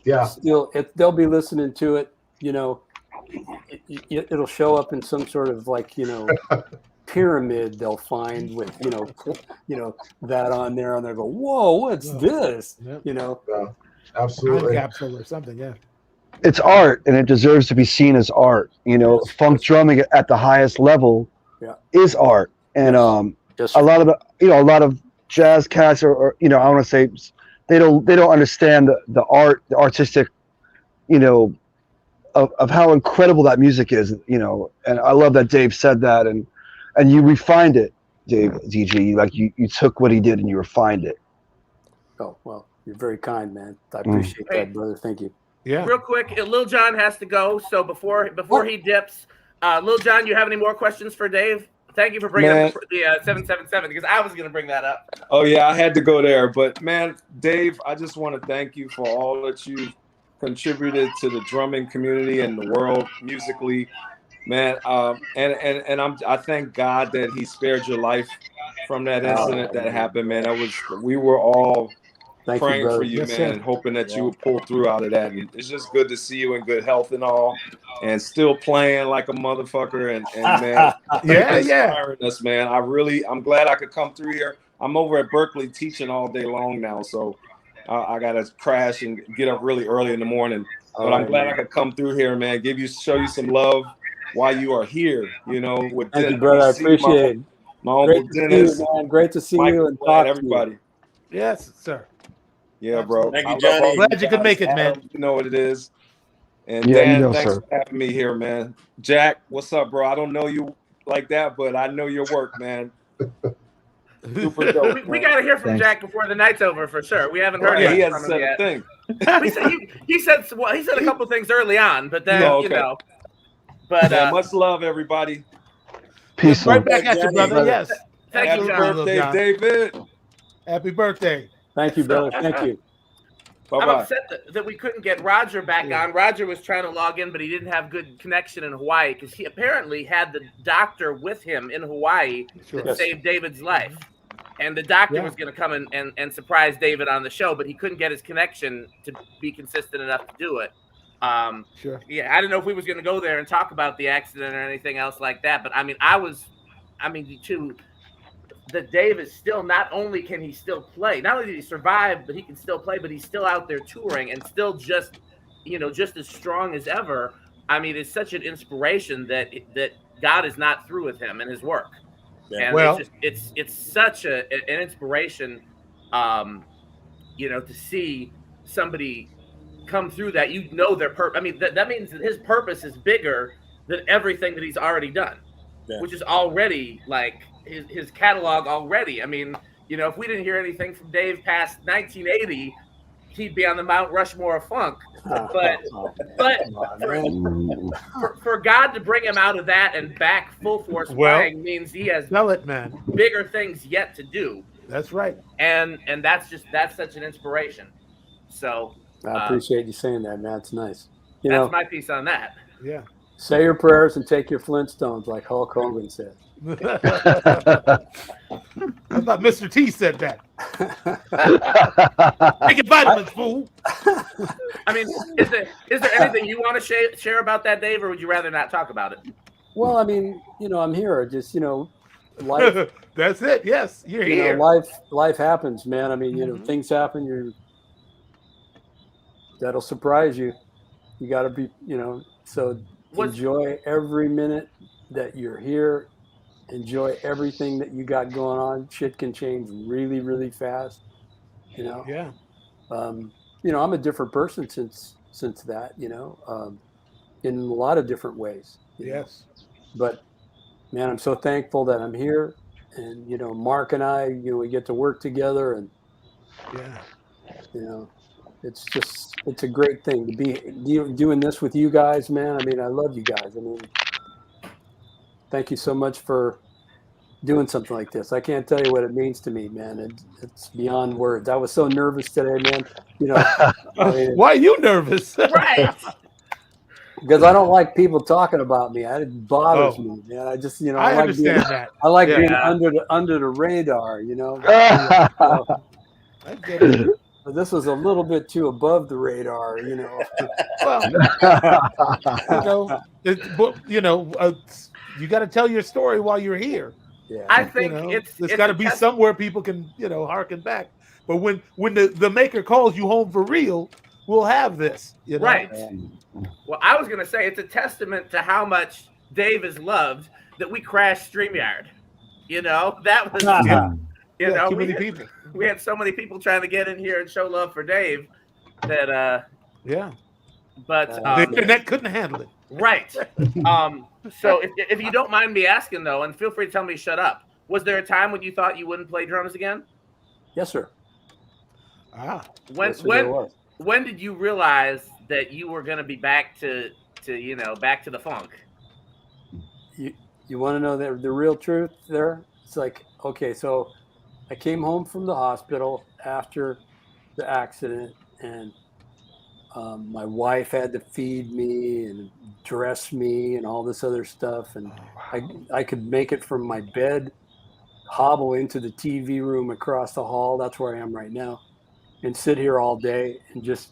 T: yeah,
A: still, they'll be listening to it. It'll show up in some sort of pyramid they'll find with that on there, and they'll go, "Whoa, what's this?"
T: Yeah, absolutely.
C: Time capsule or something, yeah.
Q: It's art, and it deserves to be seen as art. Funk drumming at the highest level is art, and a lot of jazz cats or I want to say they don't understand the art, the artistic, of how incredible that music is, and I love that Dave said that, and you refined it, Dave, DG, like you took what he did and you refined it.
A: Oh, well, you're very kind, man. I appreciate that, brother. Thank you.
C: Yeah.
B: Real quick, Lil John has to go. So before he dips, Lil John, you have any more questions for Dave? Thank you for bringing up the 777 because I was going to bring that up.
K: Oh yeah, I had to go there. But man, Dave, I just want to thank you for all that you've contributed to the drumming community and the world musically, man. I thank God that He spared your life from that incident that happened, man. We were all praying for you, man, and hoping that you would pull through out of that. And it's just good to see you in good health and all, and still playing like a motherfucker. And man, inspiring us, man. I'm glad I could come through here. I'm over at Berkeley teaching all day long now, so I gotta crash and get up really early in the morning. But I'm glad I could come through here, man. Show you some love while you are here. With
A: Thank you, brother. I appreciate it.
K: My uncle Dennis.
A: Great to see you and talk to
K: everybody.
C: Yes, sir.
K: Yeah, bro.
N: Thank you, Johnny.
C: Glad you could make it, man.
K: You know what it is. And
Q: Yeah,
K: Dan, thanks
Q: sir.
K: for having me here, man. Jack, what's up, bro? I don't know you like that, but I know your work, man. Super dope.
B: We got to hear from
Q: Thanks.
B: Jack before the night's over for sure. We haven't heard
K: Yeah, he
B: much
K: hasn't
B: from him
K: said a
B: yet.
K: thing.
B: he said a couple things early on, but then
K: Okay.
B: But
K: Yeah, much love, everybody.
Q: Peace.
C: Right
Q: on.
C: back at you, brother. Yes.
B: thank
K: Happy
B: you, John.
K: birthday, David.
C: Happy birthday.
A: Thank you, brother. Thank you.
B: I'm
K: Bye-bye.
B: upset that we couldn't get Roger back on. Roger was trying to log in, but he didn't have good connection in Hawaii because he apparently had the doctor with him in Hawaii that
A: Yes.
B: saved David's life. And the doctor was going to come and surprise David on the show, but he couldn't get his connection to be consistent enough to do it.
C: Sure.
B: Yeah, I didn't know if we was going to go there and talk about the accident or anything else like that. But I mean, that Dave is still, not only can he still play, not only did he survive, but he can still play, but he's still out there touring and still just as strong as ever. I mean, it's such an inspiration that God is not through with him and his work.
C: Yeah.
B: And it's such an inspiration, to see somebody come through that, their purpose. I mean, that means that his purpose is bigger than everything that he's already done, which is already like his catalog already. I mean, if we didn't hear anything from Dave past 1980, he'd be on the Mount Rushmore of funk. But for God to bring him out of that and back full force playing means he has
C: bigger
B: things yet to do.
C: That's right.
B: And that's such an inspiration. So
A: I appreciate you saying that, man. It's nice.
B: That's my piece on that.
C: Yeah.
A: Say your prayers and take your Flintstones, like Hulk Hogan said.
C: I thought Mr. T said that. Take your vitamins, fool.
B: I mean, is there anything you want to share about that, Dave, or would you rather not talk about it?
A: Well, I mean, I'm here. Just life.
C: That's it. Yes, you're here.
A: Life happens, man. I mean, things happen. That'll surprise you. You got to be, so enjoy every minute that you're here. Enjoy everything that you got going on. Shit can change really, really fast.
C: Yeah.
A: I'm a different person since that. In a lot of different ways.
C: Yes.
A: But man, I'm so thankful that I'm here, and Marc and I, we get to work together, and it's a great thing to be doing this with you guys, man. I mean, I love you guys. I mean, thank you so much for doing something like this. I can't tell you what it means to me, man. It's beyond words. I was so nervous today, man.
C: Why are you nervous?
B: Right.
A: Because I don't like people talking about me. It bothers me, man. I just,
C: I
A: like
C: understand that.
A: I like being under the radar,
C: I get it.
A: But this was a little bit too above the radar,
C: Well, you got to tell your story while you're here.
A: Yeah,
B: I think
C: there's got to be somewhere people can, harken back. But when the maker calls you home for real, we'll have this.
B: Right. Well, I was going to say it's a testament to how much Dave is loved that we crashed StreamYard. That was
C: too many people.
B: We had so many people trying to get in here and show love for Dave that but
C: the internet couldn't handle it.
B: Right. So if you don't mind me asking though, and feel free to tell me to shut up, was there a time when you thought you wouldn't play drums again?
A: Yes, sir.
B: When did you realize that you were going to be back to the funk?
A: You want to know the real truth there? It's like, okay, so I came home from the hospital after the accident, and my wife had to feed me and dress me and all this other stuff. And I could make it from my bed, hobble into the TV room across the hall. That's where I am right now, and sit here all day and just,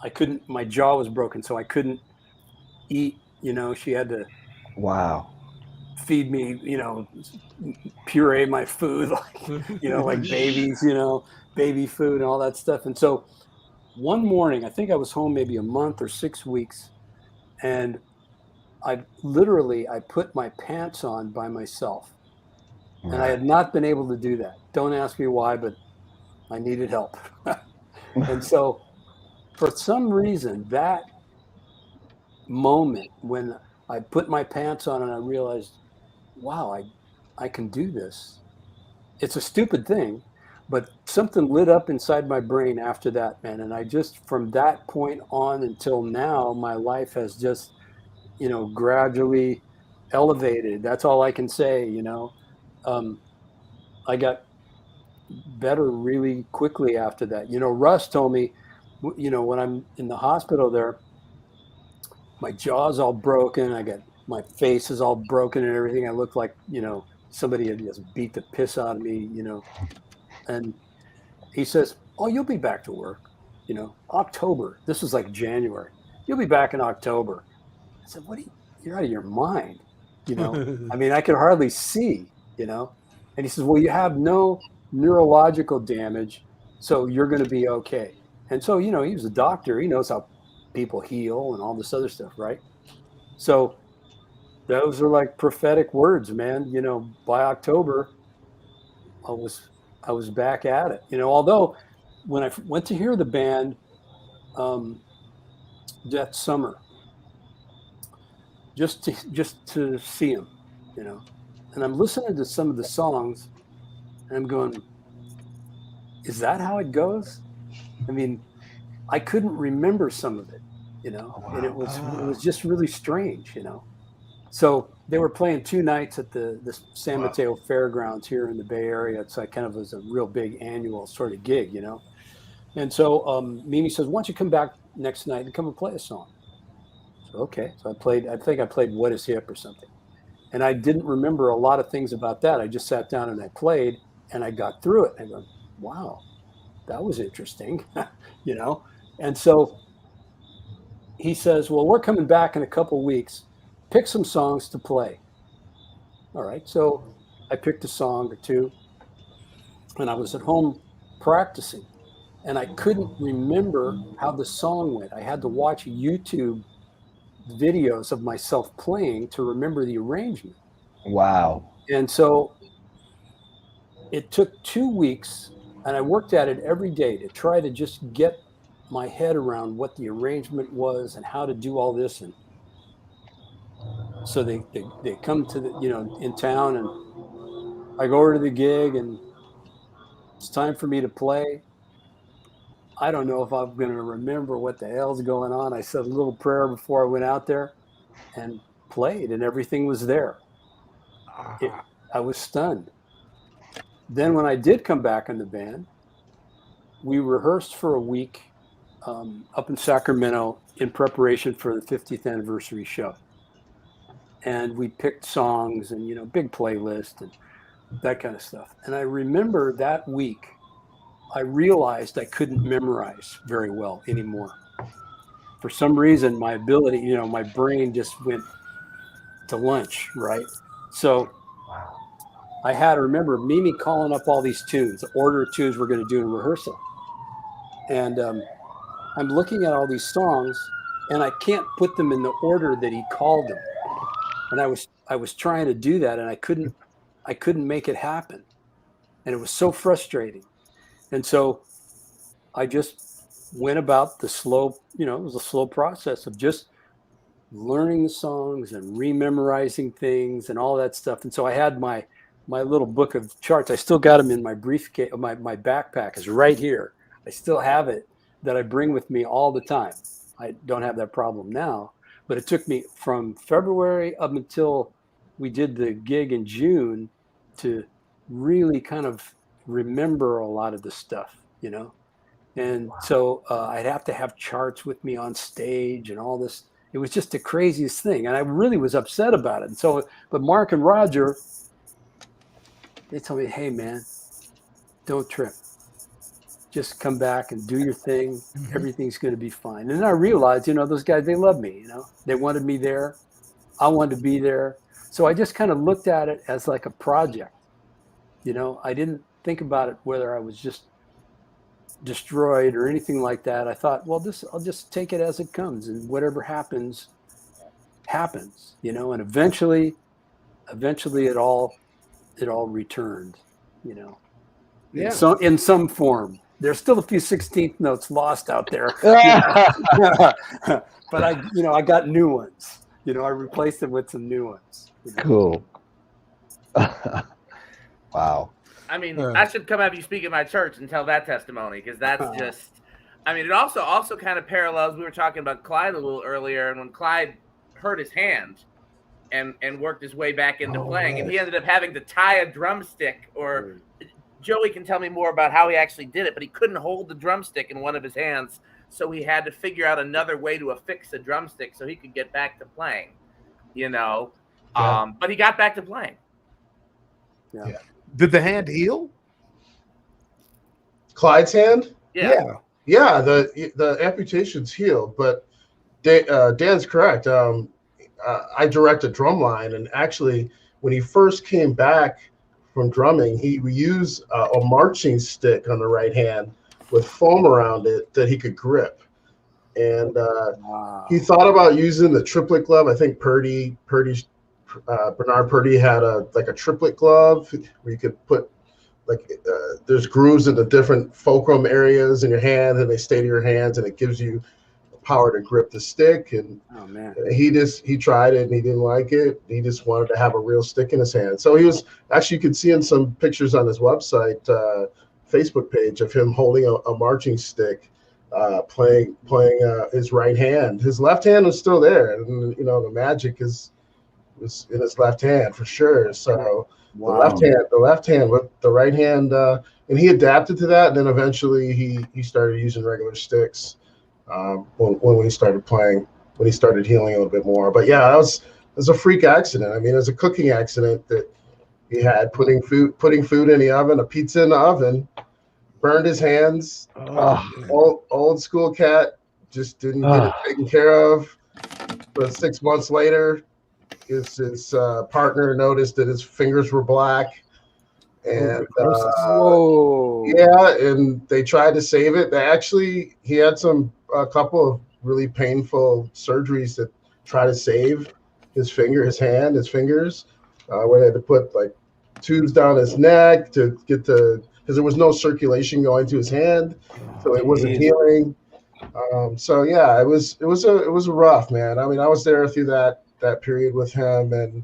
A: I couldn't, my jaw was broken, so I couldn't eat, she had to feed me, puree my food, like babies, baby food and all that stuff. And so one morning, I think I was home maybe a month or 6 weeks, and I put my pants on by myself. And I had not been able to do that. Don't ask me why, but I needed help. And so for some reason, that moment when I put my pants on and I realized, wow, I can do this. It's a stupid thing, but something lit up inside my brain after that, man. And I just, from that point on until now, my life has just, gradually elevated. That's all I can say, I got better really quickly after that. Russ told me, when I'm in the hospital there, my jaw's all broken. My face is all broken and everything. I look like, somebody had just beat the piss out of me, you know. And he says, "Oh, you'll be back to work, you know, October." This was like January. "You'll be back in October." I said, "What? You're out of your mind, you know." I mean, I could hardly see, you know. And he says, "Well, you have no neurological damage, so you're going to be okay." And so, you know, he was a doctor. He knows how people heal and all this other stuff, right? So those are like prophetic words, man. You know, by October, I was back at it. You know, although when I went to hear the band that summer, just to see him, you know, and I'm listening to some of the songs, and I'm going, "Is that how it goes?" I mean, I couldn't remember some of it, you know, and it was just really strange, you know. So they were playing 2 nights at the San Mateo Fairgrounds here in the Bay Area. It's like kind of was a real big annual sort of gig, you know. And so Mimi says, "Why don't you come back next night and come and play a song?" So okay, so I think I played "What Is Hip" or something, and I didn't remember a lot of things about that. I just sat down and I played, and I got through it. And I go, "Wow, that was interesting," you know. And so he says, "Well, we're coming back in a couple weeks. Pick some songs to play." All right. So I picked a song or two, and I was at home practicing, and I couldn't remember how the song went. I had to watch YouTube videos of myself playing to remember the arrangement.
O: Wow.
A: And so it took 2 weeks, and I worked at it every day to try to just get my head around what the arrangement was and how to do all this. And so they come to the, you know, in town, and I go over to the gig, and it's time for me to play. I don't know if I'm going to remember what the hell's going on. I said a little prayer before I went out there and played, and everything was there. I was stunned. Then when I did come back in the band, we rehearsed for a week up in Sacramento in preparation for the 50th anniversary show. And we picked songs and, you know, big playlist and that kind of stuff. And I remember that week, I realized I couldn't memorize very well anymore. For some reason, my ability, you know, my brain just went to lunch, right? So I had to remember Mimi calling up all these tunes, the order of tunes we're going to do in rehearsal. And I'm looking at all these songs, and I can't put them in the order that he called them. And I was trying to do that, and I couldn't make it happen. And it was so frustrating. And so I just went about the slow, you know, it was a slow process of just learning the songs and rememorizing things and all that stuff. And so I had my little book of charts. I still got them in my briefcase. My backpack is right here. I still have it, that I bring with me all the time. I don't have that problem now, but it took me from February up until we did the gig in June to really kind of remember a lot of the stuff, you know? And so I'd have to have charts with me on stage and all this. It was just the craziest thing. And I really was upset about it. And so, but Marc and Roger, they told me, "Hey man, don't trip. Just come back and do your thing. Everything's going to be fine." And then I realized, you know, those guys, they love me, you know, they wanted me there. I wanted to be there. So I just kind of looked at it as like a project. You know, I didn't think about it whether I was just destroyed or anything like that. I thought, well, I'll just take it as it comes, and whatever happens, happens, you know, and eventually it all returned, you know,
C: Yeah.
A: in some form. There's still a few 16th notes lost out there, you know? But I got new ones. You know, I replaced them with some new ones. You know?
O: Cool. Wow.
B: I mean, I should come have you speak at my church and tell that testimony, because that's just, I mean, it also kind of parallels. We were talking about Clyde a little earlier, and when Clyde hurt his hand and worked his way back into playing, and he ended up having to tie a drumstick, or Joey can tell me more about how he actually did it, but he couldn't hold the drumstick in one of his hands, so he had to figure out another way to affix the drumstick so he could get back to playing, you know. But he got back to playing.
A: Yeah.
C: Did the hand heal?
T: Clyde's hand?
C: Yeah.
T: Yeah, the amputation's healed, but Dan's correct. I directed drumline, and actually, when he first came back from drumming, he used a marching stick on the right hand with foam around it that he could grip. And he thought about using the triplet glove. I think Bernard Purdy had a triplet glove where you could put there's grooves in the different fulcrum areas in your hand, and they stay to your hands, and it gives you the power to grip the stick. And
A: oh man,
T: he tried it and he didn't like it. He just wanted to have a real stick in his hand. So he was actually, you could see in some pictures on his website, Facebook page, of him holding a marching stick, playing his right hand. His left hand was still there, and the magic was in his left hand for sure. So the left hand with the right hand, and he adapted to that. And then eventually he started using regular sticks when he started playing, when he started healing a little bit more. But yeah, it was a freak accident. I mean, it was a cooking accident that he had, putting food in the oven, a pizza in the oven, burned his hands. Old school cat, just didn't get it taken care of. But 6 months later, his partner noticed that his fingers were black, and and they tried to save it. He had a couple of really painful surgeries that try to save his fingers, where they had to put like tubes down his neck to get because there was no circulation going to his hand, so it wasn't healing. So yeah, it was rough, man. I mean, I was there through that period with him, and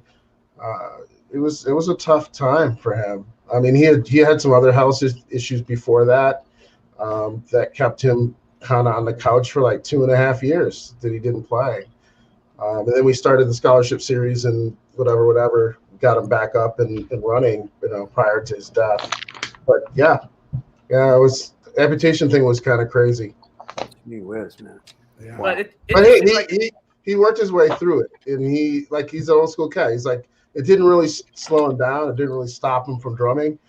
T: it was a tough time for him. I mean, he had some other health issues before that that kept him kind of on the couch for like 2.5 years that he didn't play. And then we started the scholarship series and whatever, got him back up and running, prior to his death. But yeah, it was, the amputation thing was kind of crazy.
A: Gee whiz, man.
C: Yeah.
B: But
T: he worked his way through it, and he's an old school cat. He's like, it didn't really slow him down. It didn't really stop him from drumming.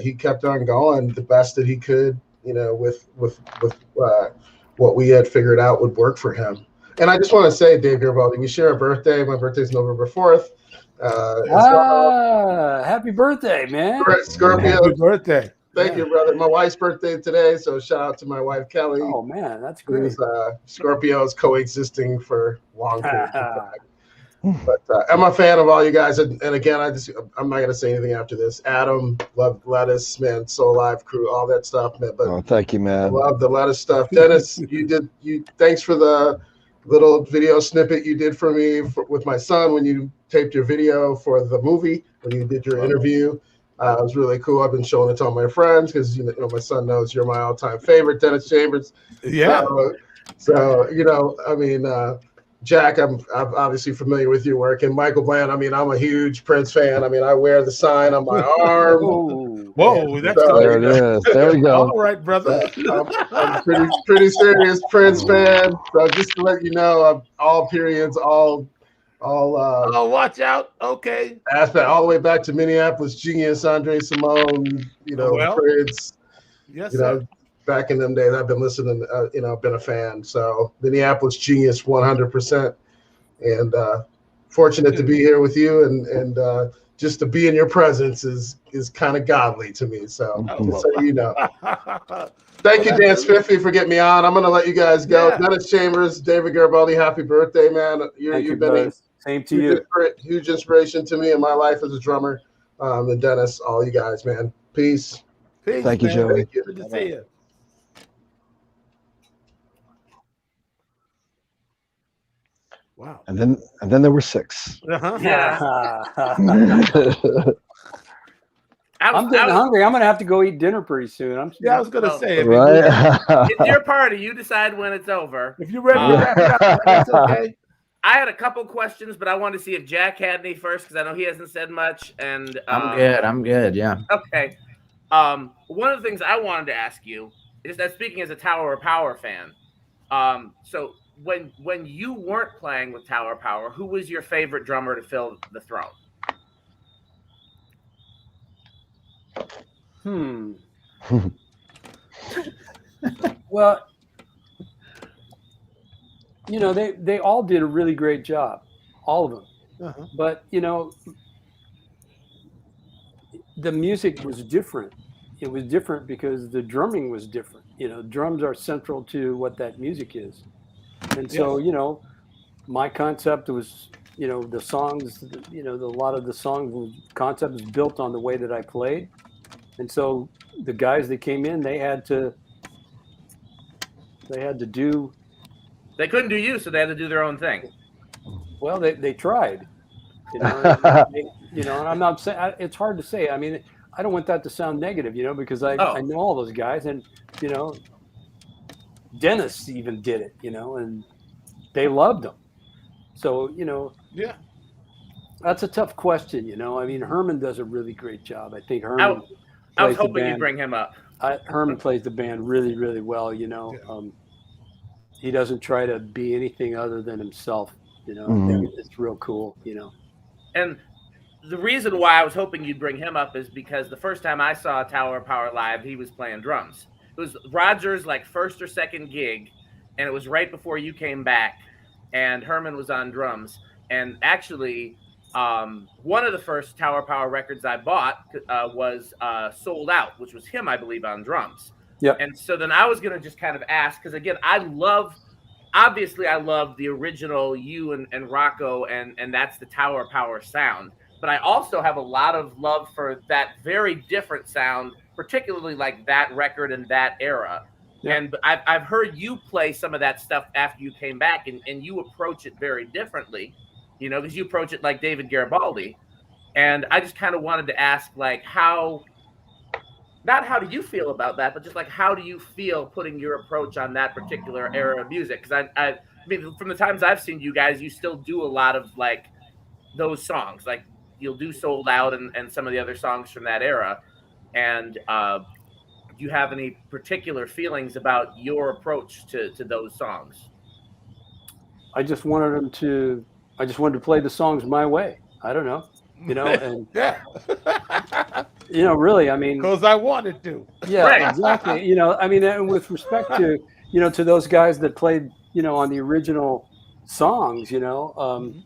T: He kept on going the best that he could, with what we had figured out would work for him. And I just want to say, Dave Garibaldi, we share a birthday. My birthday's November 4th.
A: Happy birthday, man.
T: Scorpio.
C: Happy birthday.
T: Thank you, brother. My wife's birthday today, so shout out to my wife, Kelly.
A: Oh, man, that's great.
T: Who's Scorpios coexisting for long periods of time. But I'm a fan of all you guys. And again, I'm not going to say anything after this. Adam, love Lettuce, man, So Alive crew, all that stuff, man. But
Q: thank you, man.
T: I love the Lettuce stuff. Dennis, thanks for the little video snippet you did for me with my son when you taped your video for the movie, when you did your interview. It was really cool. I've been showing it to all my friends because my son knows you're my all-time favorite, Dennis Chambers.
C: Yeah.
T: So I mean, Jack, I'm obviously familiar with your work, and Michael Bland. I mean, I'm a huge Prince fan. I mean, I wear the sign on my arm.
C: Whoa, that's
Q: there it is. There we go.
C: All right, brother.
T: I'm pretty serious Prince fan. So just to let you know, all periods, all.
C: Oh, watch out. Okay.
T: Aspect all the way back to Minneapolis Genius, Andre Simone, Prince.
C: Yes, sir.
T: Back in them days, I've been listening, been a fan. So Minneapolis Genius 100%. And fortunate to be here with you, and just to be in your presence is kind of godly to me. So you know. Thank you, Dan Spiffy, for getting me on. I'm going to let you guys go.
A: Yeah.
T: Dennis Chambers, David Garibaldi, happy birthday, man. You've been
A: same to you.
T: Huge inspiration to me in my life as a drummer. And Dennis, all you guys, man. Peace.
Q: Thank you, Joey.
T: Thank you.
C: Good to see you. Wow.
Q: And then there were 6.
C: Uh-huh.
B: Yeah.
A: I'm getting hungry. I'm gonna have to go eat dinner pretty soon.
C: I was gonna say,
Q: right?
B: It's your party. You decide when it's over.
C: If you're ready to wrap it up, that's okay.
B: I had a couple questions, but I wanted to see if Jack had any first because I know he hasn't said much. And
O: I'm good. Yeah.
B: Okay. One of the things I wanted to ask you is that, speaking as a Tower of Power fan, so when you weren't playing with Tower of Power, who was your favorite drummer to fill the throne?
A: Well, you know, they all did a really great job, all of them.
C: Uh-huh.
A: But you know, the music was different. It was different because the drumming was different. You know, drums are central to what that music is, and so
C: Yes.
A: you know, my concept was, you know, the songs. You know, a lot of the songs concept was built on the way that I played, and so the guys that came in, they had to do.
B: They couldn't do you, so they had to do their own thing.
A: Well, they tried. You know, you know, and I'm not saying it's hard to say. I mean, I don't want that to sound negative, you know, because I know all those guys, and you know, Dennis even did it, you know, and they loved him. So you know,
C: yeah,
A: that's a tough question, you know. I mean, Herman does a really great job. I think
B: I
A: Herman
B: was
A: plays the
B: hoping you'd
A: band.
B: bring him up.
A: Herman plays the band really, really well. You know, he doesn't try to be anything other than himself. You know, I think it's real cool. You know.
B: And the reason why I was hoping you'd bring him up is because the first time I saw Tower of Power live, he was playing drums. It was Roger's like first or second gig, and it was right before you came back, and Herman was on drums. And actually, one of the first Tower of Power records I bought was Sold Out, which was him, I believe, on drums.
A: Yep.
B: And so then I was going to just kind of ask, because again, obviously I love the original you and Rocco, and that's the Tower of Power sound. But I also have a lot of love for that very different sound, particularly like that record and that era.
A: Yeah.
B: And I've heard you play some of that stuff after you came back, and you approach it very differently, you know, because you approach it like David Garibaldi. And I just kind of wanted to ask, like, not how do you feel about that, but just like how do you feel putting your approach on that particular era of music? Because I mean, from the times I've seen you guys, you still do a lot of like those songs, like you'll do Sold Out and some of the other songs from that era. And do you have any particular feelings about your approach to those songs?
A: I just wanted to play the songs my way. I don't know, you know, and
C: yeah.
A: You know, really, I mean,
C: because I wanted to.
A: Yeah, right. Exactly. You know, I mean, and with respect to, you know, to those guys that played, you know, on the original songs, you know,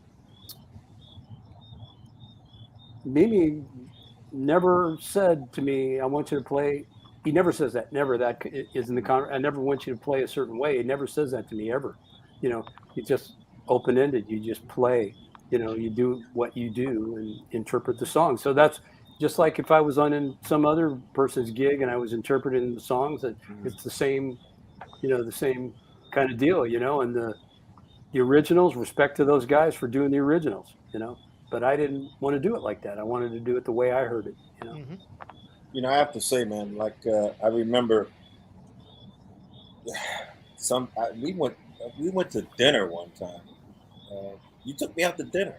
A: Mimi never said to me, I want you to play. He never says that. Never. That is in the I never want you to play a certain way. He never says that to me ever. You know, you just open-ended. You just play. You know, you do what you do and interpret the song. So that's just like if I was on some other person's gig and I was interpreting the songs. It's the same, you know, the same kind of deal. You know, and the originals. Respect to those guys for doing the originals. You know. But I didn't want to do it like that. I wanted to do it the way I heard it, you know.
N: You know, I have to say, man, like I remember we went to dinner one time. You took me out to dinner.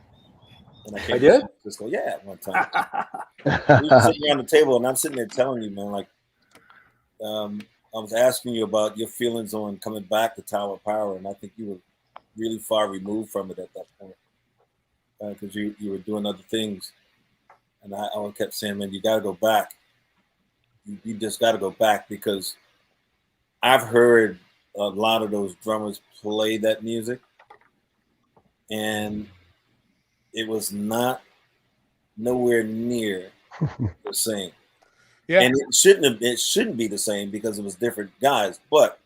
N: When I
A: did?
N: Francisco. Yeah, one time. We were sitting around the table, and I'm sitting there telling you, man, like I was asking you about your feelings on coming back to Tower of Power, and I think you were really far removed from it at that point. Because you were doing other things, and I kept saying, "Man, you got to go back. You just got to go back," because I've heard a lot of those drummers play that music, and it was nowhere near the same.
C: Yeah,
N: and it shouldn't be the same because it was different guys, but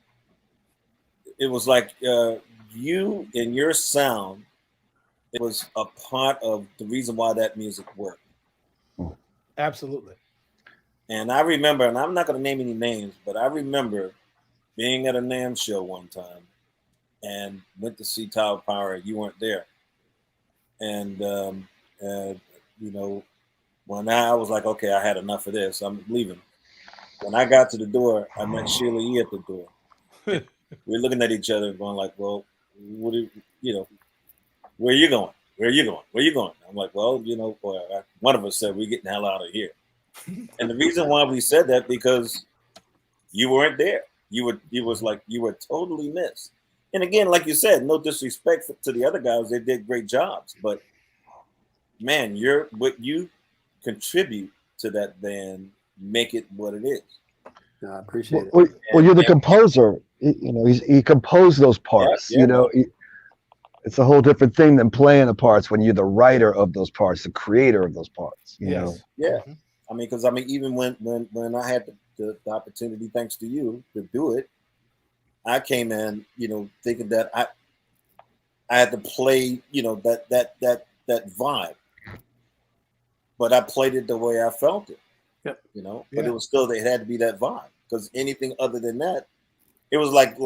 N: it was like you and your sound. It was a part of the reason why that music worked.
C: Absolutely.
N: And I remember, and I'm not going to name any names, but I remember being at a NAMM show one time and went to see Tower of Power. You weren't there. And, you know, when I was like, okay, I had enough of this. I'm leaving. When I got to the door, I met Sheila E. at the door. We're looking at each other and going like, well, what do you know? Where are you going? Where are you going? Where are you going? I'm like, well, you know, one of us said we're getting the hell out of here. And the reason why we said that because you weren't there. You were totally missed. And again, like you said, no disrespect to the other guys, they did great jobs. But man, what you contribute to that band make it what it is.
A: I appreciate
Q: Well,
A: it.
Q: well, you're the composer. He composed those parts.
N: Yeah,
Q: It's a whole different thing than playing the parts when you're the writer of those parts, the creator of those parts. You know.
N: Yeah. I mean, because even when I had the opportunity, thanks to you, to do it, I came in, thinking that I had to play, that vibe, but I played it the way I felt it.
A: Yep.
N: But it was still, it had to be that vibe, because anything other than that, it was like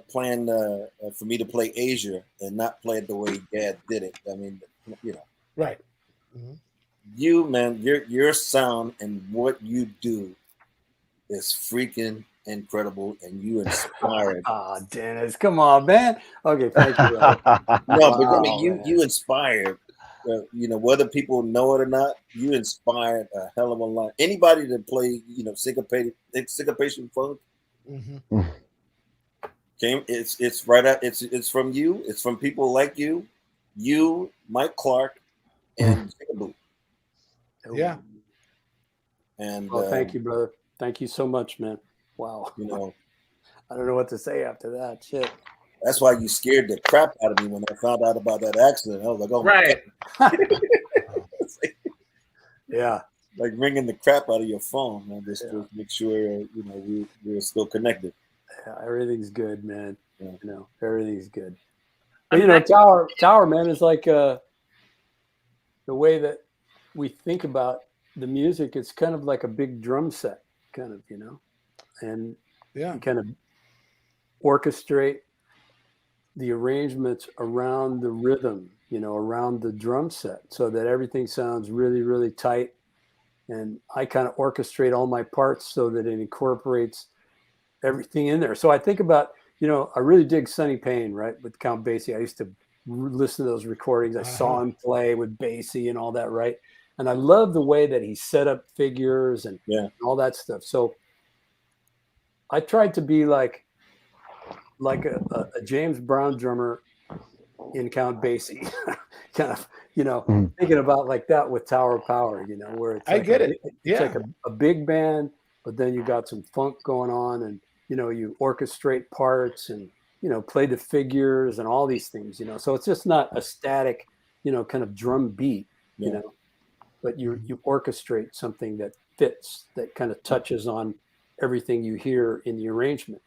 N: playing for me to play Asia and not play it the way Dad did it. I mean,
C: Right.
N: You, man, your sound and what you do is freaking incredible, and you inspired.
A: Dennis, come on, man. Okay, thank you.
N: No, but I mean,
A: Wow,
N: you inspired. Whether people know it or not, you inspired a hell of a lot. Anybody that play, syncopation funk, it's right out. It's from you. It's from people like you, Mike Clark, and TRiBUTE.
C: Yeah.
N: And
A: thank you, brother. Thank you so much, man. Wow. I don't know what to say after that. Shit.
N: That's why you scared the crap out of me when I found out about that accident. I was like, oh,
B: right.
A: Yeah.
N: Like ringing the crap out of your phone, man, just to make sure we're still connected.
A: Yeah, everything's good, man.
N: Yeah.
A: Everything's good. But Tower, man, is like the way that we think about the music. It's kind of like a big drum set, kind of, and you kind of orchestrate the arrangements around the rhythm, around the drum set, so that everything sounds really, really tight. And I kind of orchestrate all my parts so that it incorporates everything in there. So I think about, I really dig Sonny Payne, right, with Count Basie. I used to listen to those recordings. I saw him play with Basie and all that, right? And I love the way that he set up figures and all that stuff. So I tried to be like a James Brown drummer in Count Basie, kind of, thinking about like that with Tower of Power, where it's like it's like a big band, but then you got some funk going on, and you orchestrate parts and play the figures and all these things, so it's just not a static, kind of drum beat, but you orchestrate something that fits, that kind of touches on everything you hear in the arrangement,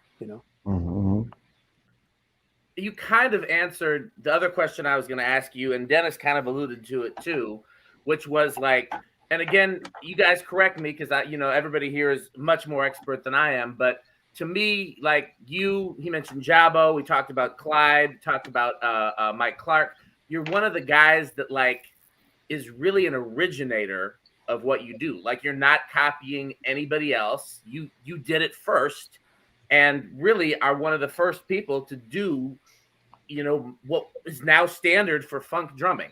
B: You kind of answered the other question I was going to ask you, and Dennis kind of alluded to it too, which was like, and again, you guys correct me, because everybody here is much more expert than I am, but to me, like he mentioned Jabo, we talked about Clyde, talked about Mike Clark. You're one of the guys that like is really an originator of what you do. Like, you're not copying anybody else. You did it first, and really are one of the first people to do, what is now standard for funk drumming.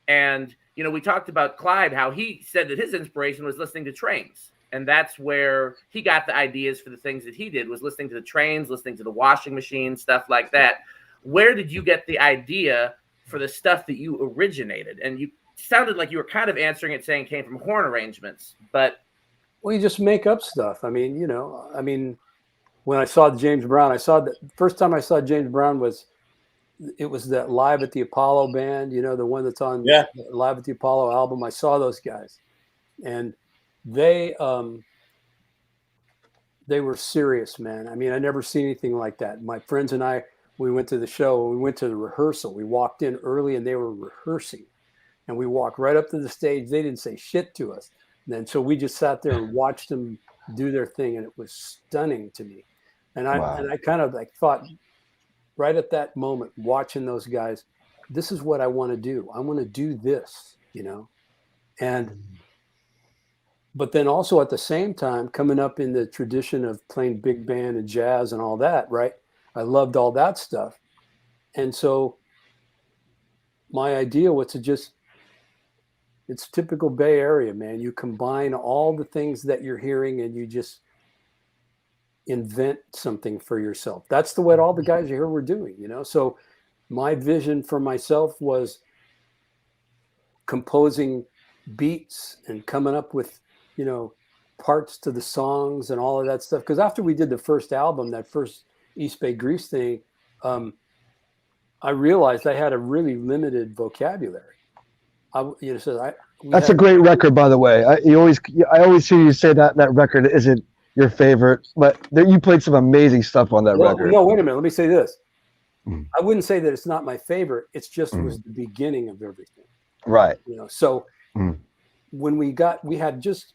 B: And, we talked about Clyde, how he said that his inspiration was listening to Trains. And that's where he got the ideas for the things that he did, was listening to the Trains, listening to the Washing Machine, stuff like that. Where did you get the idea for the stuff that you originated? And you sounded like you were kind of answering it saying it came from horn arrangements, but.
A: Well, you just make up stuff. I mean, when I saw James Brown, the first time I saw James Brown was that Live at the Apollo band, the one that's on Live at the Apollo album. I saw those guys, and they were serious, man. I mean, I never seen anything like that. My friends and I, we went to the show, we went to the rehearsal. We walked in early and they were rehearsing, and we walked right up to the stage. They didn't say shit to us. And then, so we just sat there and watched them do their thing, and it was stunning to me. And I kind of like thought right at that moment, watching those guys, this is what I want to do. I want to do this, but then also at the same time, coming up in the tradition of playing big band and jazz and all that, right? I loved all that stuff. And so my idea was to it's typical Bay Area, man. You combine all the things that you're hearing and you just invent something for yourself. That's the way all the guys here were doing, So my vision for myself was composing beats and coming up with, parts to the songs and all of that stuff. Because after we did the first album, that first East Bay Grease thing, I realized I had a really limited vocabulary.
Q: That's a great record, by the way. I always hear you say that record isn't your favorite, but you played some amazing stuff on that record.
A: No, wait a minute. Let me say this. I wouldn't say that it's not my favorite. It's just was the beginning of everything.
Q: Right.
A: So when we had just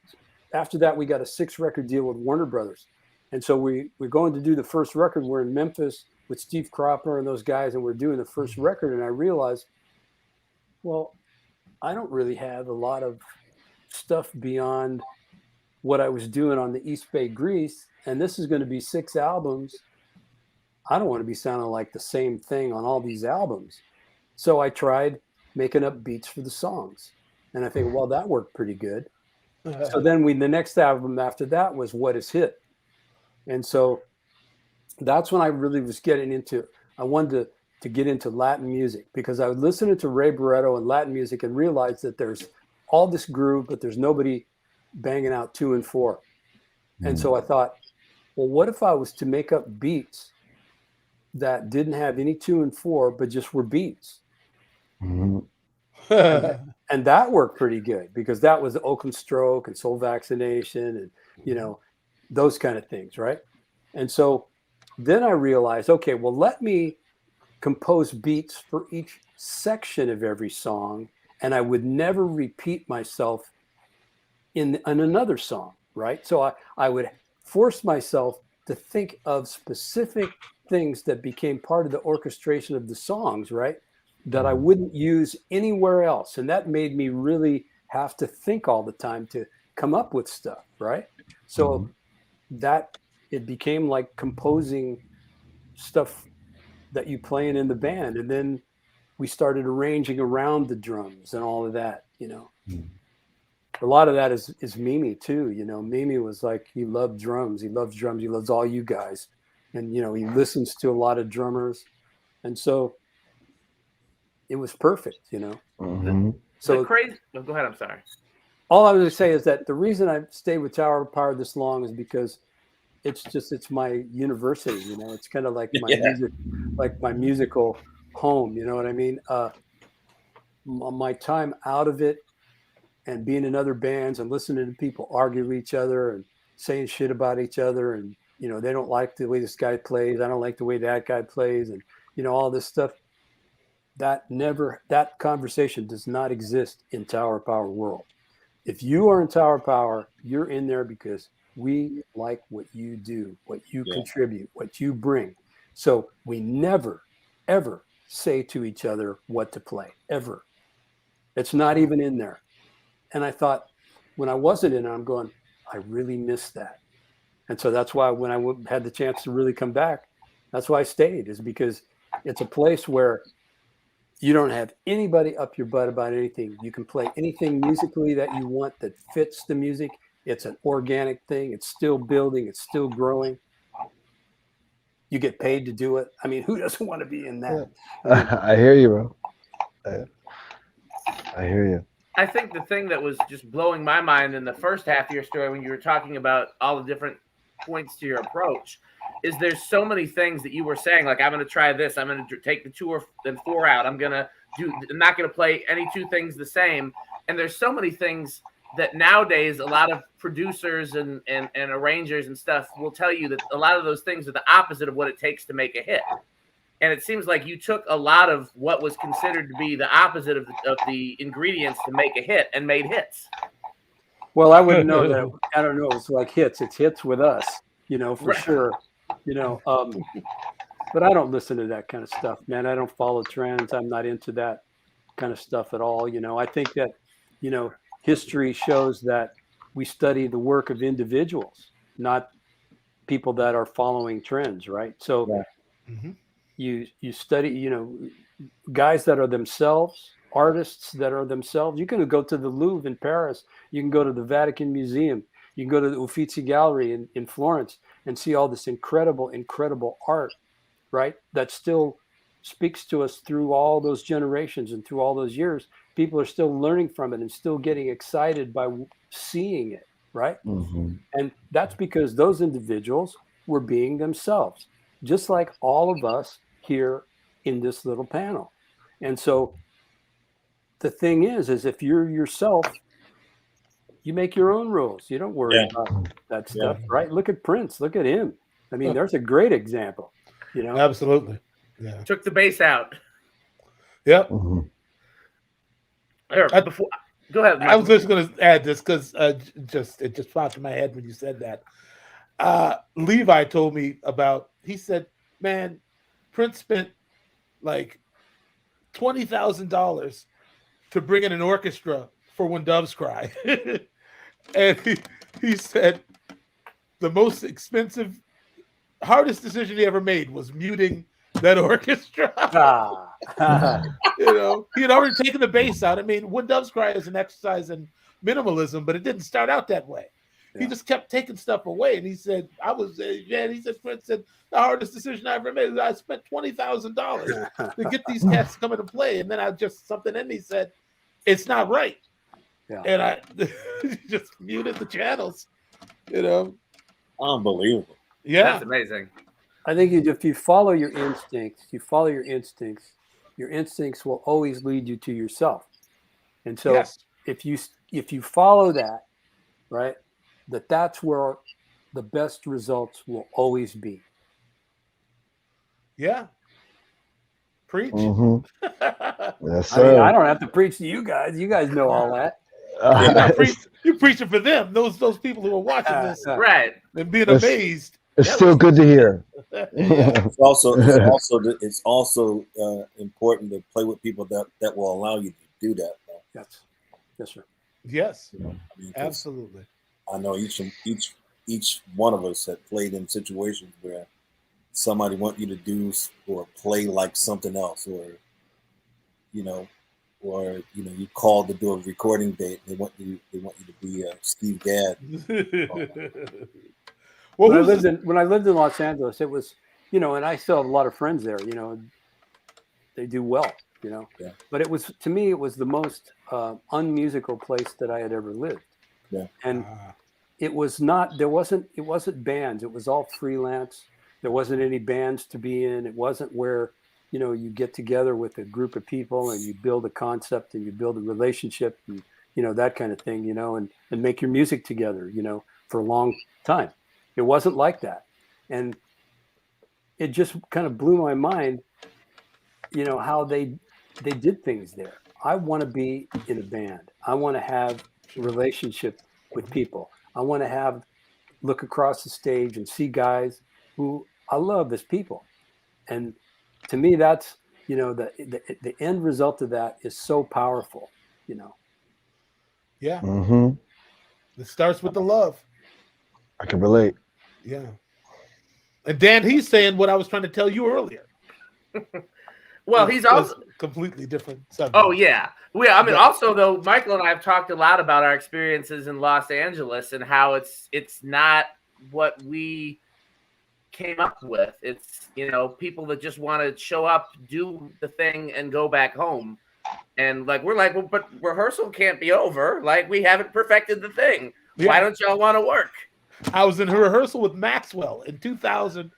A: after that, we got a 6-record deal with Warner Brothers. And so we're going to do the first record. We're in Memphis with Steve Cropper and those guys, and we're doing the first record. And I realized, well, I don't really have a lot of stuff beyond what I was doing on the East Bay Grease. And this is going to be 6 albums. I don't want to be sounding like the same thing on all these albums. So I tried making up beats for the songs. And I think, well, that worked pretty good. So then the next album after that was What Is Hit? And so that's when I really was getting into, I wanted to get into Latin music, because I was listening to Ray Barretto and Latin music and realized that there's all this groove, but there's nobody banging out 2 and 4. And so I thought, well, what if I was to make up beats that didn't have any 2 and 4, but just were beats? And that worked pretty good, because that was the Oakland Stroke and Soul Vaccination and, those kind of things, right? And so then I realized, okay, well, let me compose beats for each section of every song, and I would never repeat myself in another song, right? So I would force myself to think of specific things that became part of the orchestration of the songs, right? That I wouldn't use anywhere else. And that made me really have to think all the time to come up with stuff, right? So that it became like composing stuff that you playing in the band. And then we started arranging around the drums and all of that, A lot of that is Mimi too. Mimi was like, he loved drums. He loves drums. He loves all you guys. And, he listens to a lot of drummers. And so it was perfect, So
B: crazy. Oh, go ahead. I'm sorry.
A: All I was going to say is that the reason I stayed with Tower of Power this long is because it's my university, It's kind of like my music, like my musical home. You know what I mean? My time out of it and being in other bands and listening to people argue with each other and saying shit about each other, and they don't like the way this guy plays, I don't like the way that guy plays, and all this stuff. That conversation does not exist in Tower Power world. If you are in Tower Power, you're in there because we like what you do, what you contribute, what you bring. So we never, ever say to each other what to play, ever. It's not even in there. And I thought, when I wasn't in it, I'm going, I really miss that. And so that's why when I had the chance to really come back, that's why I stayed, is because it's a place where you don't have anybody up your butt about anything. You can play anything musically that you want that fits the music. It's an organic thing. It's still building. It's still growing. You get paid to do it. I mean, who doesn't want to be in that?
Q: I hear you, bro. I hear you.
B: I think the thing that was just blowing my mind in the first half of your story, when you were talking about all the different points to your approach, is there's so many things that you were saying, like, I'm going to try this. I'm going to take the 2 and 4 out. I'm not going to play any 2 things the same. And there's so many things that nowadays a lot of producers and arrangers and stuff will tell you that a lot of those things are the opposite of what it takes to make a hit. And it seems like you took a lot of what was considered to be the opposite of the ingredients to make a hit and made hits.
A: Well, I wouldn't know that. I don't know. It's like hits. It's hits with us, for sure. But I don't listen to that kind of stuff, man. I don't follow trends. I'm not into that kind of stuff at all. I think that, history shows that we study the work of individuals, not people that are following trends, right? So you study, guys that are themselves, artists that are themselves. You can go to the Louvre in Paris. You can go to the Vatican Museum. You can go to the Uffizi Gallery in Florence and see all this incredible, incredible art, right? That still speaks to us through all those generations and through all those years. People are still learning from it and still getting excited by seeing it. right?
Q: Mhm.
A: And that's because those individuals were being themselves, just like all of us here in this little panel. And so the thing is if you're yourself, you make your own rules. You don't worry about that stuff, right? Look at Prince. Look at him. I mean, there's a great example, you know?
C: Absolutely. Yeah.
B: Took the bass out.
C: Yep.
Q: Mhm.
B: Here, before, go ahead.
C: I was just going to add this because it just popped in my head when you said that. Levi told me about. He said, "Man, Prince spent like $20,000 to bring in an orchestra for When Doves Cry," and he said the most expensive, hardest decision he ever made was muting that orchestra. You know, he had already taken the bass out. I mean, When Doves Cry is an exercise in minimalism, but it didn't start out that way. He just kept taking stuff away, and he said, Prince said, the hardest decision I ever made. I spent $20,000 to get these cats to come into play, and then something in me said, it's not right.
A: Yeah.
C: And I just muted the channels, you know.
N: Unbelievable.
C: Yeah.
B: That's amazing.
A: I think if you follow your instincts, your instincts will always lead you to yourself. And so if you follow that, right, that's where the best results will always be.
C: Yeah. Preach.
Q: Mhm. Yes,
A: I mean,
Q: sir.
A: I don't have to preach to you guys. You guys know all that.
C: You're preaching for them, those people who are watching this,
B: right,
C: and being
Q: It's-
C: amazed.
Q: It's still good to hear.
N: It's also important to play with people that will allow you to do that.
A: Yes, sir.
C: Yes,
N: I mean, 'cause
C: absolutely.
N: I know each one of us have played in situations where somebody want you to do or play like something else, or you called to do a recording date. They want you to be Steve Gadd.
A: When I lived in Los Angeles, it was, and I still have a lot of friends there. They do well. But to me, it was the most unmusical place that I had ever lived.
N: Yeah.
A: And it wasn't bands. It was all freelance. There wasn't any bands to be in. It wasn't where, you get together with a group of people and you build a concept and you build a relationship and, that kind of thing, and make your music together, for a long time. It wasn't like that. And it just kind of blew my mind, how they did things there. I want to be in a band. I want to have a relationship with people. I want to look across the stage and see guys who I love as people. And to me, that's, the end result of that is so powerful,
C: Yeah.
Q: Mm-hmm.
C: It starts with the love.
Q: I can relate.
C: Yeah. And Dan, he's saying what I was trying to tell you earlier.
B: Well, he's also
C: completely different subject.
B: Oh yeah. Also though, Michael and I have talked a lot about our experiences in Los Angeles and how it's not what we came up with. It's people that just want to show up, do the thing, and go back home. And we're like, well, but rehearsal can't be over. Like, we haven't perfected the thing. Yeah. Why don't y'all want to work?
C: I was in a rehearsal with Maxwell in 2000.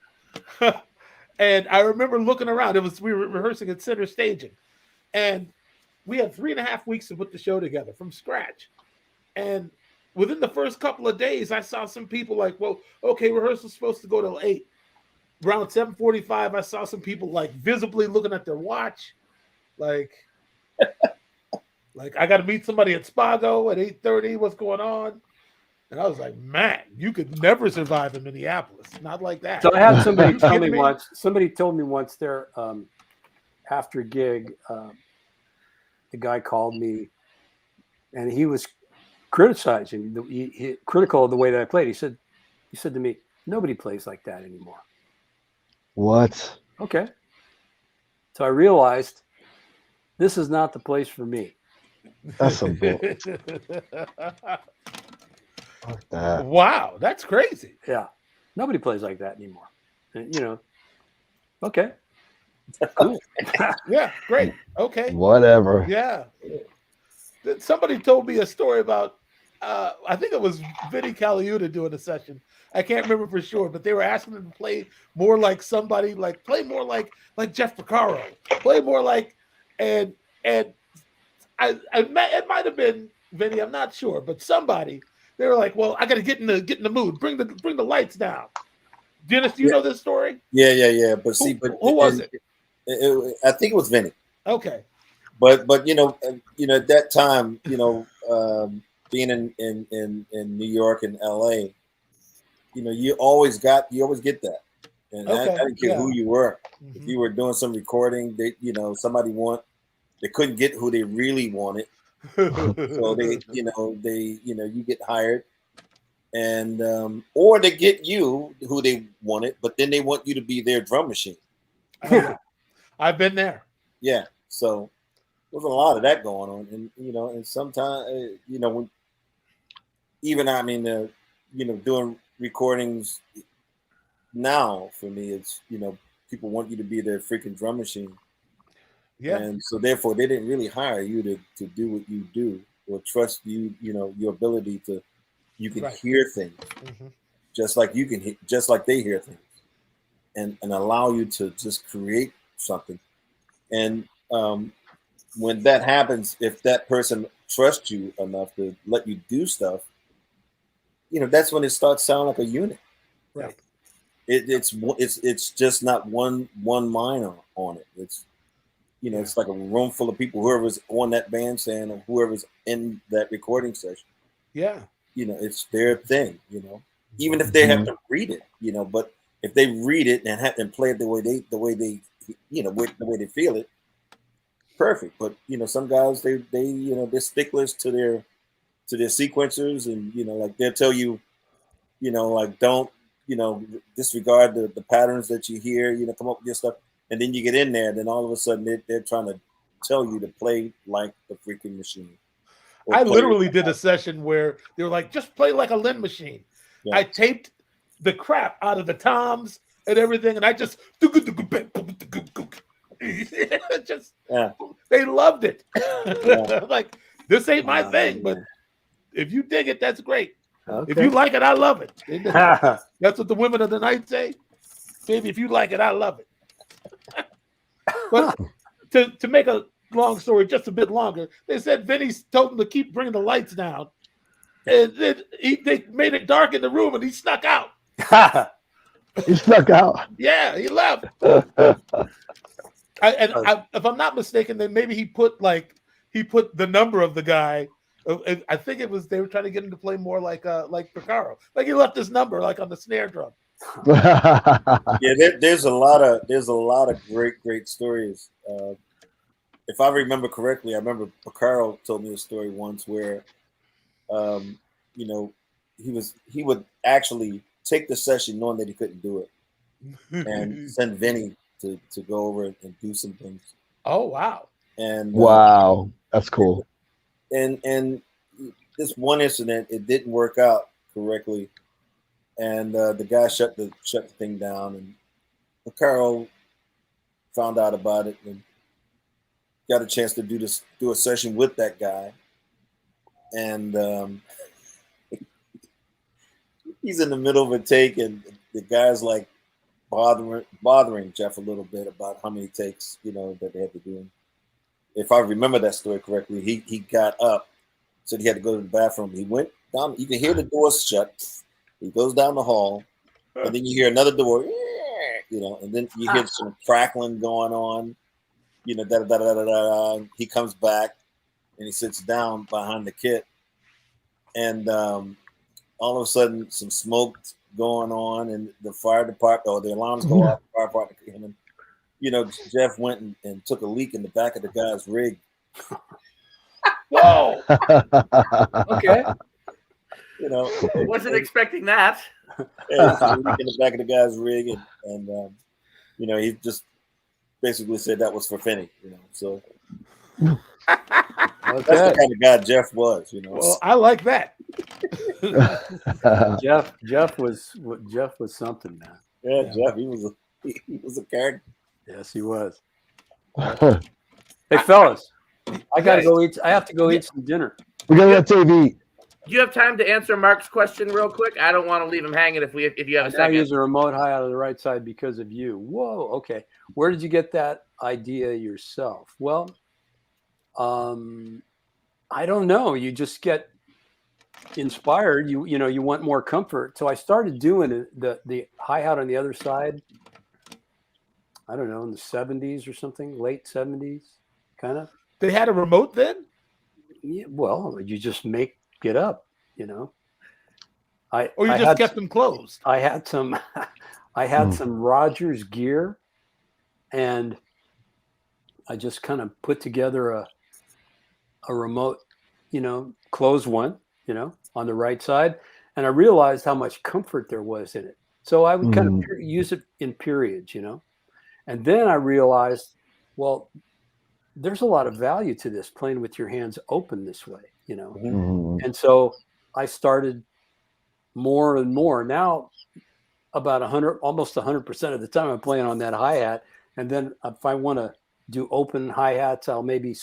C: And I remember looking around. We were rehearsing at Center Staging. And we had 3.5 weeks to put the show together from scratch. And within the first couple of days, I saw some people like, well, okay, rehearsal's supposed to go till 8. Around 7:45, I saw some people visibly looking at their watch. Like I got to meet somebody at Spago at 8:30. What's going on? And I was like, man, you could never survive in Minneapolis. Not like that.
A: So I had somebody tell me once. Somebody told me once there, after a gig, the guy called me, and he was criticizing, critical of the way that I played. He said to me, "Nobody plays like that anymore."
Q: What?
A: Okay. So I realized this is not the place for me.
Q: That's some bull. That.
C: Wow, that's crazy.
A: Yeah, nobody plays like that anymore. And, okay, cool.
C: Yeah, great. Okay,
Q: whatever.
C: Yeah. Somebody told me a story about I think it was Vinny Caliuta doing a session. I can't remember for sure, but they were asking him to play more like somebody, like play more like Jeff Porcaro, play more like, and it might have been Vinny, I'm not sure, but somebody. They were like, "Well, I got to get in the mood. Bring the lights down." Dennis, do you know this story?
N: Yeah. But see,
C: who was it?
N: I think it was Vinny.
C: Okay.
N: But you know, at that time, being in New York and LA, you always get that, and I didn't care who you were.
C: Mm-hmm.
N: If you were doing some recording, they couldn't get who they really wanted, so you get hired, and or they get you who they wanted, but then they want you to be their drum machine.
C: I've been there.
N: Yeah, so there's a lot of that going on, and and sometimes when doing recordings now for me, it's people want you to be their freaking drum machine.
C: Yeah.
N: And so therefore they didn't really hire you to do what you do or trust you, your ability to, you can hear things just like just like they hear things and allow you to just create something. And when that happens, if that person trusts you enough to let you do stuff, that's when it starts sounding like a unit.
C: Right.
N: It's just not one mind on it. It's it's like a room full of people, whoever's on that bandstand or whoever's in that recording session.
C: Yeah.
N: It's their thing, even if they have to read it, but if they read it and play it the way they feel it, perfect. But some guys they're sticklers to their sequencers, and like they'll tell you, like don't disregard the patterns that you hear, come up with your stuff. And then you get in there, then all of a sudden they're trying to tell you to play like the freaking machine.
C: I literally did a session where they were like, just play like a Lynn machine. Yeah. I taped the crap out of the toms and everything, and I just they loved it. Like, this ain't my thing, but if you dig it, that's great. Okay. If you like it, I love it. That's what the women of the night say. Baby, if you like it, I love it. But to make a long story just a bit longer, they said Vinny told him to keep bringing the lights down, and then they made it dark in the room, and he snuck out.
Q: He snuck out.
C: Yeah, he left. If I'm not mistaken, then maybe he put the number of the guy. I think it was they were trying to get him to play more like Porcaro. Like he left his number like on the snare drum.
N: There's a lot of great stories. If I remember correctly, I remember Porcaro told me a story once where, he would actually take the session knowing that he couldn't do it, and send Vinny to go over and do some things.
C: Oh wow!
N: And
Q: wow, that's cool.
N: And this one incident, it didn't work out correctly. And the guy shut the thing down, and Porcaro found out about it and got a chance to do a session with that guy. And he's in the middle of a take, and the guy's like bothering Jeff a little bit about how many takes that they had to do. If I remember that story correctly, he got up, said he had to go to the bathroom. He went down. You can hear the doors shut. He goes down the hall, and then you hear another door, and then you hear some crackling going on, He comes back, and he sits down behind the kit, and all of a sudden, some smoke going on, and the fire department, or the alarms go off. The fire department came in. Jeff went and took a leak in the back of the guy's rig.
B: Whoa!
A: Okay.
B: Wasn't expecting that.
N: Yeah, he took a leak in the back of the guy's rig, and he just basically said that was for Finney. So that's the kind of guy Jeff was.
C: Well, I like that.
A: Jeff was something, man.
N: Yeah, Jeff, he was a character.
A: Yes, he was. Hey, fellas, I gotta go eat. I have to go eat some dinner.
Q: We gotta get TV.
B: Do you have time to answer Mark's question real quick? I don't want to leave him hanging if you have a
A: I
B: second.
A: use a remote hi-hat on the right side because of you. Whoa, okay. Where did you get that idea yourself? Well, I don't know. You just get inspired. You want more comfort. So I started doing the hi-hat on the other side. I don't know, in the 70s or something, late 70s, kind of.
C: They had a remote then?
A: Yeah, well, you just make it up,
C: Or you just kept them closed?
A: I had some some Rogers gear, and I just kind of put together a remote, closed one, on the right side, and I realized how much comfort there was in it. So I would kind of use it in periods, and then I realized, well, there's a lot of value to this, playing with your hands open this way, and so I started more and more. Now about almost 100% of the time I'm playing on that hi-hat, and then if I want to do open hi-hats, I'll maybe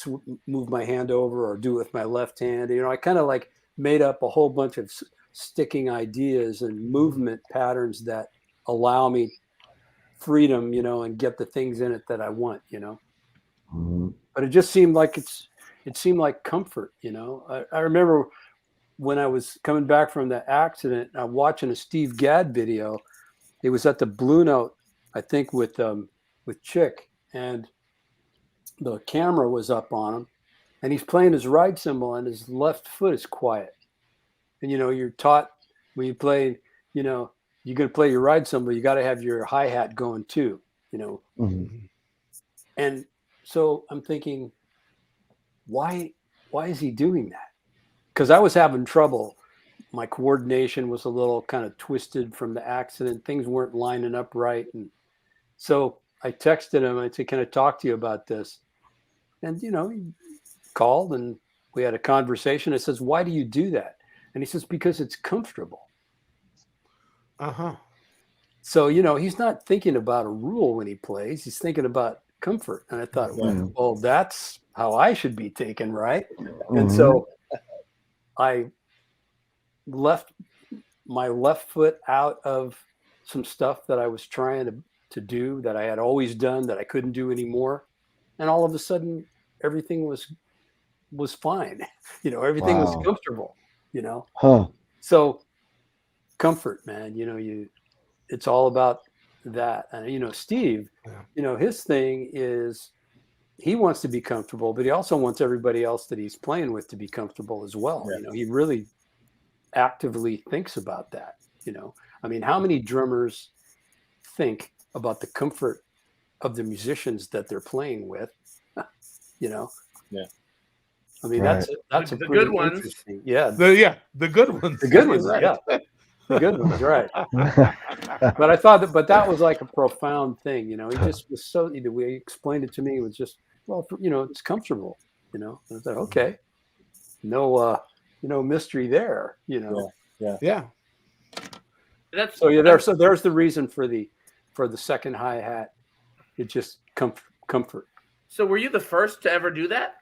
A: move my hand over or do it with my left hand. I kind of like made up a whole bunch of sticking ideas and movement patterns that allow me freedom, and get the things in it that I want, But it just seemed like it seemed like comfort, I remember when I was coming back from the accident, I'm watching a Steve Gadd video. He was at the Blue Note, I think, with Chick, and the camera was up on him, and he's playing his ride cymbal, and his left foot is quiet. And you're taught when you play, you're going to play your ride cymbal, you got to have your hi-hat going too, And so I'm thinking, why is he doing that? Because I was having trouble. My coordination was a little kind of twisted from the accident. Things weren't lining up right. And so I texted him. I said, can I talk to you about this? And, he called and we had a conversation. I says, why do you do that? And he says, because it's comfortable.
C: Uh-huh.
A: So, he's not thinking about a rule when he plays. He's thinking about comfort. And I thought, well, that's how I should be thinking, right? And so I left my left foot out of some stuff that I was trying to do that I had always done that I couldn't do anymore. And all of a sudden, everything was fine. Everything was comfortable,
Q: Huh.
A: So comfort, man, it's all about that. And, Steve, his thing is he wants to be comfortable, but he also wants everybody else that he's playing with to be comfortable as well. He really actively thinks about that. How many drummers think about the comfort of the musicians that they're playing with?
N: Yeah.
A: That's a
B: the
A: pretty
B: good ones.
A: interesting. Yeah.
C: The good ones.
A: The good ones.
C: Right.
A: Yeah. The good ones. Right. But I thought that was like a profound thing. He just was the way he explained it to me was just, well, it's comfortable. I thought, okay, no mystery there.
C: Yeah.
A: There's the reason for the second hi-hat. It's just comfort.
B: So were you the first to ever do that?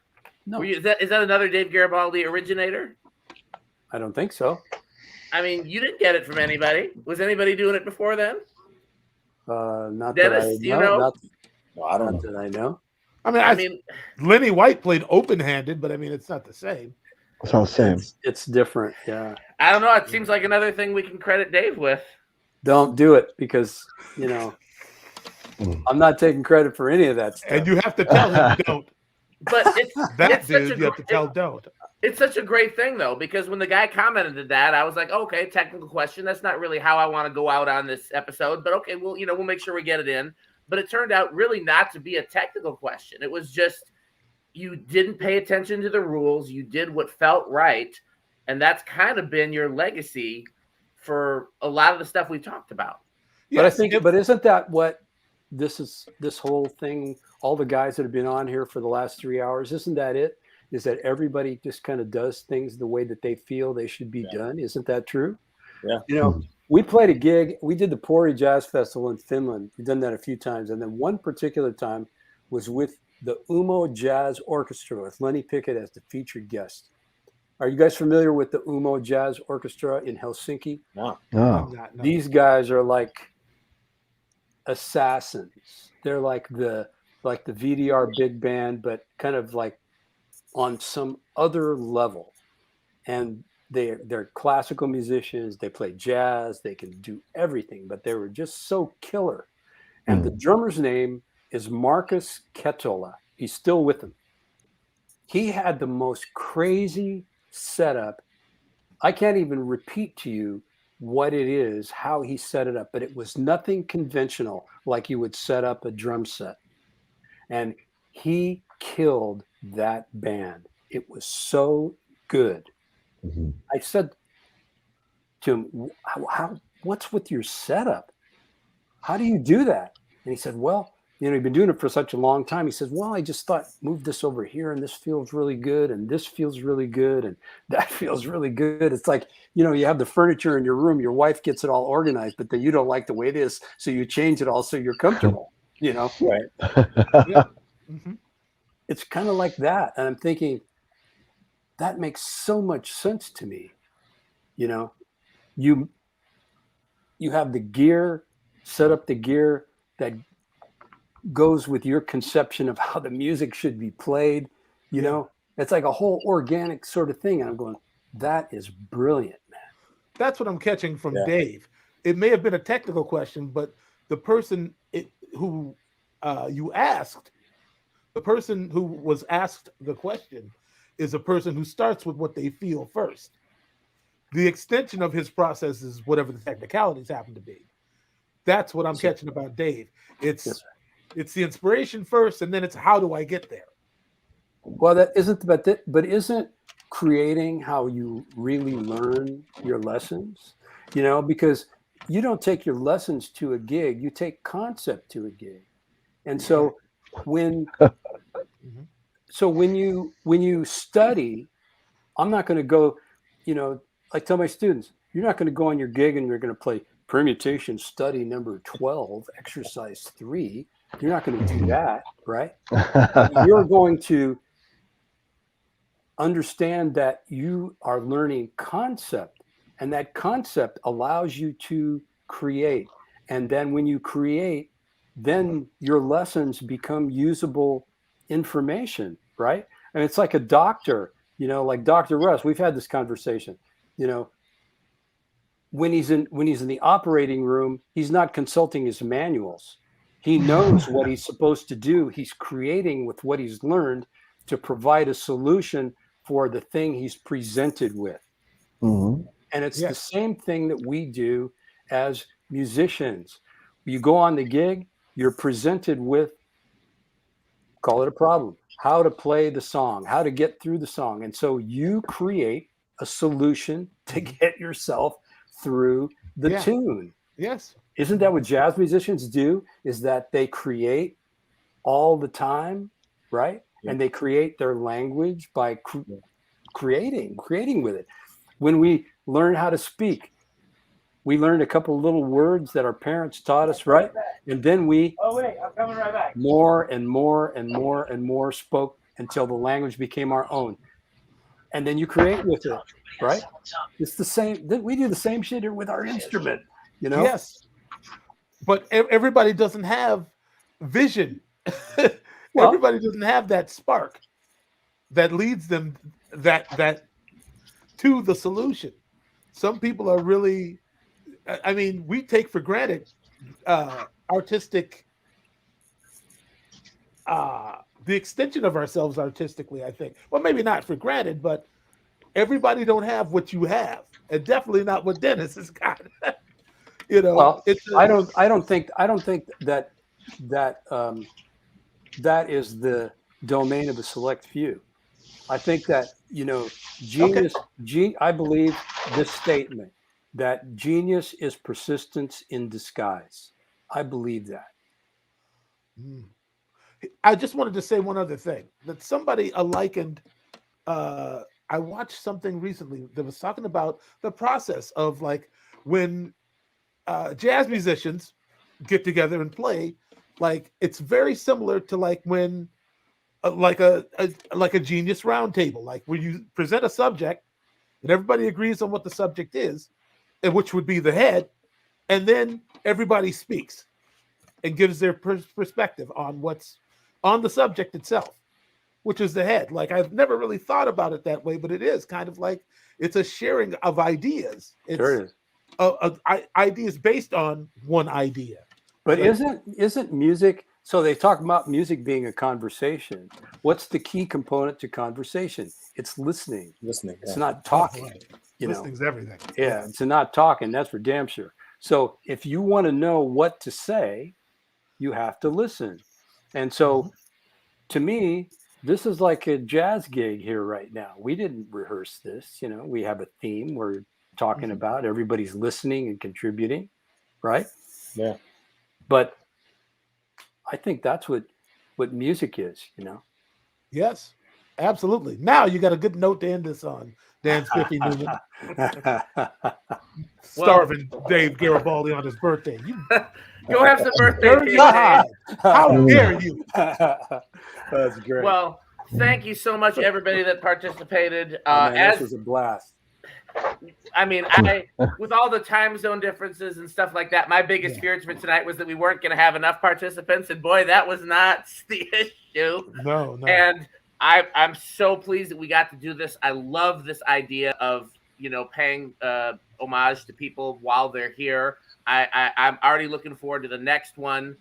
A: No.
B: Is that another Dave Garibaldi originator?
A: I don't think so.
B: You didn't get it from anybody. Was anybody doing it before then?
A: Not
B: Dennis,
A: that I
B: do you
A: know.
B: know?
N: I don't
A: Not that I know.
C: I mean, Lenny White played open-handed, but it's not the same.
Q: It's all the same.
A: It's different. Yeah.
B: I don't know. It seems like another thing we can credit Dave with.
A: Don't do it because, I'm not taking credit for any of that stuff.
C: And you have to tell him don't.
B: But it's
C: dude, you have to tell don't.
B: It's such a great thing, though, because when the guy commented that, I was like, okay, technical question. That's not really how I want to go out on this episode, but okay, we'll make sure we get it in. But it turned out really not to be a technical question. It was just you didn't pay attention to the rules. You did what felt right. And that's kind of been your legacy for a lot of the stuff we talked about.
A: But I think, isn't that what this whole thing, all the guys that have been on here for the last 3 hours, isn't that it? Is that everybody just kind of does things the way that they feel they should be done? Isn't that true?
N: Yeah.
A: We played a gig. We did the Pori Jazz Festival in Finland. We've done that a few times. And then one particular time was with the Umo Jazz Orchestra with Lenny Pickett as the featured guest. Are you guys familiar with the Umo Jazz Orchestra in Helsinki?
N: No.
Q: Oh.
A: These guys are like assassins. They're like the VDR big band, but kind of like on some other level. And they're classical musicians. They play jazz. They can do everything, but they were just so killer. And the drummer's name is Marcus Kettola. He's still with them. He had the most crazy setup. I can't even repeat to you what it is, how he set it up, but it was nothing conventional like you would set up a drum set. And he killed that band. It was so good. I said to him, what's with your setup? How do you do that? And he said, well, you've been doing it for such a long time. He says, well, I just thought, move this over here, and this feels really good, and this feels really good, and that feels really good. It's like, you have the furniture in your room, your wife gets it all organized, but then you don't like the way it is, so you change it all so you're comfortable, Right.
C: Yeah.
A: It's kind of like that. And I'm thinking, that makes so much sense to me. You have the gear, set up the gear that goes with your conception of how the music should be played. It's like a whole organic sort of thing. And I'm going, that is brilliant, man.
C: That's what I'm catching from Dave. It may have been a technical question, but the person who you asked, the person who was asked the question is a person who starts with what they feel first. The extension of his process is whatever the technicalities happen to be. That's what I'm catching about Dave. It's the inspiration first, and then it's how do I get there?
A: Well, that isn't, but isn't creating how you really learn your lessons? Because you don't take your lessons to a gig, you take concept to a gig. And so when you study, I'm not going to go, I tell my students, you're not going to go on your gig and you're going to play permutation study number 12, exercise 3. You're not going to do that, right? You're going to understand that you are learning concept, and that concept allows you to create. And then when you create, then your lessons become usable information, right? And it's like a doctor, like Dr. Russ, we've had this conversation, when he's in the operating room, he's not consulting his manuals. He knows what he's supposed to do. He's creating with what he's learned to provide a solution for the thing he's presented with. And it's the same thing that we do as musicians. You go on the gig, you're presented with, call it a problem, how to play the song, how to get through the song. And so you create a solution to get yourself through the tune.
C: Yes.
A: Isn't that what jazz musicians do? Is that they create all the time, right? And they create their language by creating with it. When we learn how to speak, we learned a couple of little words that our parents taught us, right? And then we more and more and more and more spoke until the language became our own. And then you create with it, right? It's the same. We do the same shit with our instrument,
C: Yes. But everybody doesn't have vision. Everybody doesn't have that spark that leads them that to the solution. Some people are really, we take for granted artistic, the extension of ourselves artistically, I think. Well, maybe not for granted, but everybody don't have what you have, and definitely not what Dennis has got.
A: Well, I don't think that that is the domain of a select few. I think that genius. I believe this statement that genius is persistence in disguise. I believe that.
C: I just wanted to say one other thing that somebody likened. I watched something recently that was talking about the process of like when jazz musicians get together and play. Like it's very similar to like when like a genius roundtable, like where you present a subject and everybody agrees on what the subject is, and which would be the head, and then everybody speaks and gives their perspective on what's on the subject itself, which is the head. Like, I've never really thought about it that way, but it is kind of like it's a sharing of ideas. It's
A: Sure is.
C: Ideas based on one idea.
A: But
C: Like,
A: isn't music? So they talk about music being a conversation. What's the key component to conversation? It's listening.
L: Listening.
A: It's not talking.
C: Right.
A: You know.
C: Listening's everything.
A: Yeah, it's not talking. That's for damn sure. So if you want to know what to say, you have to listen. And so, to me, this is like a jazz gig here right now. We didn't rehearse this. You know, we have a theme we're talking about. Everybody's listening and contributing, right?
L: Yeah.
A: But I think that's what music is, you know.
C: Yes, absolutely. Now you got a good note to end this on, Dan Spiffy Newman. Starving Dave Garibaldi on his birthday. You
B: Go have some birthday cake.
C: God, how dare you?
A: That's great.
B: Well, thank you so much, everybody that participated.
A: Man,
B: As
A: this was a blast.
B: I mean, with all the time zone differences and stuff like that, my biggest fears for tonight was that we weren't going to have enough participants, and boy, that was not the issue.
C: No.
B: And I'm so pleased that we got to do this. I love this idea of, you know, paying homage to people while they're here. I'm already looking forward to the next one,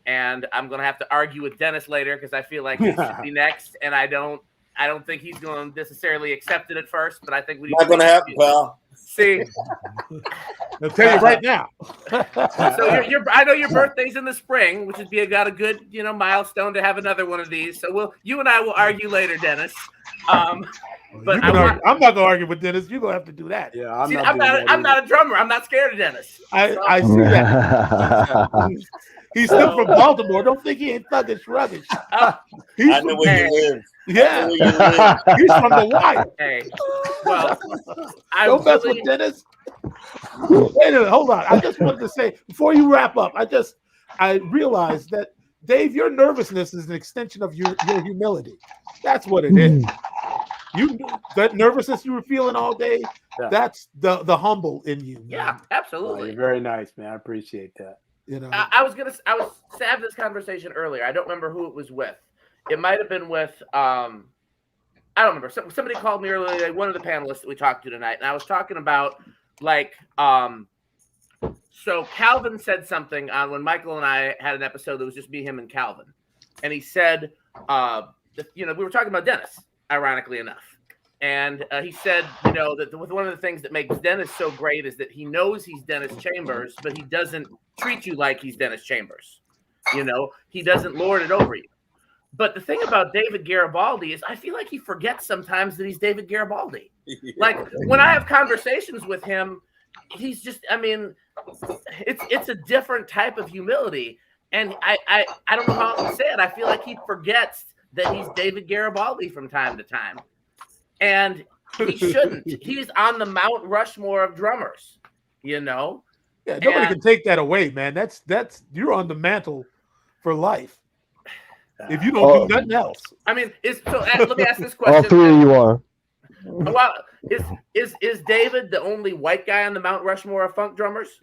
B: and I'm going to have to argue with Dennis later because I feel like he should be next, and I don't think he's going to necessarily accept it at first, but I think we
N: Not going to happen, pal.
B: See,
C: I'll tell you right now.
B: so I know your birthday's in the spring, which would got a good, you know, milestone to have another one of these. So you and I will argue later, Dennis. But
C: I'm not going to argue with Dennis. You're going to have to do that.
A: Yeah,
B: I'm not a drummer. I'm not scared of Dennis.
C: I see that. He's still from Baltimore. Don't think he ain't thuggish rubbish. He's
N: I know where you live.
C: Yeah, he's from the wire.
B: Hey, well,
C: don't mess with Dennis. Wait a minute, hold on. I just wanted to say before you wrap up, I realized that Dave, your nervousness is an extension of your humility. That's what it is. That nervousness you were feeling all day.
A: Yeah.
C: That's the humble in you. Man.
B: Yeah, absolutely.
A: You're very nice, man. I appreciate that.
C: You know,
B: I was having this conversation earlier. I don't remember who it was with. It might have been with I don't remember. Somebody called me earlier, like one of the panelists that we talked to tonight, and I was talking about like so Calvin said something on when Michael and I had an episode that was just me, him, and Calvin, and he said we were talking about Dennis, ironically enough. And he said, you know, that one of the things that makes Dennis so great is that he knows he's Dennis Chambers, but he doesn't treat you like he's Dennis Chambers. You know, he doesn't lord it over you. But the thing about David Garibaldi is I feel like he forgets sometimes that he's David Garibaldi. Like when I have conversations with him, he's just, I mean, it's a different type of humility. And I don't know how else to say it. I feel like he forgets that he's David Garibaldi from time to time. And he shouldn't. He's on the Mount Rushmore of drummers, you know?
C: Yeah, nobody can take that away, man. That's you're on the mantle for life. If you don't do nothing else.
B: I mean, let me ask this question.
Q: All three of you are.
B: Well, is David the only white guy on the Mount Rushmore of funk drummers?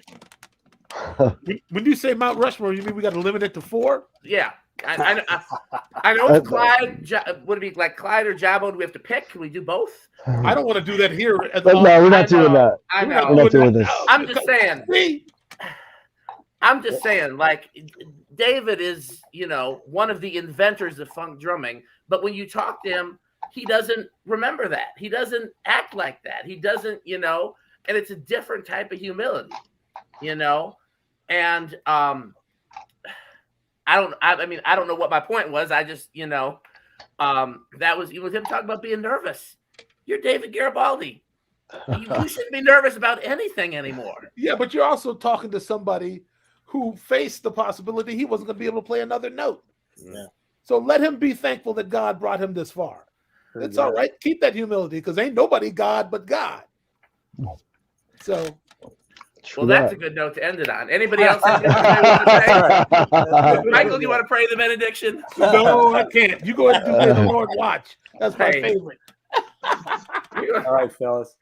C: When you say Mount Rushmore, you mean we got to limit it to 4?
B: Yeah. I know it's Clyde. Would it be like Clyde or Jabbo? Do we have to pick? Can we do both?
C: I don't want to do that here.
Q: No, we're not doing that.
B: I know.
Q: We're not doing this.
B: I'm just saying, like, David is, you know, one of the inventors of funk drumming. But when you talk to him, he doesn't remember that. He doesn't act like that. He doesn't, you know, and it's a different type of humility, you know? And I don't know what my point was. I just, you know, that was him talking about being nervous. You're David Garibaldi. You shouldn't be nervous about anything anymore.
C: Yeah, but you're also talking to somebody who faced the possibility he wasn't going to be able to play another note.
N: Yeah.
C: So let him be thankful that God brought him this far. It's all right. Keep that humility because ain't nobody God but God. So.
B: Well, that's a good note to end it on. Anybody else have anything to say? Michael, do you want to pray the benediction?
C: No, I can't. You go ahead and do the Lord watch. That's my favorite.
A: All right, fellas.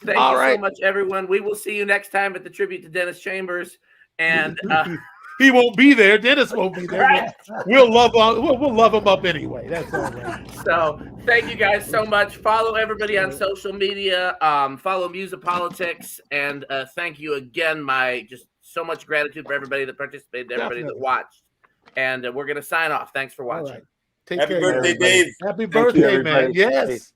B: Thank
C: All
B: you
C: right.
B: so much, everyone. We will see you next time at the tribute to Dennis Chambers. And
C: he won't be there. Dennis won't be there.
B: Right.
C: We'll love we'll love him up anyway. That's all right.
B: So thank you guys so much. Follow everybody on social media. Follow MUSiPOLiTiX, and thank you again. My just so much gratitude for everybody that participated, everybody
C: Definitely.
B: that watched, and we're gonna sign off. Thanks for watching.
C: Right. Take
N: Happy
C: care,
N: birthday,
C: everybody.
N: Dave.
C: Happy
P: Thank you,
C: birthday, man.
P: everybody.
C: Yes.